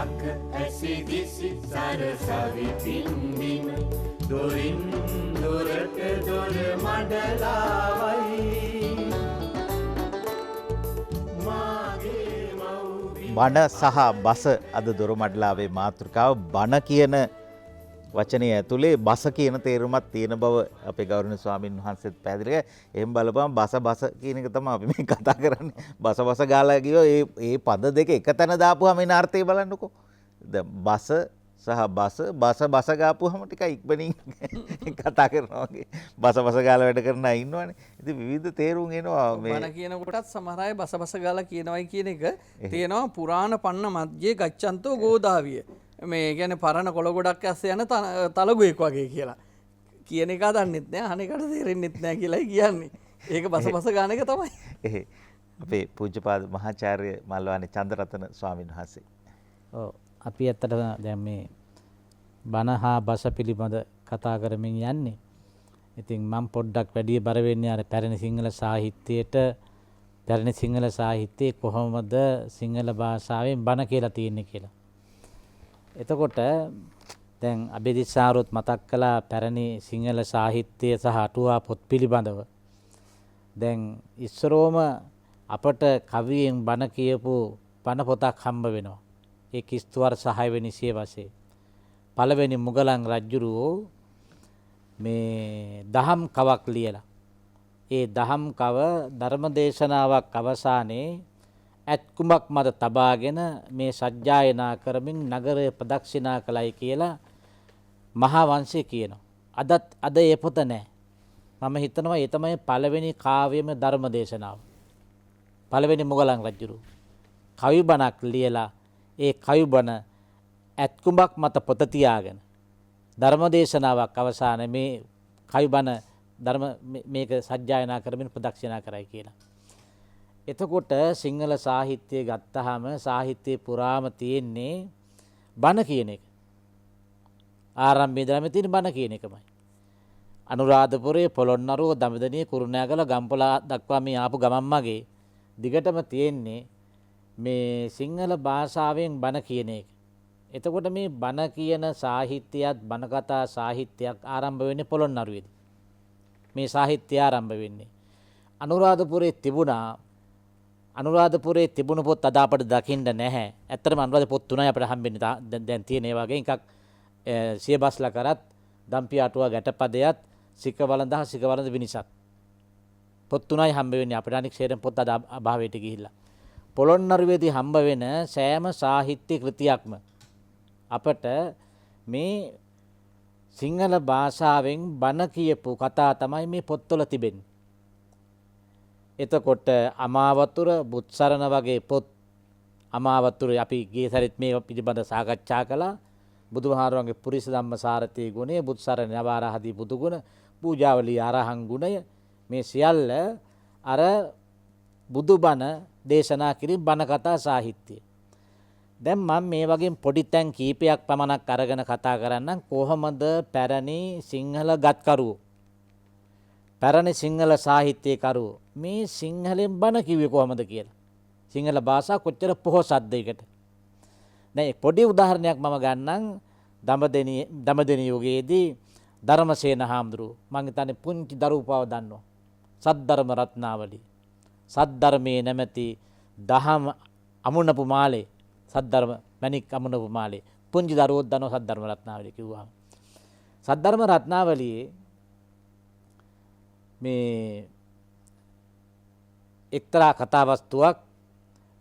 යක ඇසි දිසි සරසවි පින්දිම දොරින් දොරට දොර මඩලාවයි මාගේ මව්බිම බණ සහ බස අද දොරමඩලාවේ මාතෘකාව. බණ කියන වචනය ඇතුලේ බස කියන තේරුමක් තියෙන බව අපේ ගෞරවනීය ස්වාමින් වහන්සේත් පැහැදිලි කරා. එහෙම බලපුවම බස කියන එක තමයි අපි මේ කතා කරන්නේ. බස ගාලා ගියෝ ඒ පද දෙක එක තැන දාපුවාම එන අර්ථය බලන්නකෝ. දැන් බස සහ බස ගාපුවාම ටිකක් ඉක්මනින් කතා කරනවා වගේ. බස ගාලා වැඩ කරන අය ඉන්නවනේ. ඉතින් විවිධ තේරුම් එනවා මේ බණ කියන කොටත් සමහර අය බස ගාලා කියනවයි කියන එක තියෙනවා පුරාණ පන්න මධ්‍යේ ගච්ඡන්තෝ ගෝදාවිය. මේ කියන්නේ පරණ කොළ ගොඩක් ඇස්සේ යන තලගුවෙක් වගේ කියලා. කියන එක දන්නෙත් නෑ අනේකට තේරෙන්නෙත් නෑ කියලායි කියන්නේ. ඒක බස ගාන එක තමයි. අපේ පූජ්‍යපාද මහාචාර්ය මල්වානේ චන්ද්‍රරතන ස්වාමීන් වහන්සේ. ඔව් අපි ඇත්තටම දැන් මේ බණ හා බස පිළිබඳ කතා කරමින් යන්නේ. ඉතින් මම පොඩ්ඩක් වැඩි බර වෙන්නේ අර පැරණි සිංහල සාහිත්‍යයට. පැරණි සිංහල සාහිත්‍යයේ කොහොමද සිංහල භාෂාවෙන් බණ කියලා තියෙන්නේ කියලා. එතකොට දැන් අබේදිස්සාරුත් මතක් කළා පැරණි සිංහල සාහිත්‍ය සහ අටුවා පොත් පිළිබඳව. දැන් ඉස්සරෝම අපට කවියෙන් බණ කියපු බණ පොතක් හම්බ වෙනවා. ඒ කිස්තු වර්ෂ 6 වෙනි සියවසේ. පළවෙනි මුගලන් රජුරෝ මේ දහම් කවක් ලියලා. ඒ දහම් කව ධර්මදේශනාවක් අවසානයේ ඇත්කුමක් මත තබාගෙන මේ සජ්ජායනා කරමින් නගරය ප්‍රදක්ෂිනා කළයි කියලා මහා වංශය කියනවා. අද ඒ පොත නැහැ. මම හිතනවා ඒ තමයි පළවෙනි කාව්‍යම ධර්ම දේශනාව. පළවෙනි මුගලන් රජුරු කවි බණක් ලියලා ඒ කවි බණ ඇත්කුමක් මත පොත තියාගෙන ධර්ම දේශනාවක් අවසානයේ මේ කවි බණ ධර්ම මේක සජ්ජායනා කරමින් ප්‍රදක්ෂිනා කරයි කියලා. එතකොට සිංහල සාහිත්‍යය ගත්තාම සාහිත්‍යයේ පුරාම තියෙන්නේ බණ කියන එක. ආරම්භයේ ඉඳලාම තියෙන බණ කියන එකමයි. අනුරාධපුරයේ පොළොන්නරුව දඹදෙණිය කුරුණෑගල ගම්පොළ දක්වා මේ ආපු ගමන් මගේ දිගටම තියෙන්නේ මේ සිංහල භාෂාවෙන් බණ කියන එක. එතකොට මේ බණ කියන සාහිත්‍යයත් බණ කතා සාහිත්‍යයක් ආරම්භ වෙන්නේ පොළොන්නරුවේදී. මේ සාහිත්‍යය ආරම්භ වෙන්නේ අනුරාධපුරයේ තිබුණා. අනුරාධපුරයේ තිබුණු පොත් අද අපට දකින්න නැහැ. ඇත්තටම අනුරාධ පොත් තුනයි අපිට හම්බෙන්නේ දැන් තියෙන ඒ වගේ එකක් සියබස්ලා කරත් දම්පිය අටුවා ගැටපදයක් සිකවලඳ සිකවලඳ විනිසත්. පොත් තුනයි හම්බ වෙන්නේ අපිට. අනික සේරම පොත් අද අභාවයට ගිහිල්ලා. පොළොන්නරුවේදී හම්බ වෙන සෑම සාහිත්‍ය කෘතියක්ම අපට මේ සිංහල භාෂාවෙන් බණ කියපු කතා තමයි මේ පොත්වල තිබෙන්නේ. එතකොට අමාවතුර බුත්සරණ වගේ පොත් අමාවතුර අපි ගිය සැරේත් මේ පිළිබඳ සාකච්ඡා කළා. බුදුහාරවන්ගේ පුරිස ධම්ම සාරතී ගුණය, බුත්සරණ නවාරහදී බුදු ගුණ, පූජාවලී අරහං ගුණය මේ සියල්ල අර බුදුබණ දේශනා කිරීම බණ කතා සාහිත්‍යය. දැන් මම මේ වගේ පොඩි තැන් කීපයක් පමණක් අරගෙන කතා කරන්නම් කොහොමද පැරණි සිංහල ගත්කරුවෝ පැරණි සිංහල සාහිත්‍යකරුවෝ මේ සිංහලෙන් බණ කිව්වේ කොහොමද කියලා. සිංහල භාෂාව කොච්චර පොහොසත්ද ඒකට. දැන් පොඩි උදාහරණයක් මම ගන්නම්. දඹදෙණිය යුගයේදී ධර්මසේන හාමුදුරුවෝ මම හිතන්නේ පුංචි දරුවෝ දන්නවා. සද්ධර්ම රත්නාවලී. සද්ධර්මයේ නැමැති දහම් අමුණපු මාලේ සද්ධර්ම මණික් අමුණපු මාලේ පුංචි දරුවෝ දන්නවා සද්ධර්ම රත්නාවලී කිව්වම. සද්ධර්ම රත්නාවලියේ මේ එක්තරා කතාවස්තුවක්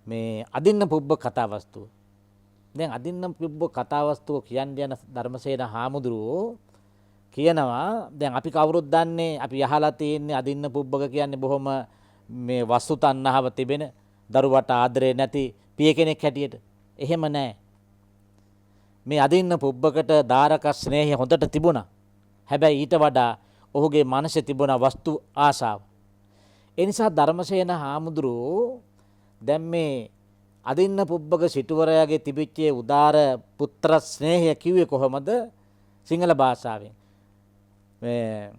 මේ අදින්න පුබ්බ කතාවස්තුව. දැන් අදින්න පුබ්බ කතාවස්තුව කියන්නේ යන ධර්මසේන හාමුදුරුවෝ කියනවා දැන් අපි කවුරුත් දන්නේ අපි අහලා තියෙන්නේ අදින්න පුබ්බක කියන්නේ බොහොම මේ වස්තු තණ්හාව තිබෙන දරුවට ආදරේ නැති පිය කෙනෙක් හැටියට. එහෙම නැහැ. මේ අදින්න පුබ්බකට දාරක ස්නේහය හොඳට තිබුණා. හැබැයි ඊට වඩා ඔහුගේ මනසේ තිබුණ වස්තු ආශාව. ඒ නිසා ධර්මසේන හාමුදුරුවෝ දැන් මේ අදින්න පුබ්බක සිටුවරයාගේ තිබිච්ච උදාර පුත්‍ර ස්නේහය කිව්වේ කොහොමද? සිංහල භාෂාවෙන්. මේ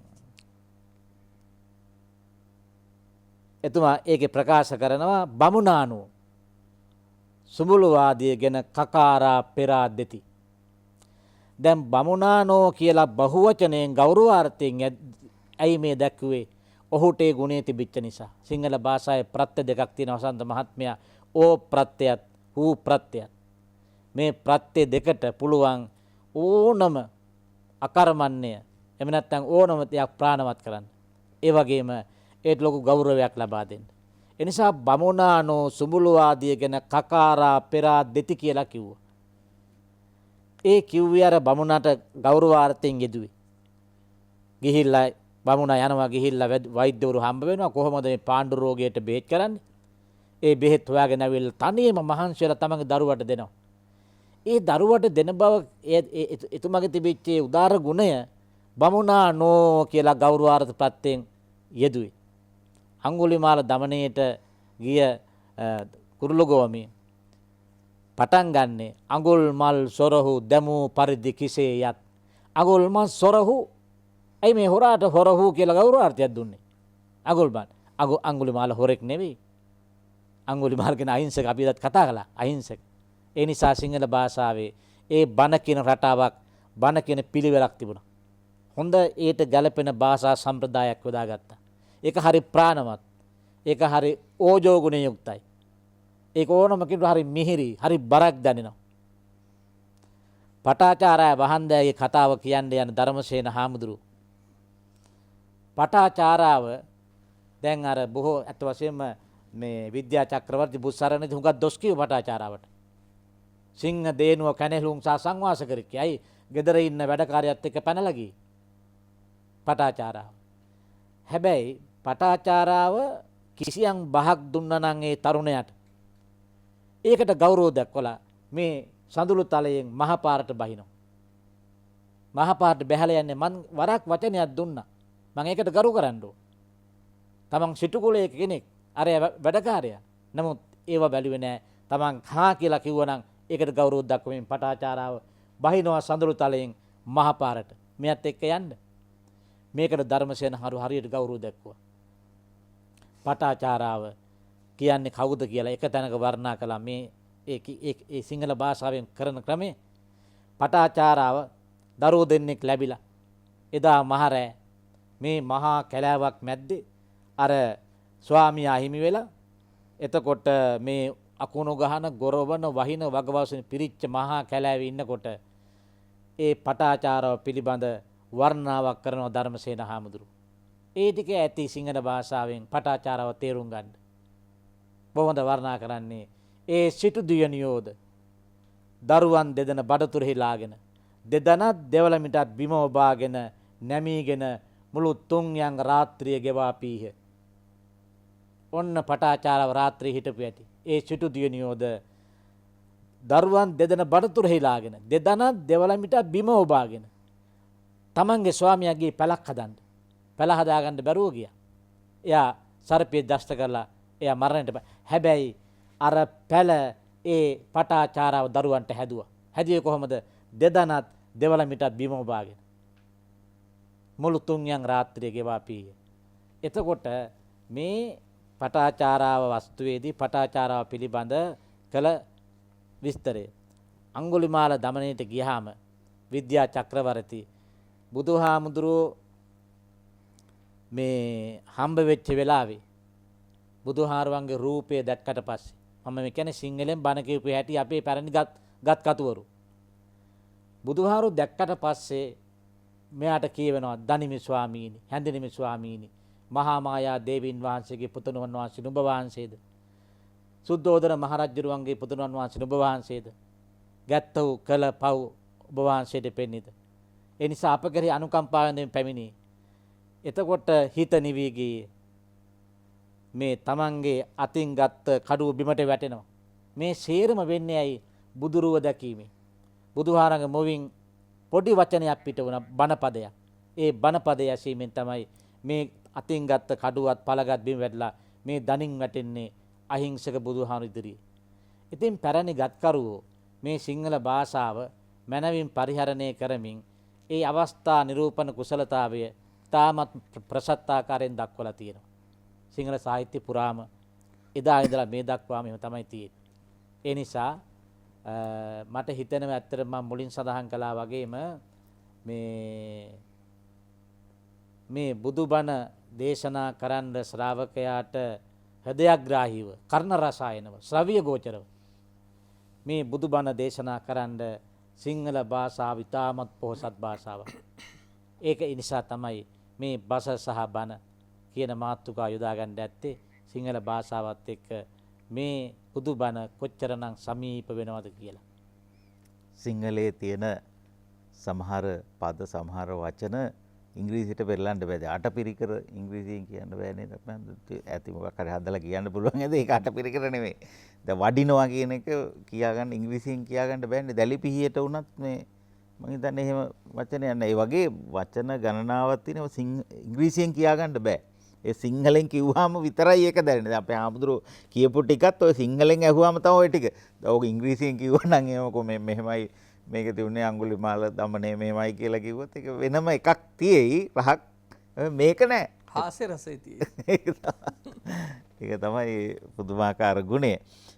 එතුමා ඒකේ ප්‍රකාශ කරනවා බමුණාණෝ සුඹුළුවාදිය ගැන කකාරා පෙරා දෙති. දැන් බමුණානෝ කියලා බහුවචනයෙන් ගෞරවාර්ථයෙන් ඇයි මේ දැක්ුවේ? ඔහුට ඒ ගුණේ තිබිච්ච නිසා. සිංහල භාෂාවේ ප්‍රත්‍ය දෙකක් තියෙනවා වසන්ත මහත්මයා. ඕ ප්‍රත්‍යයත් හූ ප්‍රත්‍යයත්. මේ ප්‍රත්‍ය දෙකට පුළුවන් ඕනම අකර්මණ්‍ය එහෙම නැත්නම් ඕනම දෙයක් ප්‍රාණවත් කරන්න. ඒ වගේම ඒට ලොකු ගෞරවයක් ලබා දෙන්න. ඒ නිසා බමුණානෝ සුඹුළුවාදිය ගැන කකාරා පෙරා දෙති කියලා කිව්වා. ඒ කිව්වේ අර බමුණට ගෞරවාර්ථයෙන් යෙදුවේ. ගිහිල්ලා බමුණා යනවා ගිහිල්ලා වෛද්‍යවරු හම්බ වෙනවා කොහොමද මේ පාණ්ඩු රෝගයට බෙහෙත් කරන්නේ? ඒ බෙහෙත් හොයාගෙන ඇවිල්ලා තනියම මහන්සි වෙලා තමන්ගේ දරුවට දෙනවා. ඒ දරුවට දෙන බව එතුමාගේ තිබිච්ච උදාර ගුණය බමුණානෝ කියලා ගෞරවාර්ථ ප්‍රත්‍යයෙන් යෙදුවේ. අඟුලිමාල දමනයේට ගිය කුරුළුගෝමී පටන් ගන්නේ අඟුල් මල් සොරහු දැමූ පරිදි කිසේ යත්. අඟුල් මල් සොරහු ඇයි මේ හොරාට හොරහු කියලා ගෞරවාර්ථයක් දුන්නේ? අඟුලිමාල හොරෙක් නෙවෙයි. අඟුලිමාල කියන අහිංසක අපි දැත් කතා කළා අහිංසක. ඒ නිසා සිංහල භාෂාවේ ඒ බණ කියන රටාවක් බණ කියන පිළිවෙලක් තිබුණා. හොඳ ඊට ගැලපෙන භාෂා සම්ප්‍රදායක් යොදාගත්තා. ඒක හරි ප්‍රාණවත්. ඒක හරි ඕජෝ ගුණ යුක්තයි. ඒක ඕනම කෙනෙකුට හරි මිහිරි, හරි බරක් දැනෙනවා. පටාචාරය වහන්දෑගේ කතාව කියන්න යන ධර්මසේන හාමුදුරුව. පටාචාරාව දැන් අර බොහෝ අත් වශයෙන්ම මේ විද්‍යා චක්‍රවර්ති බුස්සරණදී හුඟක් දොස් කිව්ව පටාචාරාවට. සිංහ දේනුව කැනෙහුම් සා සංවාස කරකි. අයි ගෙදර ඉන්න වැඩකාරයත් එක්ක පැනලා ගියේ. පටාචාරාව. හැබැයි පටාචාරාව කිසියම් බහක් දුන්නා නම් ඒ තරුණයාට ඒකට ගෞරව දක්වලා මේ සඳුළු තලයෙන් මහපාරට බහිනවා. මහපාරට බැහැලා යන්නේ මං වරක් වචනයක් දුන්නා. මං ඒකට ගරු කරන්න ඕන. තමන් සිටු කුලයේ කෙනෙක් අර වැඩකාරයා. නමුත් ඒව බැලුවේ නෑ. තමන් හා කියලා කිව්වනම් ඒකට ගෞරව දක්වමින් පටාචාරාව බහිනවා සඳුළු තලයෙන් මහපාරට. මෙයත් එක්ක යන්න. මේකට ධර්මසේන හරියට ගෞරව දක්වුවා. පටාචාරාව කියන්නේ කවුද කියලා එක තැනක වර්ණනා කළා. මේ ඒ සිංහල භාෂාවෙන් කරන ක්‍රමේ පටාචාරාව දරුවෝ දෙන්නෙක් ලැබිලා එදා මහරෑ මේ මහා කැලෑවක් මැද්දේ අර ස්වාමියා හිමි වෙලා එතකොට මේ අකුණු ගහන ගොරවන වහින වගවසන පිරිච්ච මහා කැලෑවේ ඉන්නකොට ඒ පටාචාරාව පිළිබඳ වර්ණනාවක් කරනවා ධර්මසේන හාමුදුරුවෝ. ඒ ටික ඇති සිංහල භාෂාවෙන් පටාචාරාව තේරුම් ගන්න. බොහොමද වර්ණනා කරන්නේ ඒ සිටු දියණියෝද දරුවන් දෙදෙන බඩතුරෙහිලාගෙන දෙදනත් දෙවලමිටත් බිම ඔබාගෙන නැමීගෙන මුළු තුන්යන් රාත්‍රිය ගෙවා පීහ. ඔන්න පටාචාරාව රාත්‍රී හිටපු ඇති. ඒ සිටු දියණියෝද දරුවන් දෙදෙන බඩතුරෙහිලාගෙන දෙදනත් දෙවලමිටත් බිම ඔබාගෙන තමන්ගේ ස්වාමියාගේ පැලක් හදන්න. පැල හදාගන්න බැරුව ගියා. එයා සර්පිය දෂ්ට කරලා එයා මරණයට හැබැයි අර පැල ඒ පටාචාරාව දරුවන්ට හැදුවා. හැදුවේ කොහොමද? දෙදනත් දෙවලමිටත් බිම ඔබාගෙන. මුළු තුන්යන් රාත්‍රිය ගෙවා පීය. එතකොට මේ පටාචාරාව වස්තුවේදී පටාචාරාව පිළිබඳ කළ විස්තරය. අඟුලිමාල දමනයට ගියාම විද්‍යා චක්‍රවර්ති බුදුහාමුදුරුවෝ මේ හම්බ වෙච්ච වෙලාවේ බුදුහාරවන්ගේ රූපය දැක්කට පස්සේ මම මේ කියන්නේ සිංහලෙන් බණ කියපු හැටි අපේ පැරණි ගත් කතුවරු බුදුහාරු දැක්කට පස්සේ මෙයාට කියවෙනවා දනිමි ස්වාමීනි හැඳිනිමි ස්වාමීනි මහා මායා දේවීන් වහන්සේගේ පුතුණුවන් වහන්සේ නුඹ වහන්සේද සුද්ධෝදන මහරජුරුවන්ගේ පුතුණුවන් වහන්සේ නුඹ වහන්සේද ගැත්තෝ කළ පව් ඔබ වහන්සේට පෙන්නේද ඒ නිසා අප කෙරෙහි අනුකම්පාවෙන් පැමිණි. එතකොට හිත නිවි ගියේ. මේ තමන්ගේ අතින් ගත්ත කඩුව බිමට වැටෙනවා. මේ සේරම වෙන්නේ ඇයි? බුදුරුව දැකීමෙන්. බුදුහාරගේ මොවින් පොඩි වචනයක් පිට වුණා බණපදයක්. ඒ බණපදය ඇසීමෙන් තමයි මේ අතින් ගත්ත කඩුවත් පළගත් බිම වැටලා මේ දණින් වැටෙන්නේ අහිංසක බුදුහාරු ඉදිරියේ. ඉතින් පැරණි ගත්කරුවෝ මේ සිංහල භාෂාව මනවින් පරිහරණය කරමින් ඒ අවස්ථා නිරූපණ කුසලතාවය තාමත් ප්‍රසත්තාකාරයෙන් දක්වලා තියෙනවා. සිංහල සාහිත්‍ය පුරාම එදා ඉඳලා මේ දක්වාම එහෙම තමයි තියෙන්නේ. ඒ නිසා මට හිතෙනවා ඇත්තටම මම මුලින් සඳහන් කළා වගේම මේ බුදුබණ දේශනා කරන්න ශ්‍රාවකයාට හදයග්‍රාහීව කර්ණ රසායනව ශ්‍රව්‍ය ගෝචරව මේ බුදුබණ දේශනා කරන්න සිංහල භාෂාව ඉතාමත් පොහොසත් භාෂාවක්. ඒක නිසා තමයි මේ බස සහ බණ කියන මාතෘකා යොදා ගන්න ඇත්තේ සිංහල භාෂාවත් එක්ක මේ බුදුබණ කොච්චරනම් සමීප වෙනවද කියලා. සිංහලයේ තියෙන සමහර පද සමහර වචන ඉංග්‍රීසියට පෙරලන්න බෑද? අටපිරිකර ඉංග්‍රීසියෙන් කියන්න බෑනේ. ඇති මොකක් හරි හදලා කියන්න පුළුවන් නේද? ඒක අටපිරිකර නෙමෙයි. දැන් වඩිනවා කියන එක කියාගන්න ඉංග්‍රීසියෙන් කියාගන්න බෑනේ. දැලිපිහියට වුණත් මේ මම හිතන්නේ එහෙම වචනයක් නෑ. ඒ වගේ වචන ගණනාවක් තියෙනවා ඉංග්‍රීසියෙන් කියාගන්න බෑ. ඒ සිංහලෙන් කිව්වම විතරයි ඒක දැනෙන්නේ. අපේ ආමුදුරු කියපු ටිකත් ඔය සිංහලෙන් ඇහුවාම තමයි ඔය ටික. ඔක ඉංග්‍රීසියෙන් කිව්වනම් එහෙම කො මෙහෙමයි මේක තියුනේ අඟුලිමාල දමනේ මෙහෙමයි කියලා කිව්වොත් ඒක වෙනම එකක් තියෙයි රහක් මේක නෑ. හාස්‍ය රසය තියෙයි. ඒක තමයි පුදුමාකාර ගුණය.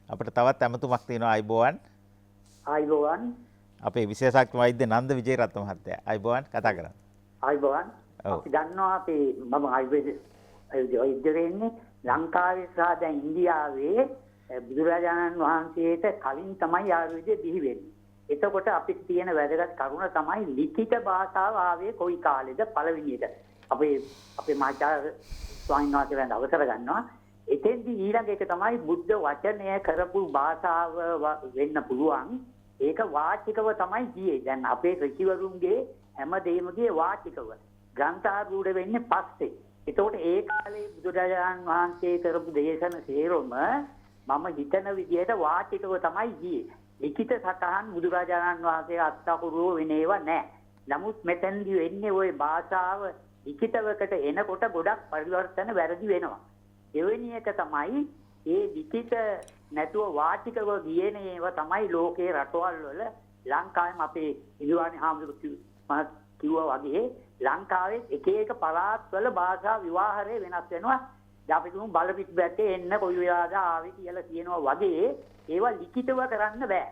අපිට තවත් ඇමතුමක් තියෙනවා. අයිබෝවන්. ආයිබෝවන්. අපේ විශේෂඥ වෛද්‍ය නන්ද විජේරත්න මහත්තයා. අයිබෝවන් කතා කරන්න. ආයිබෝවන්. අපි දන්නවා අපේ මම වෛද්‍යවරයෙන්නේ ලංකාවේ සහ දැන් ඉන්දියාවේ බුදුරජාණන් වහන්සේට කලින් තමයි ආයුර්වේදය බිහි වෙන්නේ. එතකොට අපිට තියෙන වැදගත් කරුණ තමයි ලිඛිත භාෂාව ආවේ කොයි කාලෙද පළවෙනි එක. අපේ මාචාර්ය ස්වාමීන් වහන්සේලාට අවසර ගන්නවා. එතෙන්දී ඊළඟ එක තමයි බුද්ධ වචනය කරපු භාෂාව වෙන්න පුළුවන්. ඒක වාචිකව තමයි ගියේ. දැන් අපේ ඍෂිවරුන්ගේ හැමදේම ගියේ වාචිකව. ග්‍රන්ථාරූඪ වෙන්නේ පස්සේ. එතකොට ඒ කාලේ බුදුරජාණන් වහන්සේ කරපු දේශන සේරම මම හිතන විදිහට වාචිකව තමයි ගියේ. ලිඛිත සටහන් බුදුරජාණන් වහන්සේ අත්අකුරුව වෙනේව නැහැ. නමුත් මෙතෙන්දී වෙන්නේ ওই භාෂාව ලිඛිතවකට එනකොට ගොඩක් පරිවර්තන වැරදි වෙනවා. දෙවෙනි එක තමයි මේ ලිඛිත නැතුව වාචිකව ගියන ඒවා තමයි ලෝකේ රටවල් වල ලංකාවෙම අපේ ඉලුවානි හාමුදුරුවෝ කිව්වා වගේ ලංකාවේ එක එක පළාත්වල භාෂා විවාහරය වෙනස් වෙනවා. දැන් අපි තුමු බලපිට බැත්තේ එන්න කොයි වෙලාවද ආවේ කියලා කියනවා වගේ ඒවා ලිඛිතව කරන්න බෑ.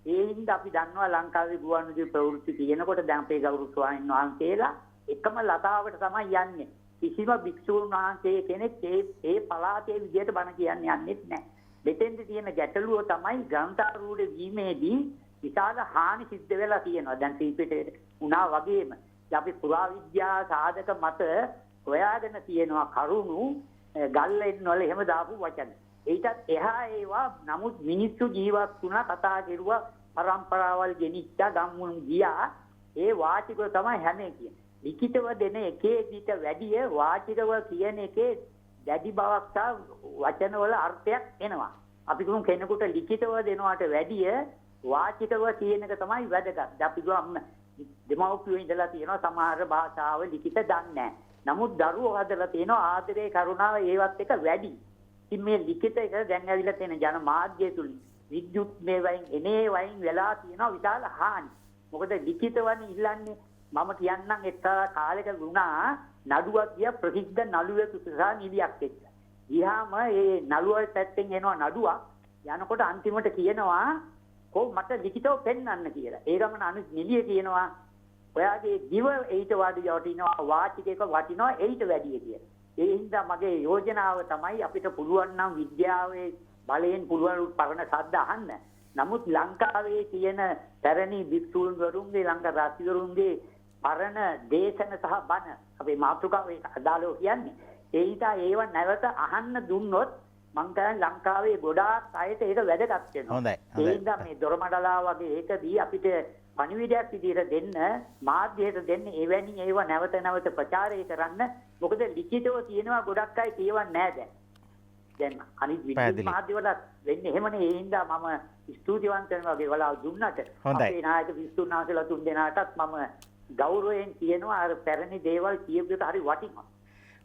ඒ හින්දා අපි දන්නවා ලංකාවේ ගුවන්විදුලි ප්‍රවෘත්ති තියෙනකොට දැන් අපේ ගෞරව ස්වාමීන් වහන්සේලා එකම ලතාවට තමයි යන්නේ. කිසිම භික්ෂුන් වහන්සේ කෙනෙක් ඒ පළාතේ විදියට බණ කියන්නේ යන්නේත් නැහැ. මෙතෙන්ද තියෙන ගැටලුව තමයි ග්‍රන්ථාරූඪ වීමේදී විශාල හානි සිද්ධ වෙලා තියෙනවා. දැන් ත්‍රිපිටකයේ උනා වගේම අපි පුරාවිද්‍යා සාධක මත හොයාගෙන තියෙනවා කරුණු ගල්ලෙන් වල එහෙම දාපු වචන. ඒකත් එහා ඒවා නමුත් මිනිස්සු ජීවත් වුණා කතා කරුවා පරම්පරාවල් ගෙනිච්චා ගම්මුන් ගියා. ඒ වාචිකව තමයි හැම කියන්නේ. ලිඛිතව දෙන එකේ දිට වැඩිය වාචිකව කියන එකේ දැඩි බවක් සහ වචනවල අර්ථයක් එනවා. අපි කියමු කෙනෙකුට ලිඛිතව දෙනවට වැඩිය වාචිකව කියන එක තමයි වැදගත්. අපි ගමු දෙමව්පියෝ ඉඳලා තියෙනවා සමහර භාෂාව ලිඛිත දන්නේ නැහැ. නමුත් දරුවෝ හදලා තියෙනවා ආදරේ කරුණාව ඒවත් එක වැඩි. ඉතින් මේ ලිඛිත එක දැන් ඇවිල්ලා තියෙන ජන මාධ්‍ය තුලින් විද්‍යුත් මේ වයින් එනේ වයින් වෙලා තියෙනවා විශාල හානි. මොකද ලිඛිතවනේ ඉල්ලන්නේ මම කියන්නම් එක්තරා කාලයක වුණා නඩුවක් ගිය ප්‍රසිද්ධ නළුවෙකු සහ නිලියක් එක්ක. ගියාම ඒ නළුවා පැත්තෙන් එනවා නඩුවක්. යනකොට අන්තිමට කියනවා කො මට ලිඛිතව පෙන්වන්න කියලා. ඒ ගමන අනිත් නිලිය කියනවා ඔයාගේ දිව ඊට වඩා වටිනවා වාචික එක වටිනවා ඊට වැඩිය කියලා. ඒ හින්දා මගේ යෝජනාව තමයි අපිට පුළුවන් නම් විද්‍යාවේ බලයෙන් පුළුවන් පරණ ශබ්ද අහන්න. නමුත් ලංකාවේ තියෙන පැරණි භික්ෂුන් වරුන්ගේ ලංකා රාජ්‍යවරුන්ගේ පරණ දේශන සහ බණ අපේ මාතෘකාවේ අදාළව කියන්නේ. ඒ හින්දා ඒව නැවත අහන්න දුන්නොත් මං කියන්නේ ලංකාවේ ගොඩාක් අයට ඒක වැදගත් වෙනවා. හොඳයි. ඒ හින්දා මේ දොරමඩලා වගේ ඒකදී අපිට පණිවිඩයක් විදිහට දෙන්න මාධ්‍යයට දෙන්න එවැනි ඒව නැවත නැවත ප්‍රචාරය කරන්න. මොකද ලිඛිතව තියෙනවා ගොඩක් අය කියවන්නේ නැහැ දැන් අනිත් විද්‍යාත්මක මාධ්‍යවල වෙන්නේ එහෙමනේ. ඒ හින්දා මම ස්තුතිවන්ත වෙනවා වගේ වලා දුන්නට අපේ නායක විශ්වනාථලා තුන් දෙනාටත් මම ගෞරවයෙන් කියනවා අර පැරණි දේවල් කියපු එක හරි වටිනවා.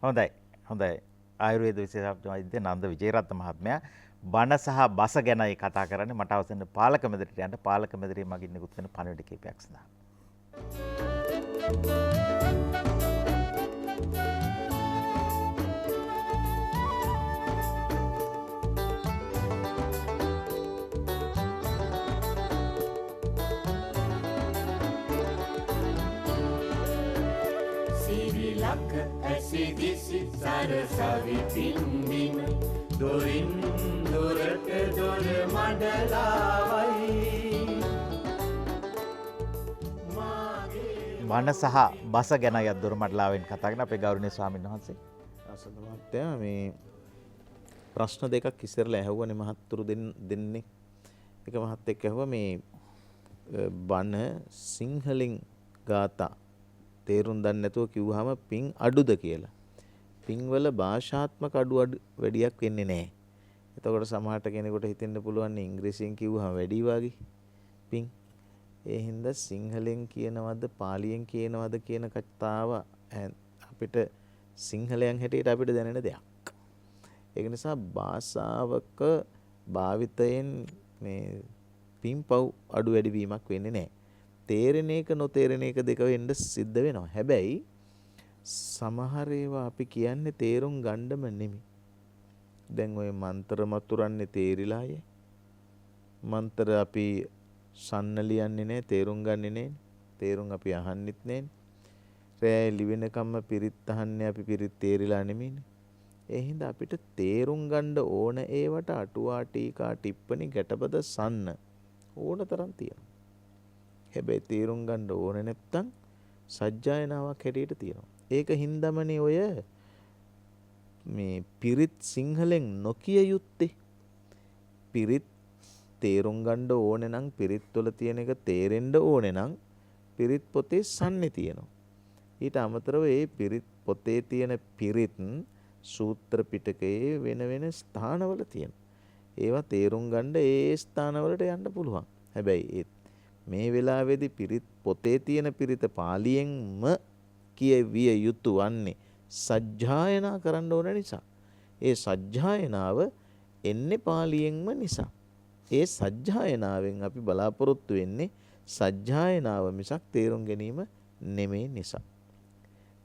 හොඳයි. හොඳයි. ආයුර්වේද විශේෂඥ වෛද්‍ය නන්ද විජේරත්න මහත්මයා බණ සහ බස ගැනයි කතා කරන්නේ. මට අවසන් පාලක මැදිරියට යන්න පාලක මැදිරිය මගින් නිකුත් වෙන පණිවිඩ කීපයක් සඳහා. යක ඇසි දිසි සරසවි පින්දින දොරින් දොරට දොර මඩලාවයි වන සහ බස ගැන යත් දොරමඩලාවෙන් කතා කරන අපේ ගෞරවනීය ස්වාමීන් වහන්සේ. අසද මහත්තයා මේ ප්‍රශ්න දෙකක් ඉස්සරලා ඇහුවනේ මහත්තුරු දෙන්නේ. එක මහත්තයෙක් ඇහුවා මේ බණ සිංහලෙන් ගාථා තේරුම් දන්නේ නැතුව කිව්වහම පිං අඩුද කියලා. පිං වල භාෂාත්මක අඩු වැඩියක් වෙන්නේ නැහැ. එතකොට සමහරට කෙනෙකුට හිතෙන්න පුළුවන් ඉංග්‍රීසියෙන් කිව්වහම වැඩි වගේ පිං. ඒ හින්දා සිංහලෙන් කියනවද පාලියෙන් කියනවද කියන කතාව අපිට සිංහලයන් හැටියට අපිට දැනෙන දෙයක්. ඒක නිසා භාෂාවක භාවිතයෙන් මේ පින්පව් අඩු වැඩි වීමක් වෙන්නේ නැහැ. තේරෙන එක නොතේරෙන එක දෙක වෙන්න සිද්ධ වෙනවා. හැබැයි සමහර ඒවා අපි කියන්නේ තේරුම් ගන්නම නෙමෙයි. දැන් ওই මන්ත්‍ර මතුරන්නේ තේරිලාය. මන්ත්‍ර අපි සන්න ලියන්නේ නැහැ, තේරුම් ගන්නෙ නැහැ. තේරුම් අපි අහන්නෙත් නැහැ. රෑ ලිවෙනකම්ම පිරිත් අහන්නේ අපි පිරිත් තේරිලා නෙමෙයිනේ. ඒ හින්දා අපිට තේරුම් ගන්න ඕන ඒවට අටුවා ටීකා ටිප්පණි ගැටපද සන්න ඕන තරම් තියෙනවා. හැබැයි තේරුම් ගන්න ඕනේ නැත්තම් සජ්ජායනාවක් හැටියට තියෙනවා. ඒක හින්දාමනේ ඔය මේ පිරිත් සිංහලෙන් නොකිය යුත්තේ. පිරිත් තේරුම් ගන්න ඕනේ නම් පිරිත් වල තියෙන එක තේරෙන්න ඕනේ නම් පිරිත් පොතේ සන්නේ තියෙනවා. ඊට අමතරව ඒ පිරිත් පොතේ තියෙන පිරිත් සූත්‍ර පිටකයේ වෙන වෙන ස්ථානවල තියෙනවා. ඒවා තේරුම් ගන්න ඒ ස්ථානවලට යන්න පුළුවන්. හැබැයි මේ වෙලාවේදී පිරිත් පොතේ තියෙන පිරිත පාලියෙන්ම කියවිය යුතු වන්නේ සජ්ජායනා කරන්න ඕන නිසා. ඒ සජ්ජායනාව එන්නේ පාලියෙන්ම නිසා. ඒ සජ්ජායනාවෙන් අපි බලාපොරොත්තු වෙන්නේ සජ්ජායනාව මිසක් තේරුම් ගැනීම නෙමෙයි නිසා.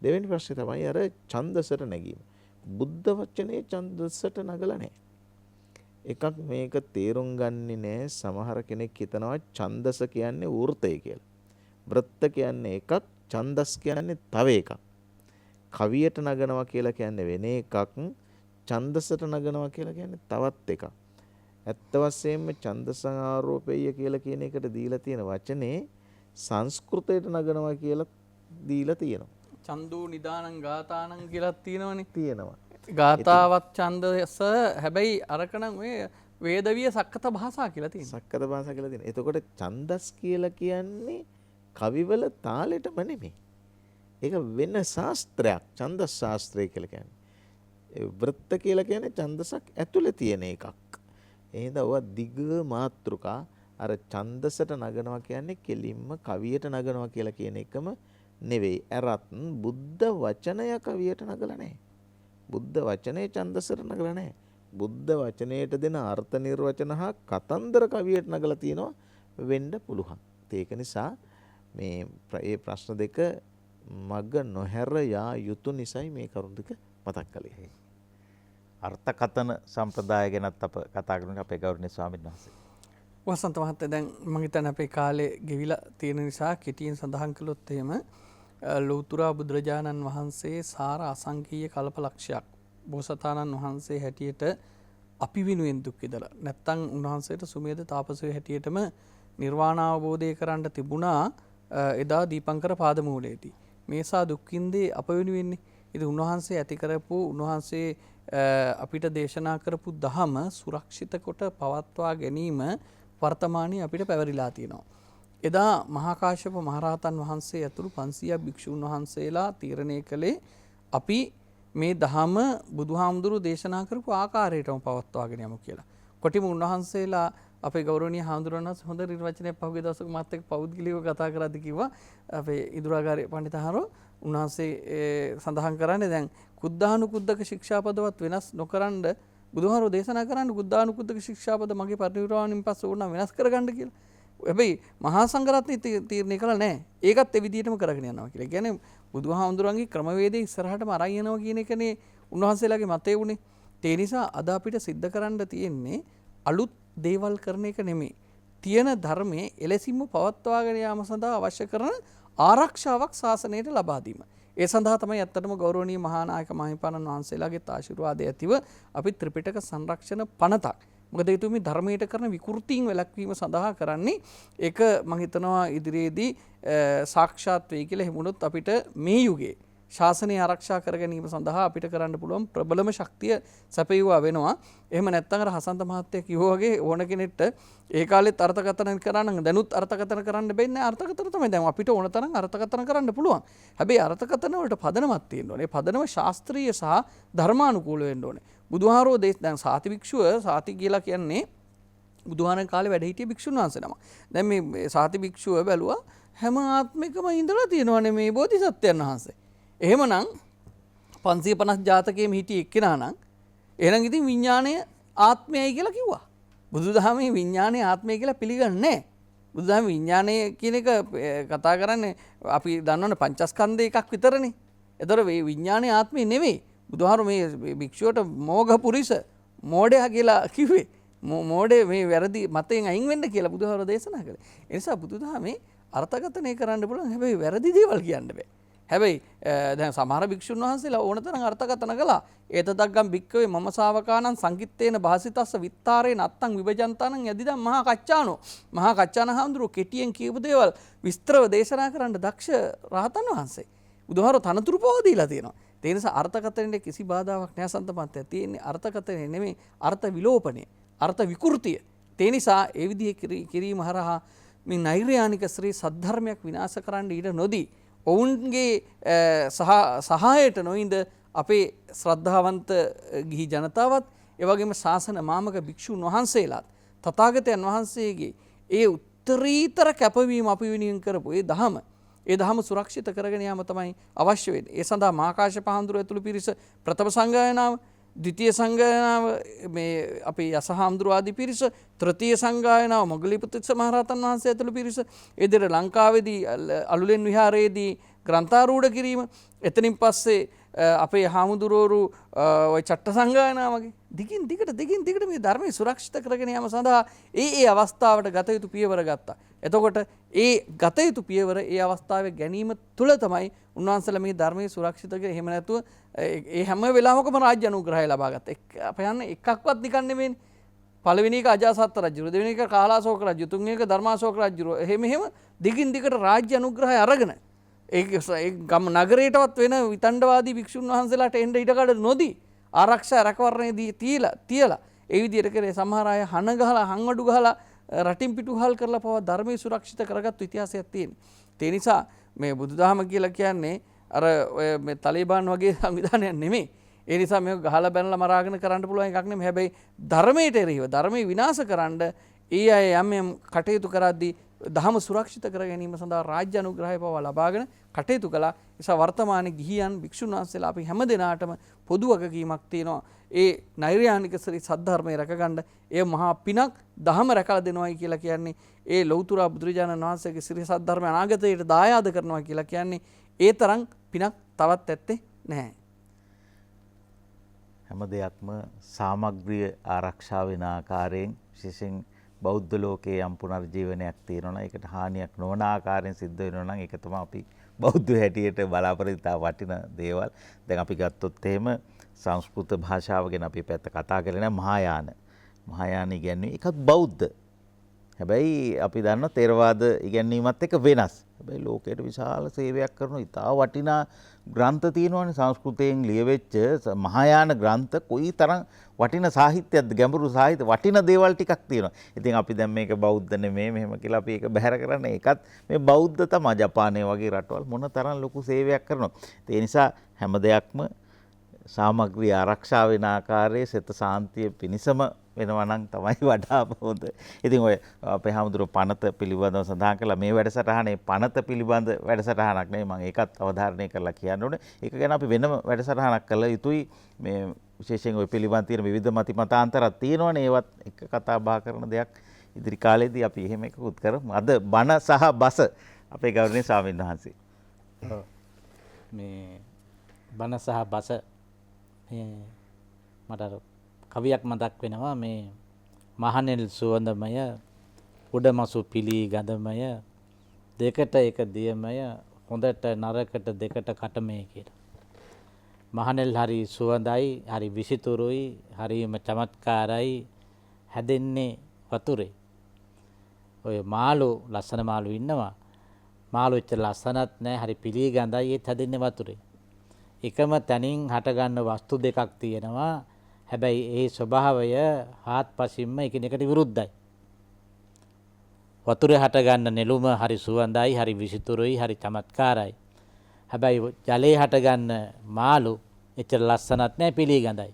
දෙවෙනි ප්‍රශ්නේ තමයි අර ඡන්දසට නැගීම. බුද්ධ වචනේ ඡන්දසට නගලා නැහැ. එකක් මේක තේරුම් ගන්නේ නැහැ. සමහර කෙනෙක් හිතනවා ඡන්දස කියන්නේ වෘතය කියලා. වෘත්ත කියන්නේ එකක්, ඡන්දස් කියන්නේ තව එකක්. කවියට නගනවා කියලා කියන්නේ වෙන එකක්, ඡන්දසට නගනවා කියලා කියන්නේ තවත් එකක්. ඇත්ත වශයෙන්ම ඡන්දසාරෝපේය කියලා කියන එකට දීලා තියෙන වචනේ සංස්කෘතයට නගනවා කියලා දීලා තියෙනවා. චන්දූ නිදානං ගාථානං කියලා තියෙනවනේ. තියෙනවා. ගාථාවත් ඡන්දස හැබැයි අරකනම් ඔය වේදවිය සක්කත භාෂා කියලා තියෙනවා. සක්කත භාෂා කියලා තියෙනවා. එතකොට ඡන්දස් කියලා කියන්නේ කවිවල තාලෙටම නෙමෙයි. ඒක වෙන ශාස්ත්‍රයක්. ඡන්දස් ශාස්ත්‍රය කියලා කියන්නේ. වෘත්ත කියලා කියන්නේ ඡන්දසක් ඇතුලේ තියෙන එකක්. එහෙනම් ඔය දිග මාත්‍රිකා අර ඡන්දසට නගනවා කියන්නේ කෙලින්ම කවියට නගනවා කියලා කියන එකම නෙවෙයි. අරත් බුද්ධ වචනය කවියට නගලා නැහැ. බුද්ධ වචනේ ඡන්දසට නගලා නැහැ. බුද්ධ වචනයට දෙන අර්ථ නිර්වචන හා කතන්දර කවියට නගලා තියෙනවා වෙන්න පුළුවන්. ඒක නිසා මේ ප්‍රශ්න දෙක මග නොහැර යා යුතු නිසයි මේ කරුණ දෙක මතක් කළේ. අර්ථකථන සම්ප්‍රදාය ගැනත් අප කතා කරන අපේ ගෞරවනීය ස්වාමීන් වහන්සේ. වසන්ත මහත්තයා දැන් මම හිතන්නේ අපේ කාලේ ගෙවිලා තියෙන නිසා කෙටියෙන් සඳහන් කළොත් එහෙම ලෞතුරා බුදුරජාණන් වහන්සේ සාර අසංකීය කල්පලක්ෂයක් බෝසතාණන් වහන්සේ හැටියට අපි වෙනුවෙන් දුක් විඳලා නැත්තම් උන්වහන්සේට සුමේද තාපසය හැටියටම නිර්වාණ අවබෝධය කරන්න තිබුණා එදා දීපංකර පාදමූලයේදී. මේසා දුක් විඳේ අප වෙනුවෙන්නේ. ඉතින් උන්වහන්සේ ඇති කරපු උන්වහන්සේ අපිට දේශනා කරපු දහම සුරක්ෂිත කොට පවත්වා ගැනීම වර්තමානයේ අපිට පැවරිලා තියෙනවා. එදා මහා කාශ්‍යප මහරහතන් වහන්සේ ඇතුළු 500ක් භික්ෂුන් වහන්සේලා තීරණය කළේ අපි මේ දහම බුදුහාමුදුරු දේශනා කරපු ආකාරයටම පවත්වාගෙන යමු කියලා. කොටිම උන්වහන්සේලා අපේ ගෞරවනීය හාමුදුරන් වහන්සේ හොඳ නිර්වචනයක් පහුගිය දවසක මාත් එක්ක පෞද්ගලිකව කතා කරද්දී කිව්වා අපේ ඉදුරාගාරේ පඬිතුහාරෝ උන්වහන්සේ සඳහන් කරන්නේ දැන් කුද්ධානුකුද්දක ශික්ෂාපදවත් වෙනස් නොකරන බුදුහාරෝ දේශනා කරන්නේ කුද්ධානුකුද්දක ශික්ෂාපද මගේ පරිනිර්වාණයෙන් පස්සේ ඕන වෙනස් කරගන්න කියලා. හැබැයි මහා සංඝරත්නය තීරණය කළා නෑ. ඒකත් ඒ විදිහටම කරගෙන යනවා කියලා. කියන්නේ බුදුහාමුදුරන්ගේ ක්‍රමවේදය ඉස්සරහටම අරන් යනවා කියන එකනේ උන්වහන්සේලාගේ මතය වුණේ. ඒ නිසා අද අපිට සිද්ධ කරන්න තියෙන්නේ අලුත් දේවල් කරන එක නෙමෙයි. තියෙන ධර්මයේ එලෙසින්ම පවත්වාගෙන යාම සඳහා අවශ්‍ය කරන ආරක්ෂාවක් ශාසනයට ලබා දීම. ඒ සඳහා තමයි ඇත්තටම ගෞරවනීය මහානායක මාහිමිපාණන් වහන්සේලාගේ ආශිර්වාදය ඇතිව අපි ත්‍රිපිටක සංරක්ෂණ පනතක්. මොකද ඒතුමි ධර්මයට කරන විකෘතීන් වැළැක්වීම සඳහා කරන්නේ ඒක මම හිතනවා ඉදිරියේදී සාක්ෂාත් වෙයි කියලා හිමුණොත් අපිට මේ යුගයේ ශාසනය ආරක්ෂා කර ගැනීම සඳහා අපිට කරන්න පුළුවන් ප්‍රබලම ශක්තිය සැපයුවා වෙනවා. එහෙම නැත්නම් අර හසන්ත මහත්තයා කිව්වා වගේ ඕන කෙනෙක්ට ඒ කාලෙත් අර්ථකථන කරන්න දැනුත් අර්ථකථන කරන්න බැන්නේ අර්ථකථන තමයි දැන් අපිට ඕන තරම් අර්ථකථන කරන්න පුළුවන්. හැබැයි අර්ථකථන වලට පදනමක් තියෙන්න ඕනේ. පදනම ශාස්ත්‍රීය සහ ධර්මානුකූල වෙන්න ඕනේ. බුදුහාරෝ දැන් සාති භික්ෂුව සාති කියලා කියන්නේ බුදුහාරන් කාලේ වැඩ හිටිය භික්ෂුන් වහන්සේ නම. දැන් මේ සාති භික්ෂුව බැලුවා හැම ආත්මිකම ඉඳලා තියෙනවනේ මේ බෝධිසත්වයන් වහන්සේ. එහෙමනම් 550 ජාතකයේම හිටිය එක්කෙනා නම් එහෙනම් ඉතින් විඥාණය ආත්මයයි කියලා කිව්වා. බුදුදහමේ විඥාණය ආත්මය කියලා පිළිගන්නේ නැහැ. බුදුදහමේ විඥාණය කියන එක කතා කරන්නේ අපි දන්නවනේ පංචස්කන්ධ එකක් විතරනේ. ඒතර මේ විඥාණය ආත්මය නෙවෙයි. බුදුහාරු මේ භික්ෂුවට මෝඝ පුරිස මෝඩයා කියලා කිව්වේ. මෝඩේ මේ වැරදි මතයෙන් අයින් වෙන්න කියලා බුදුහාරු දේශනා කළේ. ඒ නිසා බුදුදහමේ අර්ථකථනය කරන්න පුළුවන්. හැබැයි වැරදි දේවල් කියන්න බෑ. හැබැයි දැන් සමහර භික්ෂුන් වහන්සේලා ඕන තරම් අර්ථකථන කළා. ඒතදග්ගම් භික්කවේ මම ශාවකානං සංකිට්ඨේන භාසිතස්ස විත්තාරේ නත්තං විභජන්තානං යදිදම් මහා කච්චානෝ. මහා කච්චාන හාමුදුරුවෝ කෙටියෙන් කියපු දේවල් විස්තරව දේශනා කරන්න දක්ෂ රහතන් වහන්සේ. බුදුහාරෝ තනතුරු පොව දීලා තියෙනවා. ඒ නිසා අර්ථකථනයේ කිසි බාධාවක් නැහැ සන්තපන්තය. තියෙන්නේ අර්ථකථනය නෙමෙයි අර්ථ විලෝපනය, අර්ථ විකෘතිය. ඒ නිසා ඒ විදිහේ කිරීම හරහා මේ නෛර්යානික ශ්‍රී සද්ධර්මයක් විනාශ කරන්න ඉඩ නොදී ඔවුන්ගේ සහායට නොයින්ද අපේ ශ්‍රද්ධාවන්ත ගිහි ජනතාවත් එවැගේම ශාසන මාමක භික්ෂුන් වහන්සේලාත් තථාගතයන් වහන්සේගේ ඒ උත්තරීතර කැපවීම අපි වෙනුවෙන් කරපු ඒ දහම සුරක්ෂිත කරගෙන යාම තමයි අවශ්‍ය වෙන්නේ. ඒ සඳහා මාකාශ පහඳුර ඇතුළු පිරිස ප්‍රථම සංගායනාව, ද්විතීය සංගායනාව මේ අපේ යසහාමුදුර ආදී පිරිස, තෘතීය සංගායනාව මොග්ගලීපුත්තිස්ස මහරහතන් වහන්සේ ඇතුළු පිරිස, ඒ දෙර ලංකාවේදී අලුලෙන් විහාරයේදී ග්‍රන්ථාරූඪ කිරීම, එතනින් පස්සේ අපේ හාමුදුරුවරු ඔය චට්ට සංගායනාව වගේ දිගින් දිගට මේ ධර්මයේ සුරක්ෂිත කරගෙන යාම සඳහා ඒ අවස්ථාවට ගත යුතු පියවර ගත්තා. එතකොට ඒ ගත යුතු පියවර ඒ අවස්ථාවේ ගැනීම තුළ තමයි උන්වහන්සේලා මේ ධර්මයේ සුරක්ෂිත කරගෙන එහෙම නැතුව ඒ හැම වෙලාවකම රාජ්‍ය අනුග්‍රහය ලබා ගත්තා. අප යන්නේ එකක්වත් නිකන් නෙමෙයිනේ. පළවෙනි එක අජාසත් රජු, දෙවෙනි එක කාලාශෝක රජු, තුන්වෙනි එක ධර්මාශෝක රජු. එහෙම දිගින් දිගට රාජ්‍ය අනුග්‍රහය අරගෙන ඒ ගම නගරයටවත් වෙන විතණ්ඩවාදී භික්ෂුන් වහන්සේලාට එන්න ඉඩකඩ නොදී ආරක්ෂා රැකවරණයේදී තියලා ඒ විදිහට කරේ සමහර අය හන ගහලා හංවඩු ගහලා රටින් පිටුහල් කරලා පවා ධර්මයේ සුරක්ෂිත කරගත්තු ඉතිහාසයක් තියෙනවා. ඒ නිසා මේ බුදුදහම කියලා කියන්නේ අර ඔය මේ තලිබාන් වගේ සංවිධානයක් නෙමෙයි. ඒ නිසා මේක ගහලා බැනලා මරාගෙන කරන්න පුළුවන් එකක් නෙමෙයි. හැබැයි ධර්මයට එරෙහිව ධර්මයේ විනාශ කරන්න ඒ අය යම් කටයුතු කරද්දී දහම සුරක්ෂිත කර ගැනීම සඳහා රාජ්‍ය අනුග්‍රහය පවා ලබාගෙන කටයුතු කළා. නිසා වර්තමානයේ ගිහියන් භික්ෂුන් වහන්සේලා අපි හැම දිනාටම පොදු වගකීමක් තියෙනවා. ඒ නෛර්යානික ශ්‍රී සද්ධර්මයේ රැකගන්න ඒ මහා පිනක් දහම රැකලා දෙනවයි කියලා කියන්නේ ඒ ලෞතර බුදුරජාණන් වහන්සේගේ ශ්‍රී සද්ධර්ම අනාගතයට දායාද කරනවා කියලා කියන්නේ ඒ තරම් පිනක් තවත් ඇත්තේ නැහැ. හැම දෙයක්ම සාමග්‍රිය ආරක්ෂා වෙන ආකාරයෙන් විශේෂයෙන් බෞද්ධ ලෝකයේ යම් පුනර්ජීවනයක් තියෙනවා නම් ඒකට හානියක් නොවන ආකාරයෙන් සිද්ධ වෙනවා නම් ඒක තමයි අපි බෞද්ධ හැටියට බලාපොරොත්තු වටින දේවල්. දැන් අපි ගත්තොත් එහෙම සංස්කෘත භාෂාව ගැන අපි පැත්ත කතා කරේ නම් මහායාන ඉගැන්වීම එකත් බෞද්ධ. හැබැයි අපි දන්නවා ථේරවාද ඉගැන්වීමත් එක්ක වෙනස්. හැබැයි ලෝකයට විශාල සේවයක් කරන ඉතා වටිනා ග්‍රන්ථ තියෙනවානේ සංස්කෘතයෙන් ලියවෙච්ච මහායාන ග්‍රන්ථ කොයිතරම් වටින සාහිත්‍යයක්ද, ගැඹුරු සාහිත්‍ය වටින දේවල් ටිකක් තියෙනවා. ඉතින් අපි දැන් මේක බෞද්ධ නෙමෙයි මෙහෙම කියලා අපි ඒක බැහැර කරන්නේ. ඒකත් මේ බෞද්ධ තමයි. ජපානයේ වගේ රටවල් මොන තරම් ලොකු සේවයක් කරනවා. ඒ නිසා හැම දෙයක්ම සාමග්‍රිය ආරක්ෂා වෙන ආකාරයේ සිත සාන්තිය පිණිසම වෙනවා නම් තමයි වඩා හොඳ. ඉතින් ඔය අපේ හැමදෙරු පනත පිළිබඳව සඳහන් කළා. මේ වැඩසටහනේ පනත පිළිබඳ වැඩසටහනක් නෙවෙයි. මම ඒකත් අවධාරණය කරලා කියන්න ඕනේ. ඒක ගැන අපි වෙනම වැඩසටහනක් කළා යුතුයි. මේ විශේෂයෙන් ඔය පිළිබඳ තියෙන විවිධ මතිමතාන්තරත් තියෙනවනේ. ඒවත් එක කතා බහ කරන දෙයක් ඉදිරි කාලේදී අපි එහෙම එකකුත් කරමු. අද බණ සහ බස අපේ ගෞරවනීය ස්වාමීන් වහන්සේ. මේ බණ සහ බස මට කවියක් මතක් වෙනවා. මේ මහනෙල් සුවඳමය උඩමසු පිලී ගඳමය දෙකට එක දියමය හොඳට නරකට දෙකට කටමේ කියලා. මහනෙල් හරි සුවඳයි, හරි විසිතුරුයි, හරිම චමත්කාරයි, හැදෙන්නේ වතුරේ. ඔය මාළු ලස්සන මාළු ඉන්නවා. මාළු එච්චර ලස්සනත් නැහැ, හරි පිළිගඳයි, ඒත් හැදෙන්නේ වතුරේ. එකම තැනින් හටගන්න වස්තු දෙකක් තියෙනවා. හැබැයි ඒ ස්වභාවය හාත්පසින්ම එකිනෙකට විරුද්ධයි. වතුරේ හටගන්න නෙළුම හරි සුවඳයි, හරි විසිතුරුයි, හරි චමත්කාරයි. හැබැයි ජලයේ හටගන්න මාළු එච්චර ලස්සනත් නැහැ, පිළිගඳයි.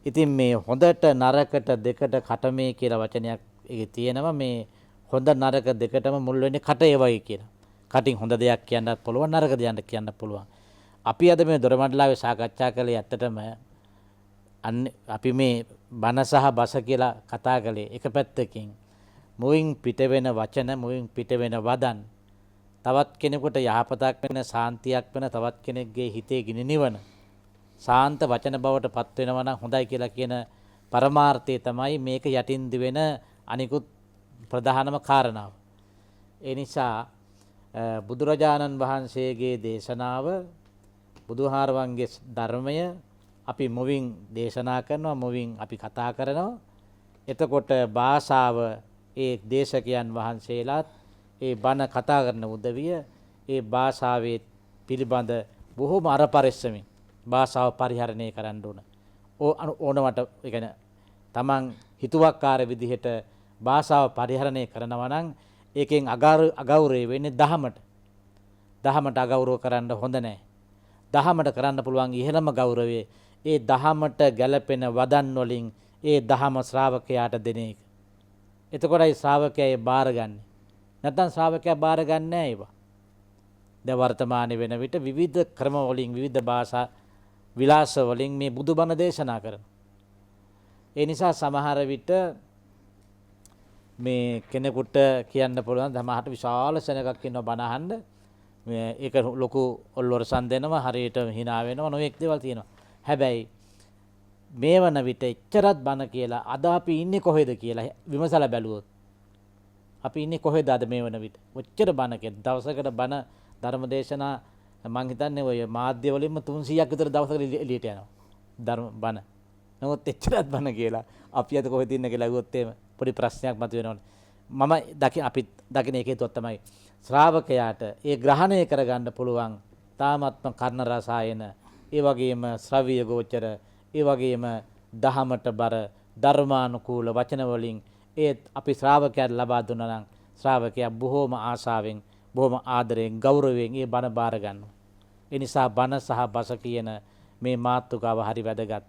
ඉතින් මේ හොඳට නරකට දෙකට කටමේ කියලා වචනයක් ඒකේ තියෙනවා. මේ හොඳ නරක දෙකටම මුල් වෙන්නේ කටේ වගේ කියලා. කටින් හොඳ දෙයක් කියන්නත් පුළුවන්, නරක දෙයක් කියන්නත් පුළුවන්. අපි අද මේ දොරමඩලාවේ සාකච්ඡා කළේ ඇත්තටම අපි මේ බන සහ බස කියලා කතා කළේ එක පැත්තකින් මුවින් පිට වෙන වචන, මුවින් පිට වෙන වදන් තවත් කෙනෙකුට යහපතක් වෙන, සාන්තියක් වෙන, තවත් කෙනෙක්ගේ හිතේ ගිනි නිවන සාන්ත වචන බවට පත් වෙනවා නම් හොඳයි කියලා කියන පරමාර්ථය තමයි මේක යටින් දිවෙන අනිකුත් ප්‍රධානම කාරණාව. ඒ නිසා බුදුරජාණන් වහන්සේගේ දේශනාව, බුදුහාරවන්ගේ ධර්මය අපි මුවින් දේශනා කරනවා, මුවින් අපි කතා කරනවා. එතකොට භාෂාව ඒ දේශකයන් වහන්සේලාත් ඒ බණ කතා කරන උදවිය ඒ භාෂාවේ පිළිබඳ බොහොම අරපරිස්සමින් භාෂාව පරිහරණය කරන්න ඕන. ඕනවට ඒ කියන්නේ තමන් හිතුවක්කාර විදිහට භාෂාව පරිහරණය කරනවා නම් ඒකෙන් අගෞරවය වෙන්නේ දහමට. දහමට අගෞරව කරන්න හොඳ නැහැ. දහමට කරන්න පුළුවන් ඉහළම ගෞරවය ඒ දහමට ගැළපෙන වදන් වලින් ඒ දහම ශ්‍රාවකයාට දෙන එක. එතකොටයි ශ්‍රාවකයා ඒ බාරගන්නේ. නැත්නම් ශ්‍රාවකයා බාරගන්නේ නැහැ ඒවා. දැන් වර්තමානයේ වෙන විට විවිධ ක්‍රම වලින්, විවිධ භාෂා විලාස වලින් මේ බුදුබණ දේශනා කරනවා. ඒ නිසා සමහර විට මේ කෙනෙකුට කියන්න පුළුවන් සමහරට විශාල සෙනගක් ඉන්නවා බණ අහන්න. ඒක ලොකු ඔල්ලොරසන් දෙනවා, හරියට hina වෙනවා, නොඑක් දේවල් තියෙනවා. හැබැයි මේ වන විට එච්චරත් බණ කියලා අද අපි ඉන්නේ කොහෙද කියලා විමසලා බැලුවොත් අපි ඉන්නේ කොහෙද අද මේ වන විට? ඔච්චර බණ කියලා දවසකට බණ ධර්ම දේශනා මම හිතන්නේ ඔය මාධ්‍ය වලින්ම 300ක් විතර දවසකට එළියට යනවා. ධර්ම බණ. නමුත් එච්චරත් බණ කියලා අපි අද කොහෙද ඉන්නේ කියලා අහුවොත් එහෙම පොඩි ප්‍රශ්නයක් මතුවෙනවනේ. අපි දකින එක හේතුවක් තමයි ශ්‍රාවකයාට ඒ ග්‍රහණය කරගන්න පුළුවන් තාමත්ම කර්ණ රසායන, ඒ වගේම ශ්‍රව්‍ය ගෝචර, ඒ වගේම දහමට බර ධර්මානුකූල වචන වලින් ඒ අපි ශ්‍රාවකයාට ලබා දුන්නා නම් ශ්‍රාවකයා බොහෝම ආශාවෙන්, බොහොම ආදරයෙන්, ගෞරවයෙන් ඒ බණ බාර ගන්නවා. ඒ නිසා බණ සහ බස කියන මේ මාතෘකාව හරි වැදගත්.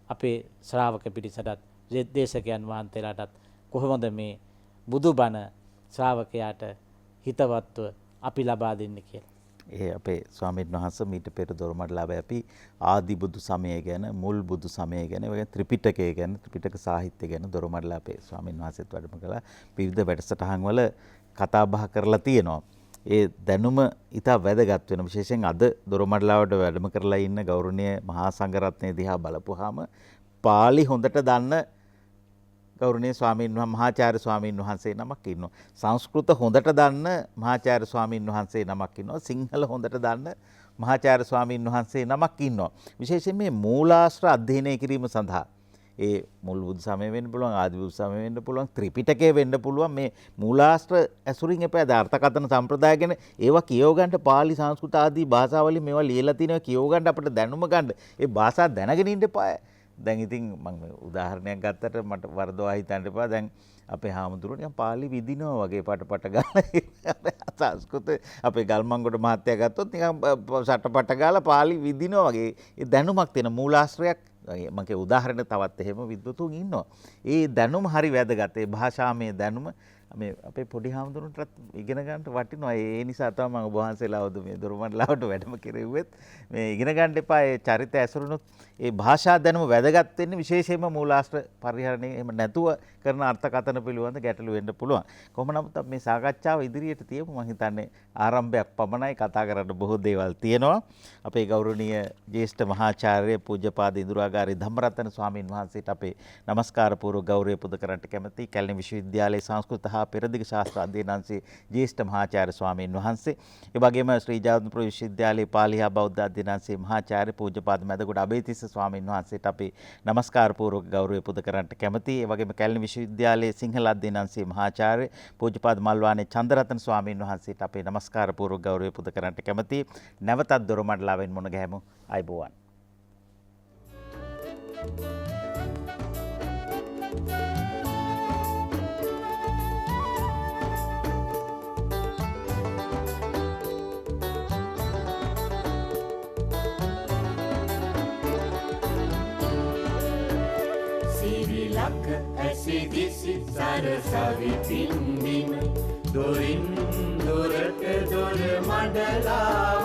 අපේ ශ්‍රාවක පිරිසටත්, දේශකයන් වහන්සේලාටත් කොහොමද මේ බුදු බණ ශ්‍රාවකයාට හිතවත්ව අපි ලබා දෙන්නේ කියලා. ඒ අපේ ස්වාමීන් වහන්සේ මීට පෙර දොරමඩලාවේ අපි ආදි බුදු සමය ගැන, මුල් බුදු සමය ගැන, වගේ ත්‍රිපිටකය ගැන, ත්‍රිපිටක සාහිත්‍ය ගැන දොරමඩලා අපේ ස්වාමීන් වහන්සේත් වැඩම කළා. විවිධ වැඩසටහන් වල කතා බහ කරලා තියෙනවා. ඒ දැනුම ඉතා වැදගත් වෙන, විශේෂයෙන් අද දොරමඩලාවට වැඩම කරලා ඉන්න ගෞරවනීය මහා සංඝරත්නය දිහා බලපුවාම පාලි හොඳට දන්න ගෞරවනීය මහාචාර්ය ස්වාමීන් වහන්සේ නමක් ඉන්නවා. සංස්කෘත හොඳට දන්න මහාචාර්ය ස්වාමීන් වහන්සේ නමක් ඉන්නවා. සිංහල හොඳට දන්න මහාචාර්ය ස්වාමීන් වහන්සේ නමක් ඉන්නවා. විශේෂයෙන් මේ මූලාශ්‍ර අධ්‍යයනය කිරීම සඳහා ඒ මුල් බුදු සමය වෙන්න පුළුවන්, ආදි බුදු සමය වෙන්න පුළුවන්, ත්‍රිපිටකය වෙන්න පුළුවන්. මේ මූලාශ්‍ර ඇසුරින් එපා අර්ථකථන සම්ප්‍රදාය ගැන ඒවා කියව ගන්න, පාලි සංස්කෘත ආදී භාෂාවලින් මේවා ලියලා තිනවා කියව ගන්න, අපිට දැනුම ගන්න. ඒ භාෂා දැනගෙන ඉන්න එපා. දැන් ඉතින් මම උදාහරණයක් ගත්තට මට වරදවා හිතන්න එපා. දැන් අපේ හාමුදුරුවෝ නිකන් පාලි විදිනවා වගේ පට ගාලා සංස්කෘත අපේ ගල්මංගොඩ මහත්තයා ගත්තොත් නිකන් සටපට ගාලා පාලි විදිනවා වගේ ඒ දැනුමක් තියෙන මූලාශ්‍රයක්. මගේ උදාහරණ තවත් එහෙම විද්වතුන් ඉන්නවා. ඒ දැනුම හරි වැදගත්. ඒ භාෂාමය දැනුම මේ අපේ පොඩි හාමුදුරුවන්ටත් ඉගෙන ගන්නට වටිනවා. ඒ නිසා තමයි මම ඔබ වහන්සේලාවද මේ දොරමඩලාවට වැඩම කෙරෙව්වෙත්. මේ ඉගෙන ගන්න එපා. ඒ චරිත ඇසුරුනොත් ඒ භාෂා දැනුම වැදගත් වෙන්නේ විශේෂයෙන්ම මූලාශ්‍ර පරිහරණය එහෙම නැතුව කරන අර්ථකථන පිළිබඳ ගැටලු වෙන්න පුළුවන්. කොහොම නමුත් මේ සාකච්ඡාව ඉදිරියට තියමු. මම හිතන්නේ ආරම්භයක් පමණයි, කතා කරන්න බොහෝ දේවල් තියෙනවා. අපේ ගෞරවනීය ජ්‍යෙෂ්ඨ මහාචාර්ය පූජ්‍යපාද ඉඳුරාගාරී ධම්මරතන ස්වාමීන් වහන්සේට අපේ নমස්කාර පූර්ව ගෞරවය පුද කරන්නට කැමැති. කැලණි විශ්වවිද්‍යාලයේ සංස්කෘත හා සහ පෙරදිග ශාස්ත්‍ර අධ්‍යයනාංශයේ ජ්‍යෙෂ්ඨ මහාචාර්ය ස්වාමීන් වහන්සේ, ඒ වගේම ශ්‍රී ජයවර්ධනපුර විශ්වවිද්‍යාලයේ පාලි හා බෞද්ධ අධ්‍යයනාංශයේ මහාචාර්ය පූජ්‍යපාද මැදගොඩ අබේතිස්ස ස්වාමීන් වහන්සේට අපි නමස්කාර පූර්වක ගෞරවය පුද කරන්නට කැමැතියි. ඒ වගේම කැලණි විශ්වවිද්‍යාලයේ සිංහල අධ්‍යයනාංශයේ මහාචාර්ය පූජ්‍යපාද මල්වානේ චන්දරත්න ස්වාමීන් වහන්සේට අපි නමස්කාර පූර්වක ගෞරවය පුද කරන්නට කැමැතියි. නැවතත් දොරමඩලාවෙන් මුණ ගැහෙමු. අයබෝවන්. සිරිලක ඇසිදිසි සරසවි පින්දිම දොරින් දොරට දොර මඩලා